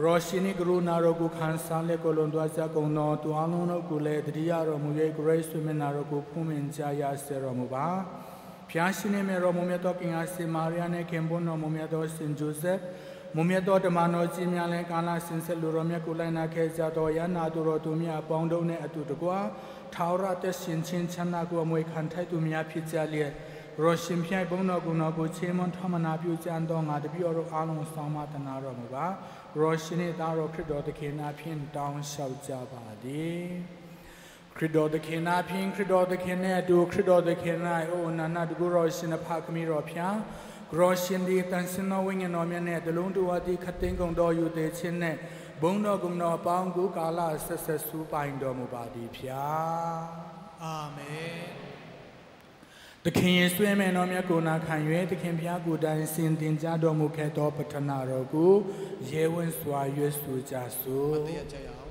ရောရှင်နီကရုဏာတော်ကိုခံစားလက်ကိုလွန်သွားကြကုန်တော်သူအလုံးတို့ကိုလည်းတတိယတော်မူရဲ့ grace ဆွေးမနာတော်ကိုဖုံးမြင်ကြရစေတော်မူပါဖျားရှင်နေမြတော်မူမြတ်တော်ကင်အားစေမာရီယာနဲ့ခင်ပွန်းတော်မူမြတ်တော်ဆင်ဂျိုဇက်မူမြတ်တော်ဓမ္မတော်ကြီးများလည်းကာလဆင်ဆက်လူတော်မြတ်ကိုလိုက်နာခဲ့ကြတော်ရနာသူတော်သူများအပေါင်းတို့နဲ့အတူတကွထာဝရသက်ရှင်ချင်းချမ်းသာကိုအမွေခံထိုက်သူများဖြစ်ကြလျက်ရောရှင်ပြိုင်ဘုံတော်ကိုချေမွန်ထမနာပြုကြံတော်ငါတပည့်တော်အားလုံးဆောင်မတနာတော်မူပါရောရှင်၏သားတော်ခရစ်တော်သခင်အားဖြင့်တောင်းလျှောက်ကြပါသည်ခရစ်တော်သခင်အားဖြင့်ခရစ်တော်သခင်နဲ့အတူခရစ်တော်သခင်၌အိုနာနာတကူရောရှင်အဖခမီတော်ဖျားဂရောရှင်ဒီတန်စင်တော်ဝိညာဉ်တော်မြတ်နဲ့တလုံးတူအတိခတ်သိမ်းကုန်တော်ယူသေးခြင်းနဲ့ဘုံတော်ကုံတော်အပေါင်းကိုကာလဆက်ဆက်စူးပိုင်တော်မူပါသည်ဖျားအာမင်သခင်ယေရှုရဲ့တော်မြတ်ကိုနာခံ၍သခင်ဖျားကိုယ်တိုင်ဆင်တင်ကြတော်မူခဲ့သောပဋ္ဌနာတော်ကိုရဲဝံ့စွာရွတ်ဆိုကြစို့မတရားကြရအောင်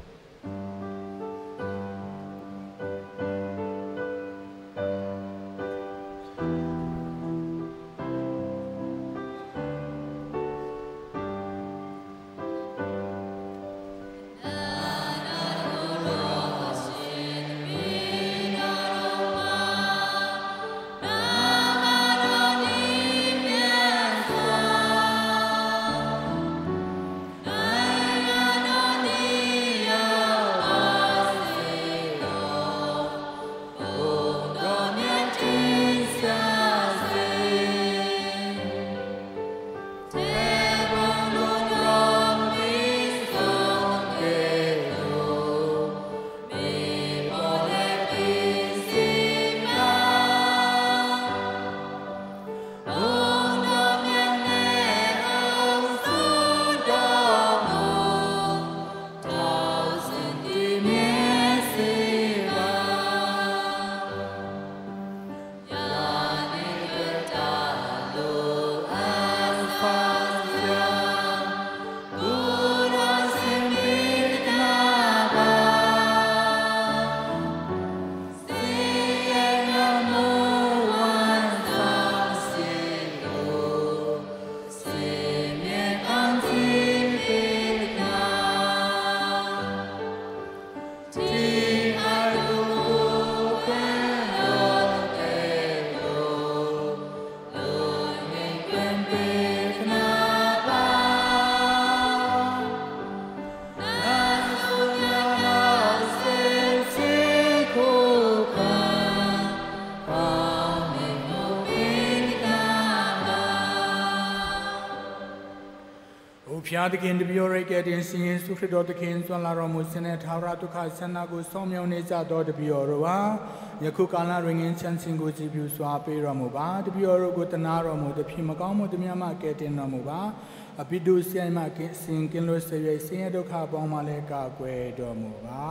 ဖျားသခင်တပည့်တော်ရဲ့တင်ရှင်ယေရှုခရစ်တော်သခင်ဆွမ်းလာတော်မူခြင်းနဲ့ထာဝရဒုက္ခဆန္ဒကိုဆောင်မြောက်နေကြသောတပည့်တော်ဟာယခုကာလတွင်ငင်းချမ်းခြင်းကိုကြည်ပြုစွာပေးတော်မူပါတပည့်တော်ကိုတနာတော်မူသည်ဖြစ်မကောင်းမှုတမျှမှကယ်တင်တော်မူပါအဘိဓုဆိုင်မှကင်လွတ်စေ၍ဆင်းရဲဒုက္ခပေါင်းမှလည်းကာကွယ်တော်မူပါ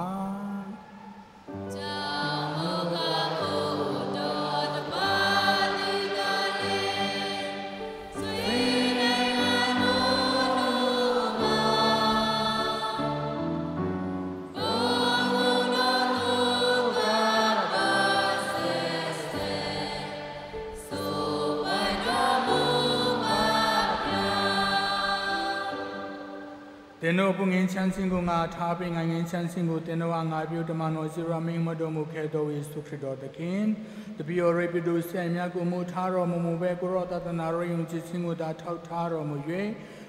တင်တို့ပုငင်းချမ်းခြင်းကိုငါထားပေးငါငင်းချမ်းခြင်းကိုတင်တို့ငါပြုဓမ္မတော်စီရမင်းမတော်မူခဲ့တော်ယေရှုခရစ်တော်သခင်တပည့်တော်ရေပိတုဆိုင်မြတ်ကိုမူထားတော်မူပဲကိုရောတသနာတော်ယုံကြည်ခြင်းကိုသာထောက်ထားတော်မူ၍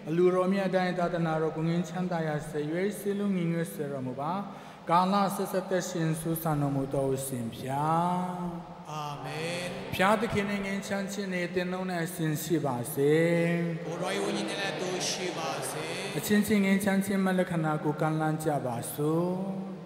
အလူတော်မြတ်တိုင်းတသနာတော်ကိုငင်းချမ်းသာရစေ၍စီလုံးညီညွတ်စေတော်မူပါကာလဆက်ဆက်သက်ရှင်ဆုဆံတော်မူတော်ရှင်ဖျားအာမင်ဖျားသခင်ငင်းချမ်းခြင်းနဲ့တင်လုံးနဲ့ဆင်ရှိပါစေကိုရောဝိညာဉ်နဲ့တို့ရှိပါစေအချင်းချင်းငင်းချမ်းခြင်းမလက္ခဏာကိုကန့်လန့်ကြပါစို့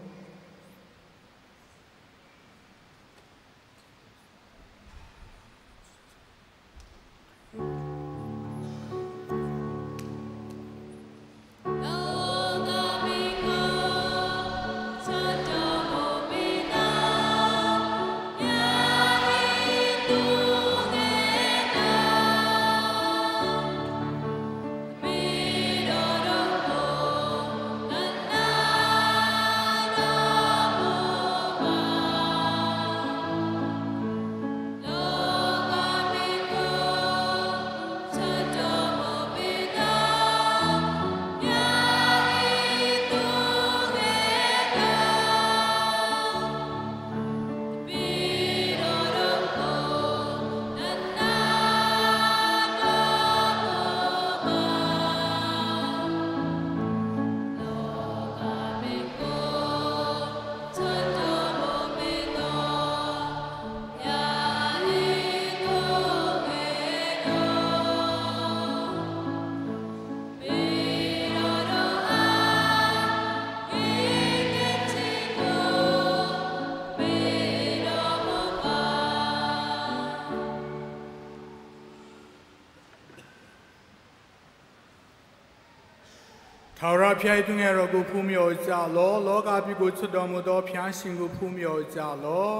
ထာဝရဖျား၏သူငယ်တော်ကိုဖူးမြော်ကြလောလောကပြည်ကိုချွတ်တော်မူသောဖျားရှင်ကိုဖူးမြော်ကြလော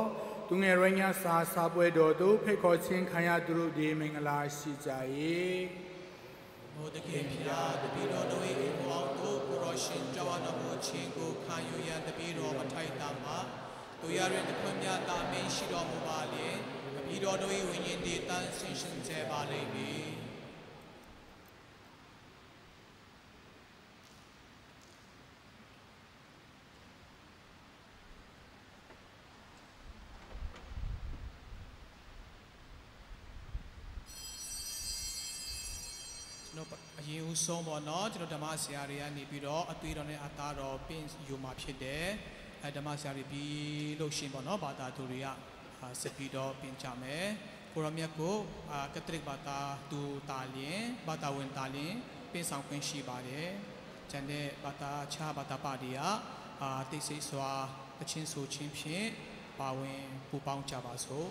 သူငယ်ရညစာပွဲတော်သို့ဖိတ်ခေါ်ခြင်းခံရသူတို့ဒီမင်္ဂလာရှိကြ၏ဘုဒ္ဓကေဖျားတပည့်တော်တို့၏ဘောင်းတို့ကိုရောရှင်ကြောင်းတော်မူခြင်းကိုခံယူရန်တပည့်တော်မထိုက်တာမှာတို့ရရင်တခွင့်မြတ်တာမင်းရှိတော်မူပါလျင်တပည့်တော်တို့၏ဝိညာဉ်တည်တန်းဆင်ရှင်စေပါလိမ့်မည်အရင်ဦးဆုံးပေါ့နော်ကျွန်တော်ဓမ္မဆရာတွေကနေပြီးတော့အသွေးတော်နဲ့အသားတော်ပင့်ယူมาဖြစ်တယ်ဓမ္မဆရာတွေပြီးလို့ရှင်ပေါ့နော်ဘာသာသူတွေကစစ်ပြီးတော့ပင့်ကြမယ်ကိုရမြတ်ကိုကက်သလစ်ဘာသာသူတာလင်ဘာသာဝင်တာလင်ပင့်ဆောင်ခွင့်ရှိပါတယ်ကျန်တဲ့ဘာသာခြားဘာသာပါတွေကတိတ်ဆိတ်စွာအချင်းဆိုချင်းဖြင့်ပါဝင်ပူပေါင်းကြပါစို့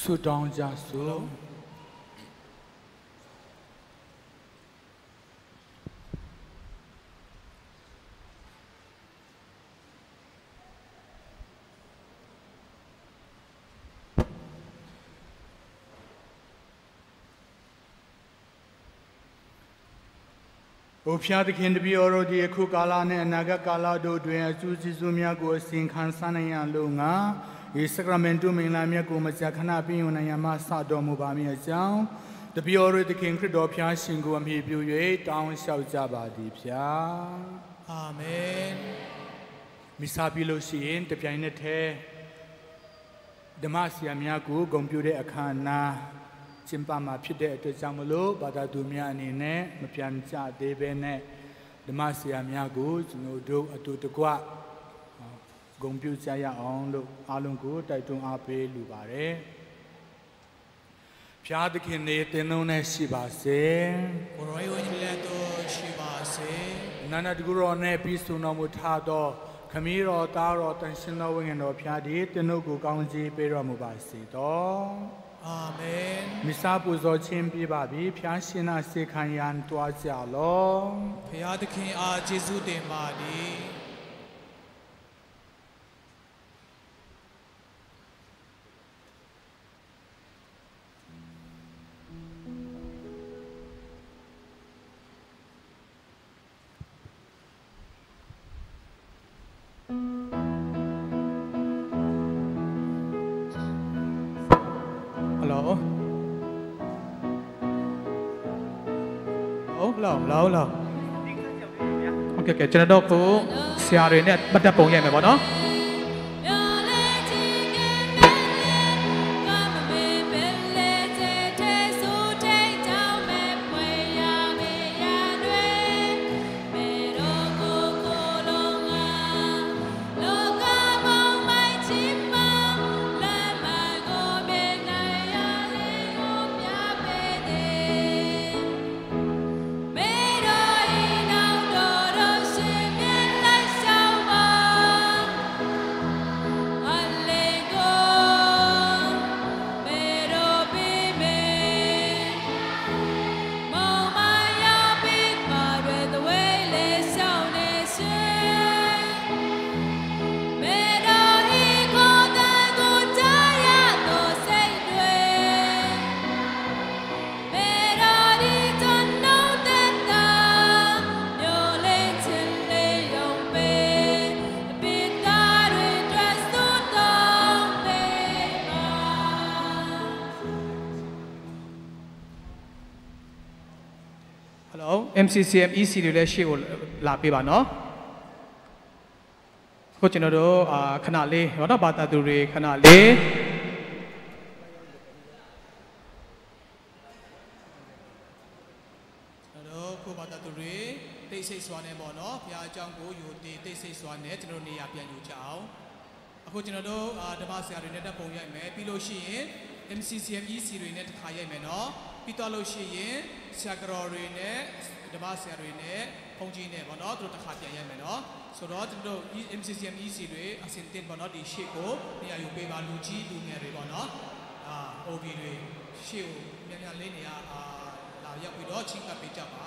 ဆုတောင်းကြစို့။အိုဖျားသခင်တပည့်တော်တို့ဒီအခုကာလနဲ့အနာဂတ်ကာလတို့တွင်အကျိုးကျေးဇူးများကိုအစဉ်ခံစားနိုင်ရလို့ငါဒီစကရမန်တုမင်္ဂလာမြတ်ကိုမကြာခဏပြည့်ဝနိုင်ရမှစတော်မူပါမည်အကြောင်းတပည့်တော်တို့သခင်ခရစ်တော်ဖျားရှင်ကိုအမိပြု၍တောင်းလျှောက်ကြပါသည်ဖျားအာမင်မိစာပြုလို့ရှိရင်တပြိုင်နက်တည်းဓမ္မဆရာများကိုဂုဏ်ပြုတဲ့အခမ်းအနားကျင်းပမှာဖြစ်တဲ့အတွက်ကြောင့်မလို့ဘာသာသူများအနေနဲ့မပြန်ကြသေးဘဲနဲ့ဓမ္မဆရာများကိုကျွန်တော်တို့အတူတကွဂုဏ်ပြုကြရအောင်လို့အားလုံးကိုတိုက်တွန်းအားပေးလိုပါတယ်။ဖျားသခင်နေတင်လုံးနဲ့ရှိပါစေ။ကိုရောဝိညာဉ်လက်တော်ရှိပါစေ။နာနာတကူတော်နဲ့ပြီးဆုံးတော်မူထားသောခမည်းတော်သားတော်တန်ရှင်တော်ဝိညာဉ်တော်ဖျားသည်တင်တို့ကိုကောင်းချီးပေးတော်မူပါစေတော်။အာမင်။မိစာပူဇော်ခြင်းပြပါပြီဖျားရှင်နာစေခံရန်တွားကြလော။ဖျားသခင်အားကျေးဇူးတင်ပါသည်။ လောက်โอเคကျွန်တော်တို့ကိုဆရာတွေနဲ့ပတ်သက်ပုံရိုက်မယ်ပေါ့နော်MCCM EC တွေလည်းရှေ့ကိုလာပေးပါနော်ခုကျွန်တော်တို့ခဏလေးဟောတော့ဘာသာသူတွေခဏလေးကျွန်တော်တို့ခုဘာသာသူတွေတိတ်ဆိတ်စွာနဲ့ပေါ့နော်ဘုရားအကြောင်းကိုယူတည်တိတ်ဆိတ်စွာနဲ့ကျွန်တော်နေရာပြန်ယူကြအောင်အခုကျွန်တော်တို့ဓမ္မဆရာတွေနဲ့တက်ပုံရိုက်မယ်ပြီးလို့ရှိရင် MCCM EC တွေနဲ့တစ်ခါရိုက်မယ်နော်ပြီးတော့လို့ရှိရင်ဆရာကတော်တွေနဲ့ဓမ္မဆရာတွေနဲ့ဘုန်းကြီးနဲ့ပေါ့နော်သူတို့တစ်ခါပြန်ရိုက်မယ်နော်ဆိုတော့ကျွန်တော်တို့ MCCM EC တွေအစင်တင်ပေါ့နော်ဒီရှေ့ကိုနေရာယူပေးပါလူကြီးလူငယ်တွေပေါ့နော်OB တွေရှေ့ကိုမြန်မြန်လေးနေရာလာရောက်ပြီးတော့ချင်းကပ်ပေးကြပါ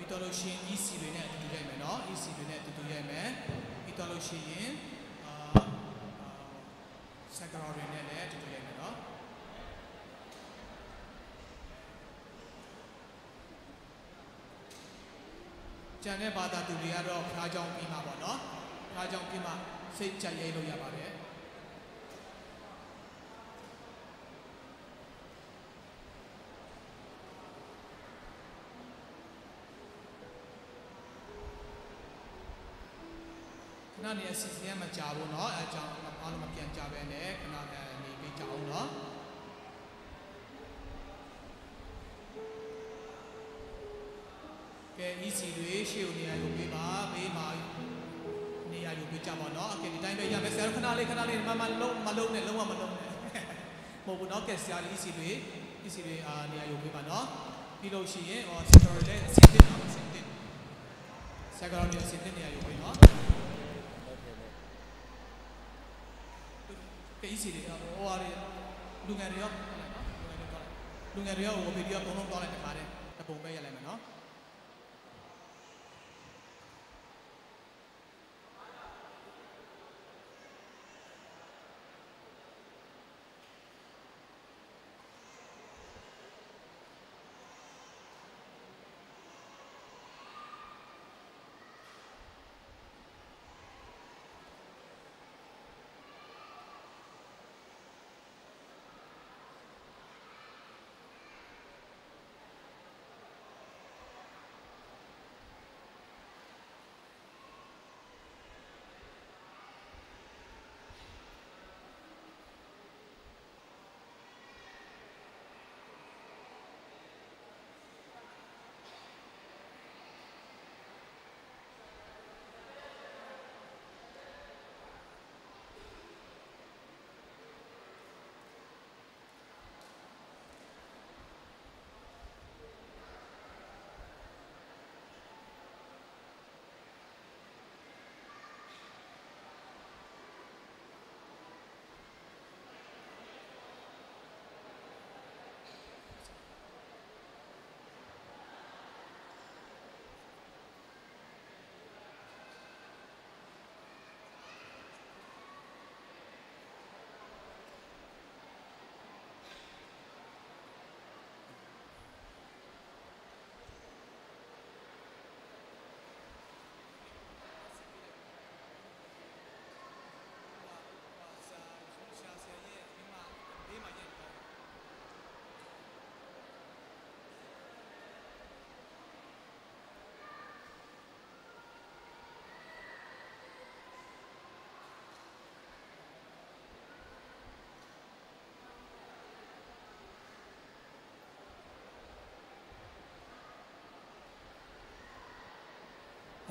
ပြီးတော့လို့ရှိရင် EC တွေနဲ့အတူတူရိုက်မယ်နော် EC တွေနဲ့အတူတူရိုက်မယ်ပြီးတော့လို့ရှိရင်စကားတွေနဲ့လည်းအတူတူရိုက်မယ်နော်ကျန်တဲ့ဘာသာသူတွေကတော့ဖျားကြောင်းပြီးမှာပေါ့နော်ဖျားကြောင်းပြီးမှစိတ်ကြိုက်ရိုက်လို့ရပါတယ်ခဏနေအစီအစဉ်မကြဘူးเนาะအဲကြောင့်အားလုံးမပြန်ကြပဲနဲ့ခဏနေပြီးကြအောင်เนาะကဲ EC တွေရှေ့ကိုနေရာယူပေးပါဘေးမှာနေရာယူပေးကြပါเนาะโอเคဒီတိုင်းပဲရမယ်ဆရာခဏလေးမလုံးနဲ့လုံးဝမလုံးနဲ့မဟုတ်ဘူးเนาะကဲဆရာ EC တွေနေရာယူပေးပါเนาะပြီးလို့ရှိရင်စကားလေးအစီအစဉ်စကားလေးအစီအစဉ်နေရာယူပေးเนาะကဲ EC တွေဟိုဟာတွေလူငယ်တွေရောလူငယ်တွေရောဟိုဗီဒီယိုအကုန်လုံးတောင်းလိုက်တခါတည်းတပုံပဲရလိုက်မယ်နော်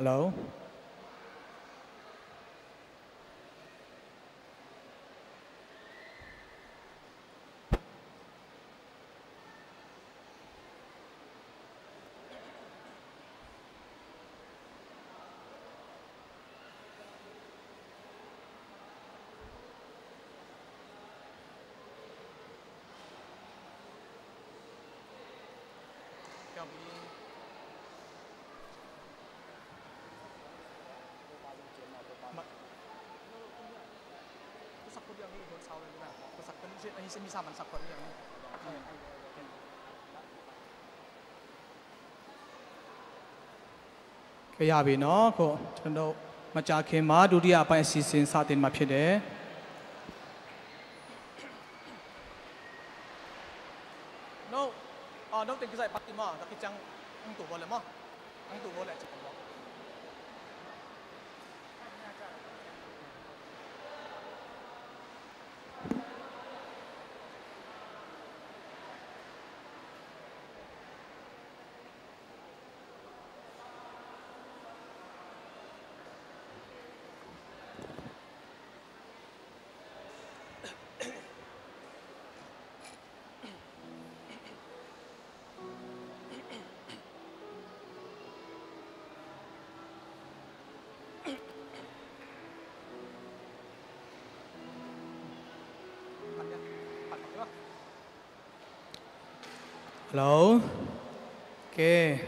Hello. Cái nhà bị nó cô chân đâu mà trả khi má đủ đi à phải xí xin sa tiền mà phía đấy no no tiền cái giải bắt đi mà cái trang anh tủ vào lại mà anh tủ vào lại chắc không Hello. Okay.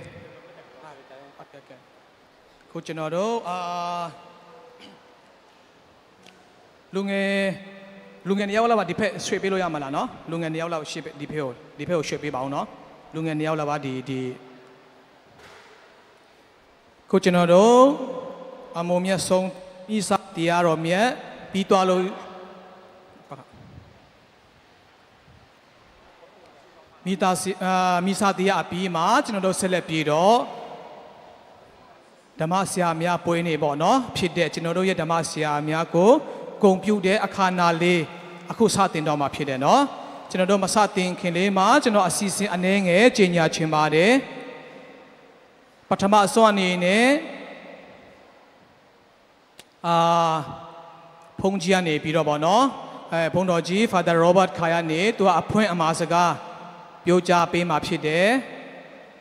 Cô chân nó đâu lúc nghe nhiều là đi phê suy bê lo mà là nó lúc nghe nhiều là đi phê suy bê bảo nó lúc nghe nhiều là đi cô chân nó đâu mồm nhẹ song isa tia rồi nhẹ bị toa lo mi sa tia api mà chân nó đâu sẽ lẹp đi đó Dhammasya mya poe ne bo no phit de chino do ye Dhammasya mya ko gong pyu de akhana le akhu sa tin do ma phit de no chino do ma sa tin khin le ma chino asi sin ane nge chenya chin ba de pathama asaw ani ne phong ji ane pi do bo no phong do ji Father Robert Khaya ne tu aphwin ama saka pyo cha pe ma phit de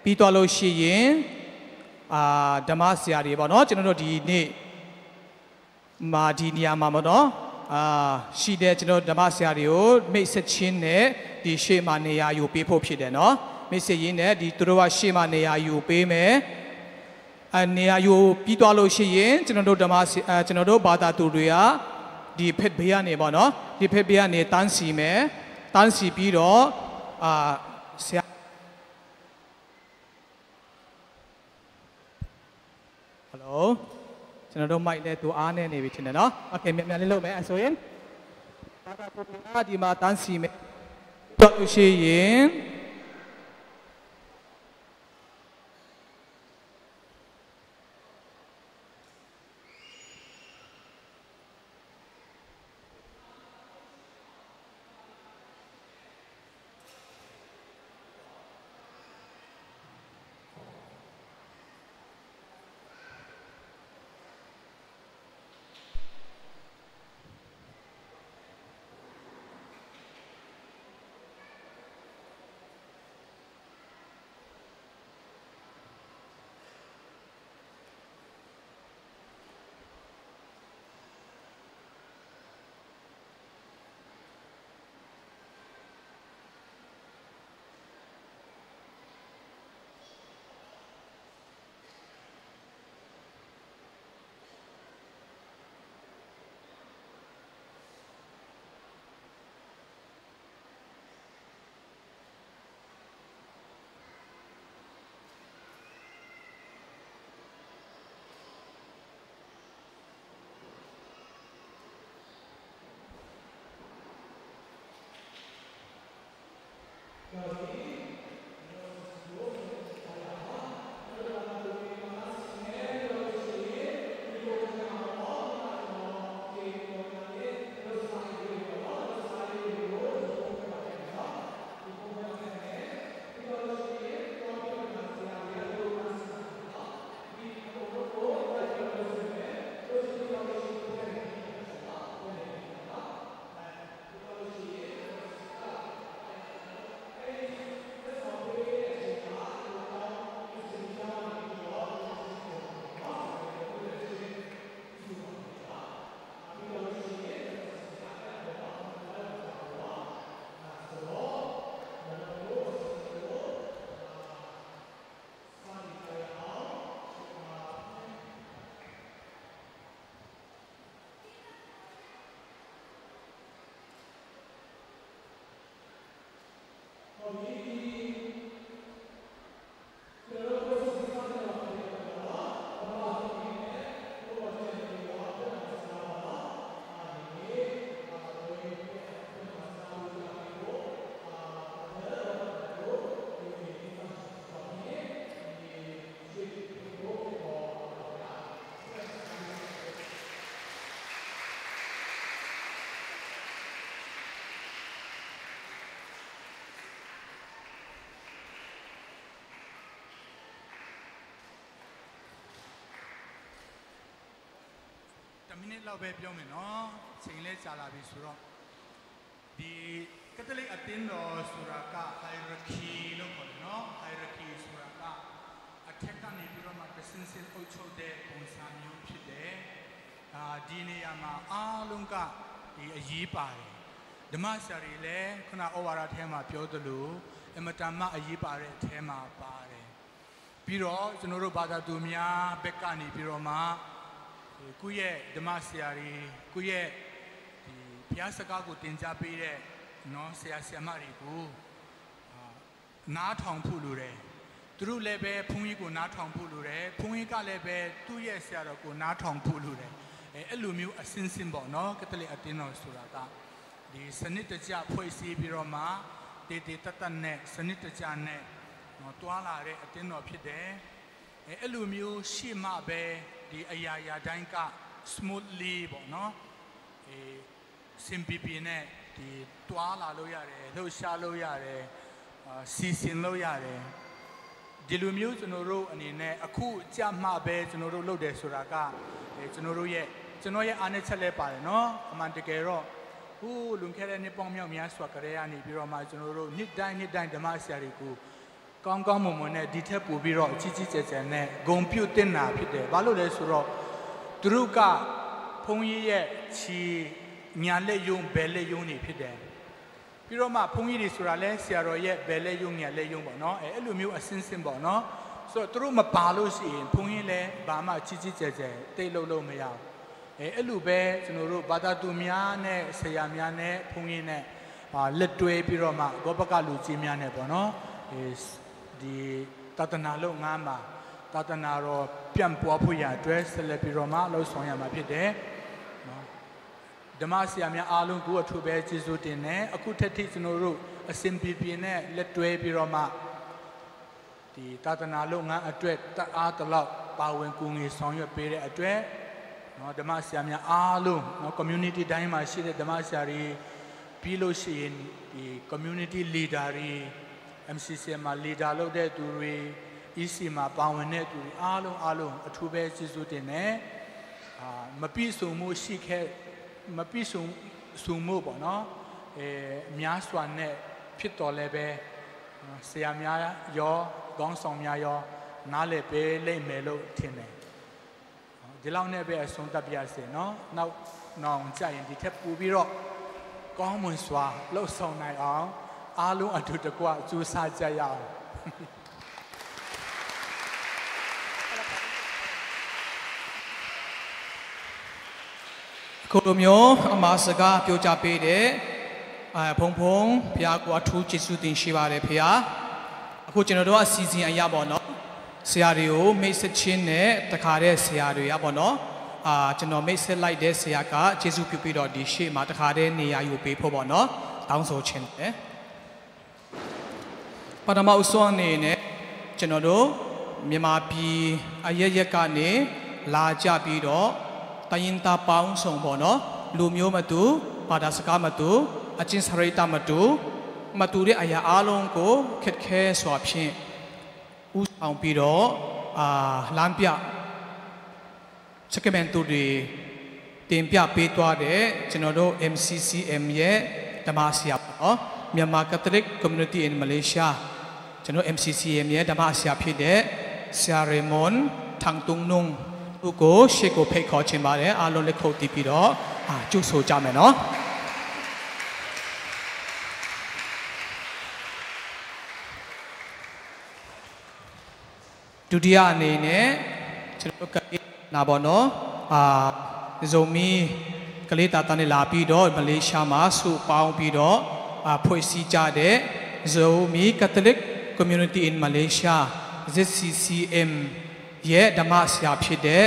pi twa lo shi yin Dhammasyaတွေပေါ့နော်ကျွန်တော်တို့ဒီနေ့မာဒီနေရာမှာပေါ့နော်ရှိတဲ့ကျွန်တော် Dhammasya တွေကိုမိတ်ဆက်ချင်းနဲ့ဒီရှေ့မှာနေရာယူပေးဖို့ဖြစ်တယ်နော်မိတ်ဆက်ရင်းနဲ့ဒီသူတို့ကရှေ့မှာနေရာယူပေးမယ်နေရာယူပြီးသွားလို့ရှိရင်ကျွန်တော်တို့ Dhammasya ကျွန်တော်တို့ဘာသာသူတွေကဒီဖက်ဘေးကနေပေါ့နော်ဒီဖက်ဘေးကနေတန်းစီမယ်တန်းစီပြီးတော့ဆရာကျွန်တော်တို့မိုက်နဲ့သူအားနဲ့နေပြီထင်တယ်နော်โอเคမြန်လေးလုပ်မယ်ဆိုရင်ဘာသာကိုဒီမှာတန်းစီမယ်တော့ရှိရင် minute လောက်ပဲပြောမယ်နော်ချိန်လဲကြာလာပြီဆိုတော့ဒီကက်သလစ်အသင်းတော်ဆိုတာက hierarchy လို့ခေါ်တယ်နော် hierarchy ဆိုတာကအထက်ကနေပြီးတော့မှတဆင့်ဆင့်အုပ်ချုပ်တဲ့ပုံစံမျိုးဖြစ်တယ်ဒီနေရာမှာအားလုံးကဒီအရေးပါတယ်ဓမ္မဆရာတွေလည်းခုနဩဝါဒထဲမှာပြောသလိုအမတန်မှအရေးပါတဲ့အထဲမှာပါတယ်ပြီးတော့ကျွန်တော်တို့ဘာသာသူများဘက်ကနေပြီးတော့မှကိုယ့်ရဲ့ဓမ္မဆရာတွေကိုယ့်ရဲ့ဒီဘုရားစကားကိုသင်ကြားပေးတဲ့နော်ဆရာဆရာမတွေကိုနားထောင်ဖို့လိုတယ်သူတို့လည်းပဲဘုန်းကြီးကိုနားထောင်ဖို့လိုတယ်ဘုန်းကြီးကလည်းပဲသူ့ရဲ့ဆရာတော်ကိုနားထောင်ဖို့လိုတယ်အဲ့လိုမျိုးအစင်းစင်းပေါ့နော်ကက်သလစ်အသင်းတော်ဆိုတာကဒီစနစ်တကျဖွဲ့စည်းပြီးတော့မှတေတေတတ်နဲ့စနစ်တကျနဲ့နော်တွားလာတဲ့အသင်းတော်ဖြစ်တယ်အဲ့လိုမျိုးရှေ့မှပဲဒီအရာရာတိုင်းက smoothly ပေါ့နော်simple နဲ့ဒီတွားလာလို့ရတယ်လှုပ်ရှားလို့ရတယ်စီစဉ်လို့ရတယ်ဒီလိုမျိုးကျွန်တော်တို့အနေနဲ့အခုကြမှပဲကျွန်တော်တို့လုပ်တယ်ဆိုတာကကျွန်တော်ရဲ့အားနည်းချက်လဲပါတယ်နော်အမှန်တကယ်တော့ဟိုလွန်ခဲ့တဲ့နှစ်ပေါင်းများများစွာကလေးကနေပြီးတော့မှကျွန်တော်တို့နှစ်တိုင်းဓမ္မဆရာတွေကိုကောင်းကောင်းမွန်မွန်နဲ့ဒီထက်ပိုပြီးတော့ကြီးကြီးကျယ်ကျယ်နဲ့ဂုဏ်ပြုတင်တာဖြစ်တယ်ဘာလို့လဲဆိုတော့သူတို့ကဘုန်းကြီးရဲ့ခြေညာလက်ယုံဘယ်လက်ယုံနေဖြစ်တယ်ပြီးတော့မှဘုန်းကြီးတွေဆိုတာလဲဆရာတော်ရဲ့ဘယ်လက်ယုံညာလက်ယုံပေါ့နော်အဲ့လိုမျိုးအစင်းစင်းပေါ့နော်ဆိုတော့သူတို့မပါလို့ရှိရင်ဘုန်းကြီးလည်းဘာမှကြီးကြီးကျယ်ကျယ်တိတ်လို့မရဘူးအဲ့လိုပဲကျွန်တော်တို့ဘာသာသူများနဲ့ဆရာများနဲ့ဘုန်းကြီးနဲ့လက်တွဲပြီးတော့မှဂောပကလူကြီးများနဲ့ပေါ့နော်ဒီသာသနာလုပ်ငန်းမှာသာသနာတော်ပြန့်ပွားဖို့ရအတွက်ဆက်လက်ပြီးတော့မှလှုပ်ဆောင်ရမှာဖြစ်တယ်နော်ဓမ္မဆရာများအားလုံးကိုအထူးပဲကျေးဇူးတင်တယ်အခုထက်ထိကျွန်တော်တို့အစဉ်ပြေပြေနဲ့လက်တွဲပြီးတော့မှဒီသာသနာလုပ်ငန်းအတွက်တအားတလောက်ပါဝင်ကူညီဆောင်ရွက်ပေးတဲ့အတွက်နော်ဓမ္မဆရာများအားလုံးနော် community တိုင်းမှာရှိတဲ့ဓမ္မဆရာတွေပြီးလို့ရှိရင်ဒီ community leader တွေ MCC မှာ leader လုပ်တဲ့သူတွေ EC မှာပါဝင်တဲ့သူတွေအားလုံးအထူးပဲကျေးဇူးတင်တယ်မပြည့်စုံမှုရှိခဲ့မပြည့်စုံမှုပေါ့နော်များစွာနဲ့ဖြစ်တော်လဲပဲဆရာများရောခေါင်းဆောင်များရောနားလည်ပေးလိမ့်မယ်လို့ထင်တယ်ဒီလောက်နဲ့ပဲအဆုံးသတ်ပြရစေနော်နောက်ကြရင်ဒီထက်ပိုပြီးတော့ကောင်းမွန်စွာလှုပ်ဆောင်နိုင်အောင်အားလုံးအတူတကွကြိုးစားကြရအောင်ခုလိုမျိုးအမှားစကားပြောကြပေးတဲ့ဘုံဘုံဘုရားကိုအထူးကျေးဇူးတင်ရှိပါတယ်ဖေဟာအခုကျွန်တော်တို့အစီအစဉ်အရာပေါ့နော်ဆရာတွေကိုမိတ်ဆက်ချင်းနဲ့တခါတဲ့ဆရာတွေရပေါ့နော်ကျွန်တော်မိတ်ဆက်လိုက်တဲ့ဆရာကကျေးဇူးပြုပြီးတော့ဒီရှေ့မှာတခါတဲ့နေရာယူပေးဖို့ပေါ့နော်တောင်းဆိုခြင်းတယ်ပထမအစွမ်းအနေနဲ့ကျွန်တော်တို့မြန်မာပြည်အရက်ကနေလာကြပြီးတော့တရင်တာပေါင်းဆောင်ပေါ့နော်လူမျိုးမတူဘာသာစကားမတူအချင်းစရိတ်မတူတဲ့အရာအလုံးကိုခက်ခဲစွာဖြင့်ဦးဆောင်ပြီးတော့လမ်းပြစကမန်တူတွေတင်ပြပေးသွားတဲ့ကျွန်တော်တို့ MCCM ရဲ့ဓမ္မဆရာပေါ့နော်မြန်မာ Catholic Community in Malaysia ကျွန်တော် MCCM ရဲ့ဓမ္မဆရာဖြစ်တဲ့ဆရာရေမွန်ထန်တုံနုံသူကိုရှေ့ကိုဖိတ်ခေါ်ခြင်းပါတယ်အားလုံးလက်ခုပ်တီးပြီးတော့ကျုပ်ဆိုကြမယ်နော်ဒုတိယအနေနဲ့ကျွန်တော်ကလေးနာပေါ့နော်ဇုံမီကလေးတာတန်းနဲ့လာပြီးတော့မလေးရှားမှာစုပေါင်းပြီးတော့ဖွဲ့စည်းကြတဲ့ဇုံမီ Catholic Community in Malaysia ZCCM ရဲ့ဓမ္မဆရာဖြစ်တဲ့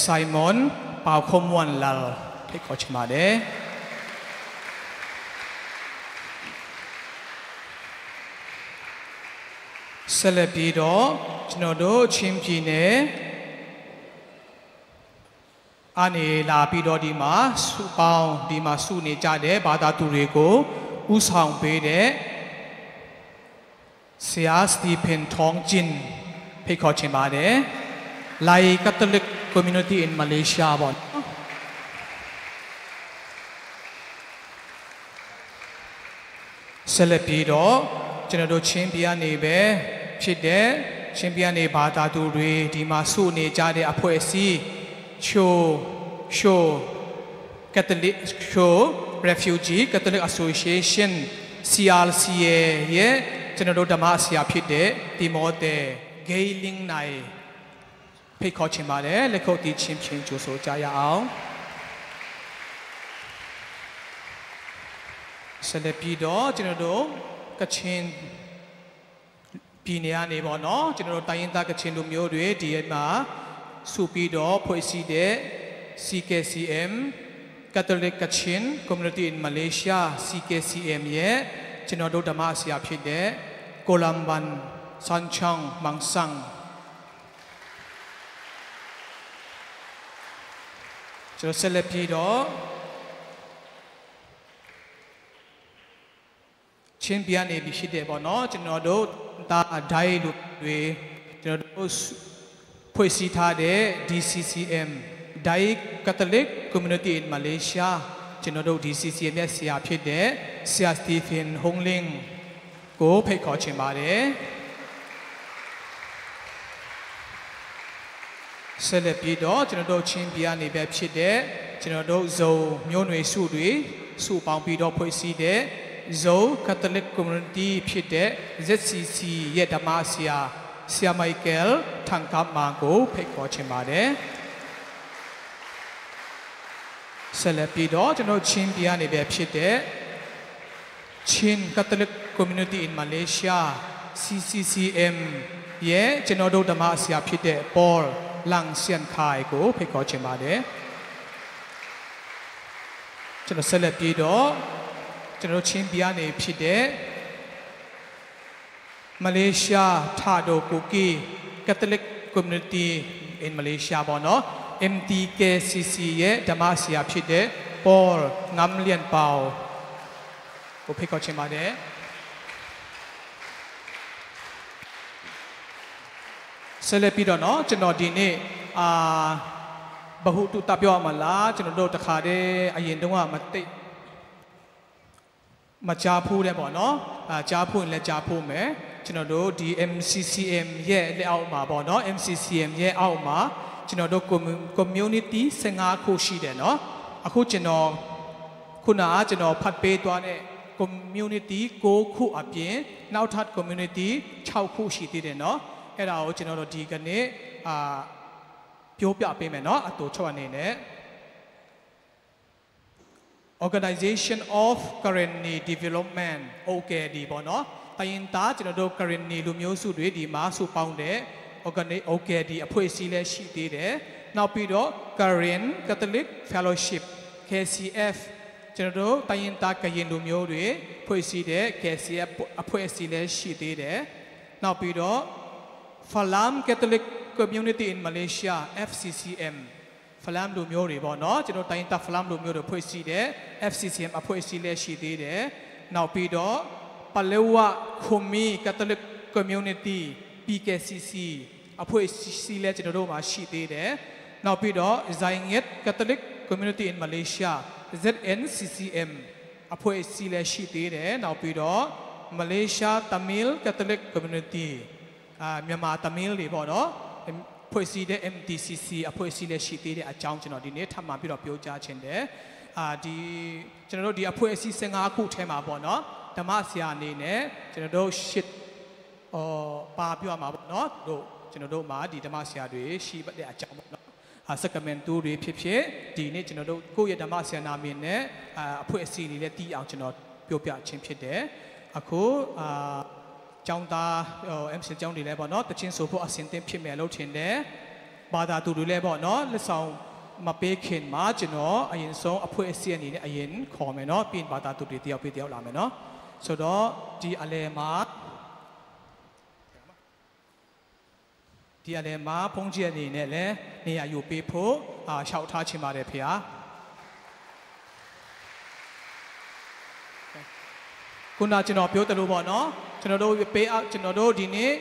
Simon Pao Khom Wan Lal ဖိတ်ခေါ်ချင်ပါတယ်ဆက်လက်ပြီးတော့ကျွန်တော်တို့ချင်းပြည်နယ်အနေလာပြီးတော့ဒီမှာစုပေါင်းဒီမှာစုနေကြတဲ့ဘာသာသူတွေကိုဥဆောင်ပေးတဲ့ဆရာစတီဖန်ထောင်းဂျင်ဖိတ်ခေါ်ချင်ပါတယ် Lai Catholic Community in Malaysia ပေါ့ ဆက်လက်ပြီးတော့ကျွန်တော်တို့ချင်းပြနေပဲဖြစ်တဲ့ချင်းပြနေဘာသာသူတွေဒီမှာစုနေကြတဲ့အဖွဲ့အစည်းshow Catholic show Refugee Catholic Association CRCA ရဲ့ကျွန်တော်တို့ဓမ္မဆရာဖြစ်တဲ့ဒီမောတဲ့ Gailing နိုင်ဖိတ်ခေါ်ချင်ပါတယ်လက်ခုပ်တီးချင်းချင်းကြိုဆိုကြရအောင်ဆက်လက်ပြီးတော့ကျွန်တော်တို့ကချင်ပြည်နယ်ကနေပေါ့နော်ကျွန်တော်တို့တိုင်းရင်းသားကချင်လူမျိုးတွေဒီမှာစုပြီးတော့ဖွဲ့စည်းတဲ့ CKCM Catholic Kachin Community in Malaysia CKCM ရဲ့ကျွန်တော်တို့ဓမ္မဆရာဖြစ်တဲ့ကိုလမ်ဘန်ဆန်ချောင်းမန်ဆန်ကျွန်တော်ဆက်လက်ပြီးတော့ချင်းပြနေပြီဖြစ်တယ်ပေါ့နော်ကျွန်တော်တို့ဒါဒိုင်လူတွေကျွန်တော်တို့ဖွဲ့စည်းထားတဲ့ DCCM Dai Catholic Community in Malaysia ကျွန်တော်တို့ DCCM ရဲ့ဆရာဖြစ်တဲ့ဆရာစတီဖင်ဟုံးလင်းကိုဖိတ်ခေါ်ချင်ပါတယ်ဆက်လက်ပြီးတော့ကျွန်တော်တို့ချင်းပြနေပဲဖြစ်တဲ့ကျွန်တော်တို့ဇုံမျိုးနွယ်စုတွေစုပေါင်းပြီးတော့ဖွဲ့စည်းတဲ့ Zoe Catholic Community ဖြစ်တဲ့ ZCC ရဲ့ဓမ္မဆရာဆရာမိုက်ကယ်ထန်ကပ်မာကိုဖိတ်ခေါ်ချင်ပါတယ်ဆက်လက်ပြီးတော့ကျွန်တော်ချင်းပြနေပဲဖြစ်တဲ့ Chin Catholic Community in Malaysia CCCM ရဲ့ကျွန်တော်တို့ဓမ္မဆရာဖြစ်တဲ့ Paul Lang Sian Khai ကိုဖိတ်ခေါ်ချင်ပါတယ်ကျွန်တော်ဆက်လက်ပြီးတော့ကျွန်တော်ချင်းပြနေဖြစ်တဲ့ Malaysia Thado Kuki Catholic Community in Malaysia ပေါ့နော် MTKCC ရဲ့ဓမ္မဆရာဖြစ်တဲ့ Paul Ngam Lian Pao ကိုဖိတ်ခေါ်ချင်ပါတယ်ဆက်လက်ပြီးတော့เนาะကျွန်တော်ဒီနေ့ဘဟုတုတပြောရမှာလားကျွန်တော်တို့တခါတည်းအရင်တုန်းကမကြားဖို့တဲ့ပေါ့နော်ကြားဖို့ရင်လည်းကြားဖို့မယ်ကျွန်တော်တို့ဒီ MCCM ရဲ့လက်အောက်မှာပေါ့နော် MCCM ရဲ့အောက်မှာကျွန်တော်တို့ community 15ခုရှိတယ်เนาะအခုကျွန်တော်ခုနကကျွန်တော်ဖတ်ပေးသွားတဲ့ community 9ခုအပြင်နောက်ထပ် community 6ခုရှိသေးတယ်เนาะအဲ့ဒါကိုကျွန်တော်တို့ဒီကနေ့ပြောပြပေးမယ်เนาะအတူချုပ်အနေနဲ့ Organization of Karenni Development OKD ပေါ့နော်တိုင်းသားကျွန်တော်တို့ Karenni လူမျိုးစုတွေဒီမှာစုပေါင်းတဲ့ OKD အဖွဲ့အစည်းလည်းရှိသေးတယ်နောက်ပြီးတော့ Karen Catholic Fellowship KCF ကျွန်တော်တို့တိုင်းသားကရင်လူမျိုးတွေဖွဲ့စည်းတဲ့ KCF အဖွဲ့အစည်းလည်းရှိသေးတယ်နောက်ပြီးတော့ Falam Catholic Community in Malaysia FCCM Falam လူမျိုးတွေပေါ့နော်ကျွန်တော်တိုင်းသား Falam လူမျိုးတွေဖွဲ့စည်းတဲ့ FCCM အဖွဲ့အစည်းလည်းရှိသေးတယ်နောက်ပြီးတော့ Palewa Khumi Catholic Community PKCC အဖွဲ့အစည်းလည်းကျွန်တော်တို့မှာရှိသေးတယ်နောက်ပြီးတော့ Zainget Catholic Community in Malaysia ZNCCM အဖွဲ့အစည်းလည်းရှိသေးတယ်နောက်ပြီးတော့ Malaysia Tamil Catholic Community မြန်မာ Tamil တွေပေါ့နော်ဖွဲ့စည်းတဲ့ MTCC အဖွဲ့အစည်းလည်းရှိသေးတဲ့အကြောင်းကျွန်တော်ဒီနေ့ထပ်မံပြီးတော့ပြောကြားခြင်းတယ်ဒီကျွန်တော်တို့ဒီအဖွဲ့အစည်း15ခုထဲမှာပေါ့နော်ဓမ္မဆရာအနေနဲ့ကျွန်တော်တို့ပါပြောမှာပေါ့နော်တို့ကျွန်တော်တို့မှာဒီဓမ္မဆရာတွေရှိတဲ့အကြောင်းပေါ့နော်စကမန်တူတွေဖြစ်ဖြစ်ဒီနေ့ကျွန်တော်တို့ကိုယ့်ရဲ့ဓမ္မဆရာနာမည်နဲ့အဖွဲ့အစည်းတွေလည်းတည်အောင်ကျွန်တော်ပြောပြခြင်းဖြစ်တယ်အခုကျောင်းသားMC ကျောင်းတွေလည်းပေါ့နော်တချင်းဆိုဖို့အဆင်သင့်ဖြစ်မယ်လို့ထင်တယ်ဘာသာသူတွေလည်းပေါ့နော်လက်ဆောင်မပေးခင်မှာကျွန်တော်အရင်ဆုံးအဖွဲ့အစည်းအနေနဲ့အရင်ခေါ်မယ်နော်ပြီးဘာသာသူတွေတယောက်ပြီးတယောက်လာမယ်နော်ဆိုတော့ဒီအလဲမှာဖုန်းကြီးအနေနဲ့လည်းနေရာယူပေးဖို့ရှောက်ထားချင်ပါတယ်ဖေဟာခုနကျွန်တော်ပြောတယ်လို့ပေါ့နော်ကျွန်တော်တို့ဒီနေ့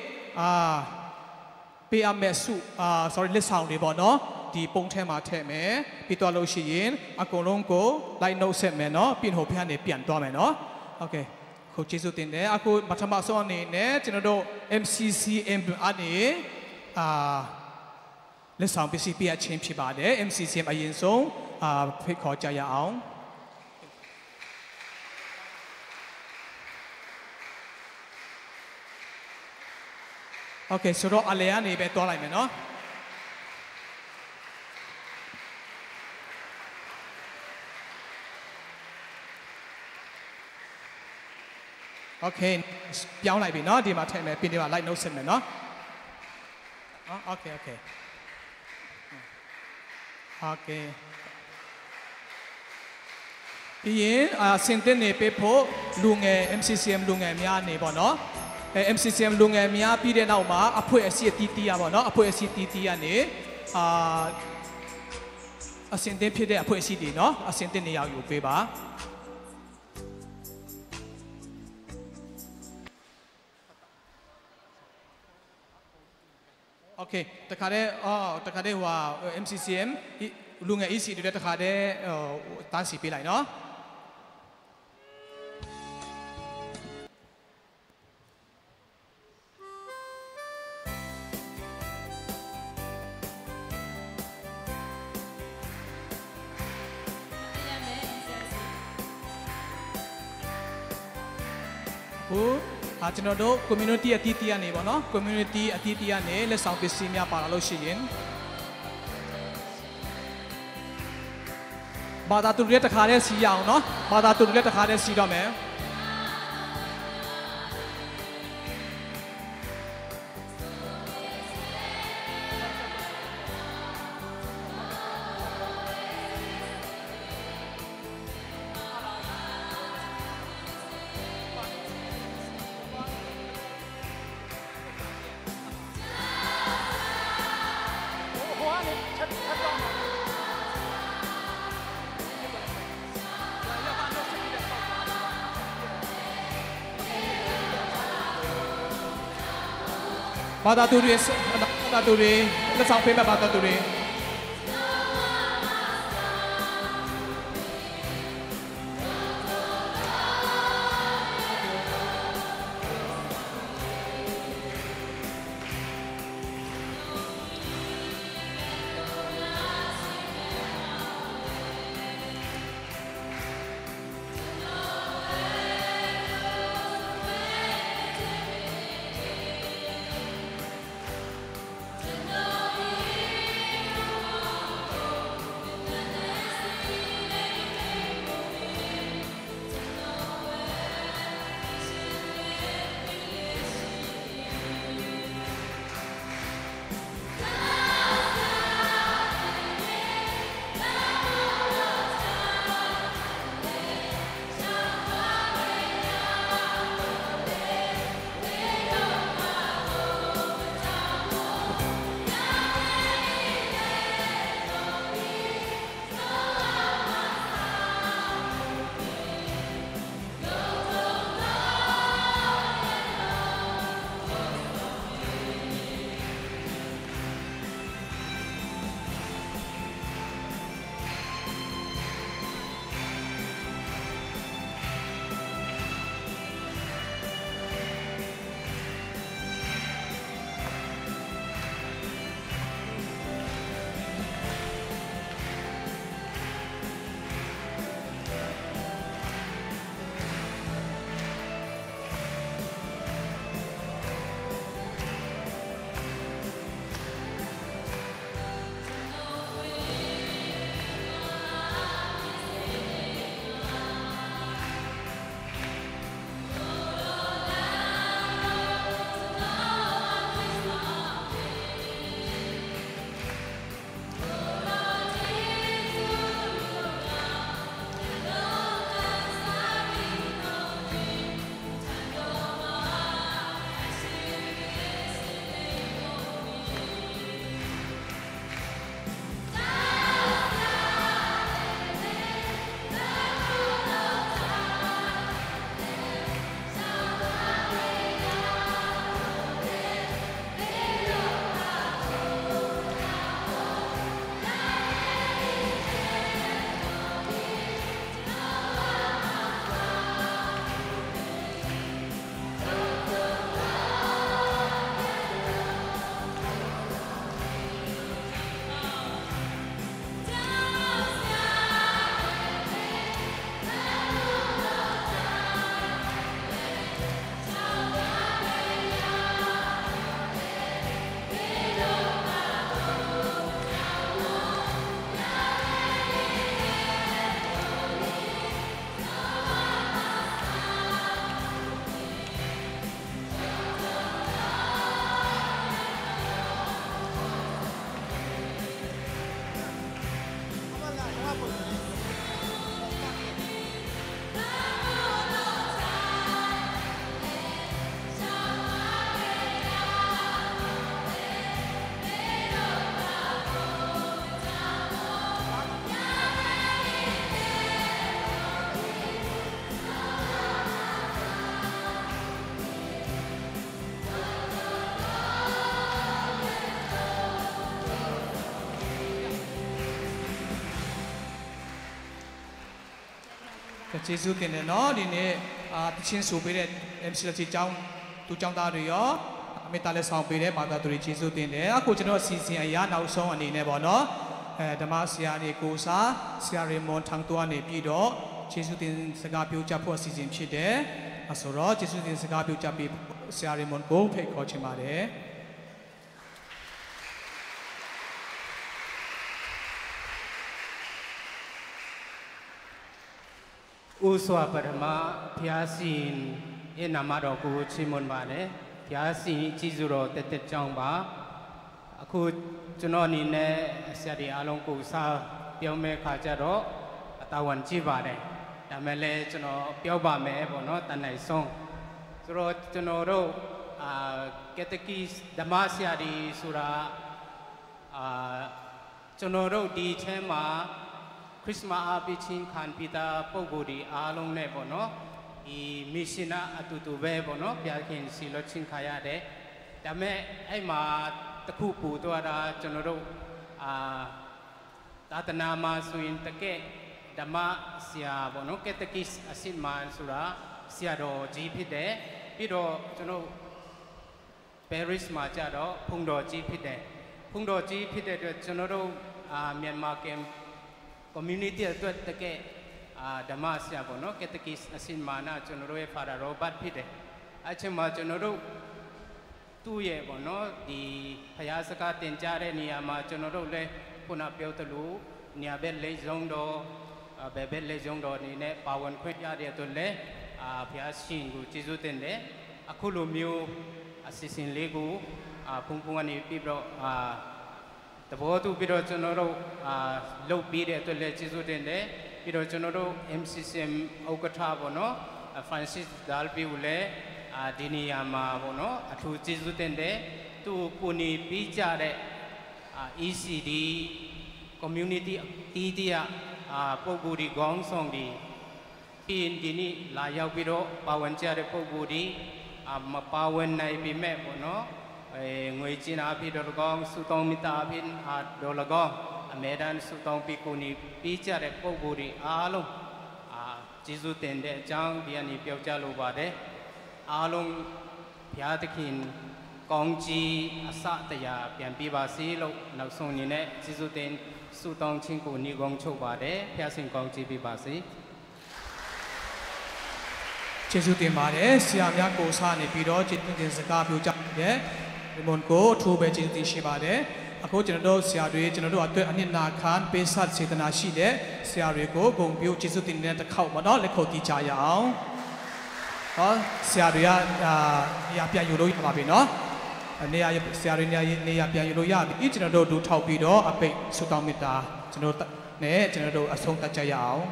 ပေးအပ်မဲ့စုsorry လက်ဆောင်တွေပေါ့နော်ဒီပုံထဲမှာထည့်မယ်ပြီးတော့လို့ရှိရင်အကုန်လုံးကိုလိုက်နှုတ်ဆက်မယ်နော်ပြင်ဟိုဖျားနေပြန်သွားမယ်နော်โอเคခ အခုကျေးဇူးတင်တယ်အခုပထမဆုံးအနေနဲ့ကျွန်တော်တို့ MCCM အနေလက်ဆောင်ပစ္စည်းပြချင်းဖြစ်ပါတယ် MCCM အရင်ဆုံးဖိတ်ခေါ်ကြရအောင်โอเคဆိုတော့အလဲကနေပဲတွားလိုက်မယ်နော်โอเคပြောင်းလိုက်ပြီเนาะဒီမှာထည့်မယ်ပြင်ဒီမှာ light note ဆက်မယ်เนาะโอเคโอเคပြီးရင်စင်တင်နေပေးဖို့လူငယ် MCCM လူငယ်များနေပေါ့เนาะMCCM လူငယ်များပြီးတဲ့နောက်မှာအဖွဲ့အစည်းအသီးသီးရပေါ့เนาะအဖွဲ့အစည်းအသီးသီးကနေအစင်တင်ဖြစ်တဲ့အဖွဲ့အစည်းတွေเนาะအစင်တင်နေရောက်ယူပေးပါโอเคတခါတည်းဟို MCCM လူငယ် EC တွေတခါတည်းတန်းစီပေးလိုက်เนาะကျွန်တော်တို့ community အသီးသီးကနေပေါ့နော် community အသီးသီးကနေလက်ဆောင်ပစ္စည်းများပါလာလို့ရှိရင်ဘာသာတူတွေတခါတည်းစီရအောင်နော်ဘာသာတူတွေတခါတည်းစီတော့မယ်ဘာသာတူတွေလက်ဆောင်ပေးမဲ့ဘာသာတူတွေ ကျေးဇူးတင်တယ်နော်ဒီနေ့တချင်းဆိုပေးတဲ့ MCLC ကျောင်းသူကျောင်းသားတွေရောအမေတာလည်းဆောင်ပေးတဲ့ဘာသာသူတွေကျေးဇူးတင်တယ်အခုကျွန်တော်အစီအစဉ်အရာနောက်ဆုံးအနေနဲ့ပေါ့နော်ဓမ္မဆရာတွေကိုစားဆရာရေမွန်ထန်းတွားနေပြီးတော့ကျေးဇူးတင်စကားပြောကြဖို့အစီအစဉ်ဖြစ်တယ်ဆိုတော့ကျေးဇူးတင်စကားပြောကြပြီးဆရာရေမွန်ကိုဖိတ်ခေါ်ချင်ပါတယ်ဥစွာပထမဘုရားရှင်ရဲ့နာမတော်ကိုချီးမွမ်းပါတယ်ဘုရားရှင်ကြီးစုတော်တက်တက်ကြောင်းပါအခုကျွန်တော်အနေနဲ့ဆရာတွေအားလုံးကိုစားပြောမဲ့ခါကြတော့အတာဝန်ကြီးပါတယ်ဒါမဲ့လည်းကျွန်တော်ပြောပါမယ်ပေါ့နော်တန်နိုင်ဆုံးဆိုတော့ကျွန်တော်တို့ကက်တကီဓမ္မဆရာတွေဆိုတာကျွန်တော်တို့ဒီထဲမှာခရစ်စမတ်အပိချင်းခံပြီးတာပုံကိုယ်ဒီအားလုံးနဲ့ပေါ့နော်ဒီမစ်ရှင်နာအတူတူပဲပေါ့နော်ဘုရားခင်စီလို့ချင်းခါရတယ်ဒါမဲ့အဲ့မှာတခုပူတော့တာကျွန်တော်တို့သာသနာမှာဆိုရင်တကယ်ဓမ္မဆရာပေါ့နော်ကက်တကစ်အစစ်မန်ဆိုတာဆရာတော်ကြီးဖြစ်တယ်ပြီးတော့ကျွန်တော်ပဲရစ်မှာကြတော့ဖုန်တော်ကြီးဖြစ်တယ်ဖုန်တော်ကြီးဖြစ်တဲ့အတွက်ကျွန်တော်တို့မြန်မာကင်community အတွက်တကယ်ဓမ္မဆရာပေါ့နော်ကက်တကစ်အစစ်မာနာကျွန်တော်တို့ရဲ့ဖာဒါရောဘတ်ဖြစ်တယ်အချိန်မှာကျွန်တော်တို့သူ့ရဲ့ပေါ့နော်ဒီဖျားစကားတင်ကြားတဲ့နေရာမှာကျွန်တော်တို့လည်းခုနပြောသလိုညာဘက်လေးစုံတော်ဘယ်ဘက်လေးစုံတော်နေနဲ့ပါဝင်ခွင့်ရတဲ့အတွက်လည်းဖျားရှင်ကိုကျေးဇူးတင်တယ်အခုလိုမျိုးအစီအစဉ်လေးကိုဖုန်ဖုန်ကနေပြီးတော့တဘောသူပြီးတော့ကျွန်တော်တို့လုပ်ပြီးတဲ့အတွက်လည်းကျေးဇူးတင်တယ်ပြီးတော့ကျွန်တော်တို့ MCCM ဥက္ကဋ္ဌပေါ့နော် Francis Dalby ကိုလည်းဒီနေရာမှာပေါ့နော်အထူးကျေးဇူးတင်တယ်သူကိုနေပြီးကြတဲ့ECD community တီးတီးပုံကိုယ်ဒီခေါင်းဆောင်ဒီဒီနေ့လာရောက်ပြီးတော့ပါဝင်ကြတဲ့ပုံကိုယ်ဒီမပါဝင်နိုင်ပေမဲ့ပေါ့နော်ငွေချင်းအဖြစ်တော်ကောင်းစုတောင်းမိတာအဖြစ်ဒေါ်လကောင်းအမေဒန်စုတောင်းပြီးကိုနေပြီးကြတဲ့ပုံကိုယ်ဒီအားလုံးကျေးဇူးတင်တဲ့အကြောင်းဒီကနေပြောကြားလိုပါတယ်အားလုံးဘုရားသခင်ကောင်းကြီးအစတရားပြန်ပြပါစေလို့နောက်ဆုံးအနေနဲ့ကျေးဇူးတင်ဆုတောင်းခြင်းကိုညီကုန်းချုပ်ပါတယ်ဘုရားရှင်ကောင်းကြီးပြပါစေကျေးဇူးတင်ပါတယ်ဆရာများကိုစားနေပြီးတော့ကျေးဇူးတင်စကားပြောကြတယ်ဒီမွန်ကိုအထူးပဲကျေးဇူးတင်ရှိပါတယ်အခုကျွန်တော်တို့ဆရာတွေကျွန်တော်တို့အတွက်အနှစ်နာခံပေးဆက်စေတနာရှိတဲ့ဆရာတွေကိုဂုဏ်ပြုကျေးဇူးတင်တဲ့တစ်ခေါက်မတော့လက်ခုပ်တီးကြရအောင်ဟောဆရာတွေကနေရာပြန်ယူလို့ရပါပြီနော်နေရာဆရာတွေနေရာပြန်ယူလို့ရပြီကျွန်တော်တို့ဒူထောက်ပြီးတော့အပိတ်ဆုတောင်းမေတ္တာကျွန်တော်နဲ့ကျွန်တော်တို့အဆုံးသတ်ကြရအောင်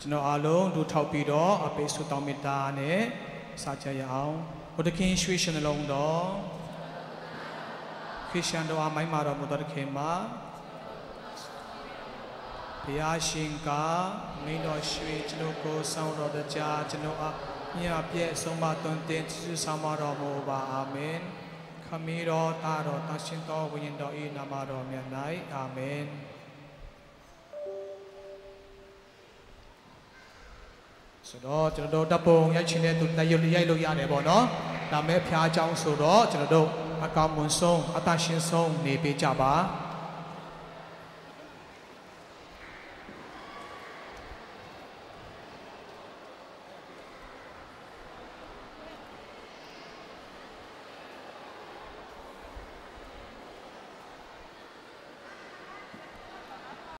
ကျွန်တော်အားလုံးဒူထောက်ပြီးတော့အပိတ်ဆုတောင်းမေတ္တာနဲ့စာကြရအောင်ဘုဒ္ဓခင်ရွှေရှင်နှလုံးတော်ခရစ်ယာန်တော်အမိုင်းမာတော်မူသောခင်မှာဘုရားရှင်ကမင်းတော်ရွှေကျွန်တော်ကိုဆောင်းတော်တရားကျွန်တော်အားမြတ်ပြည့်ဆုံးမသွန်သင်ကျေးဇူးဆောင်တော်မူပါအာမင်ခမည်းတော်သားတော်တန်ရှင်တော်ဝိညာဉ်တော်၏နာမတော်မြတ်၌အာမင်ဆိုတော့ကျွန်တော်တို့တပ်ပုံရိုက်ချင်တဲ့သူရိုက်လို့ရတယ်ပေါ့နော်ဒါမဲ့ဖျားเจ้าဆိုတော့ကျွန်တော်တို့အကောင်းမွန်ဆုံးအသရှင်ဆုံးနေပေးကြပါ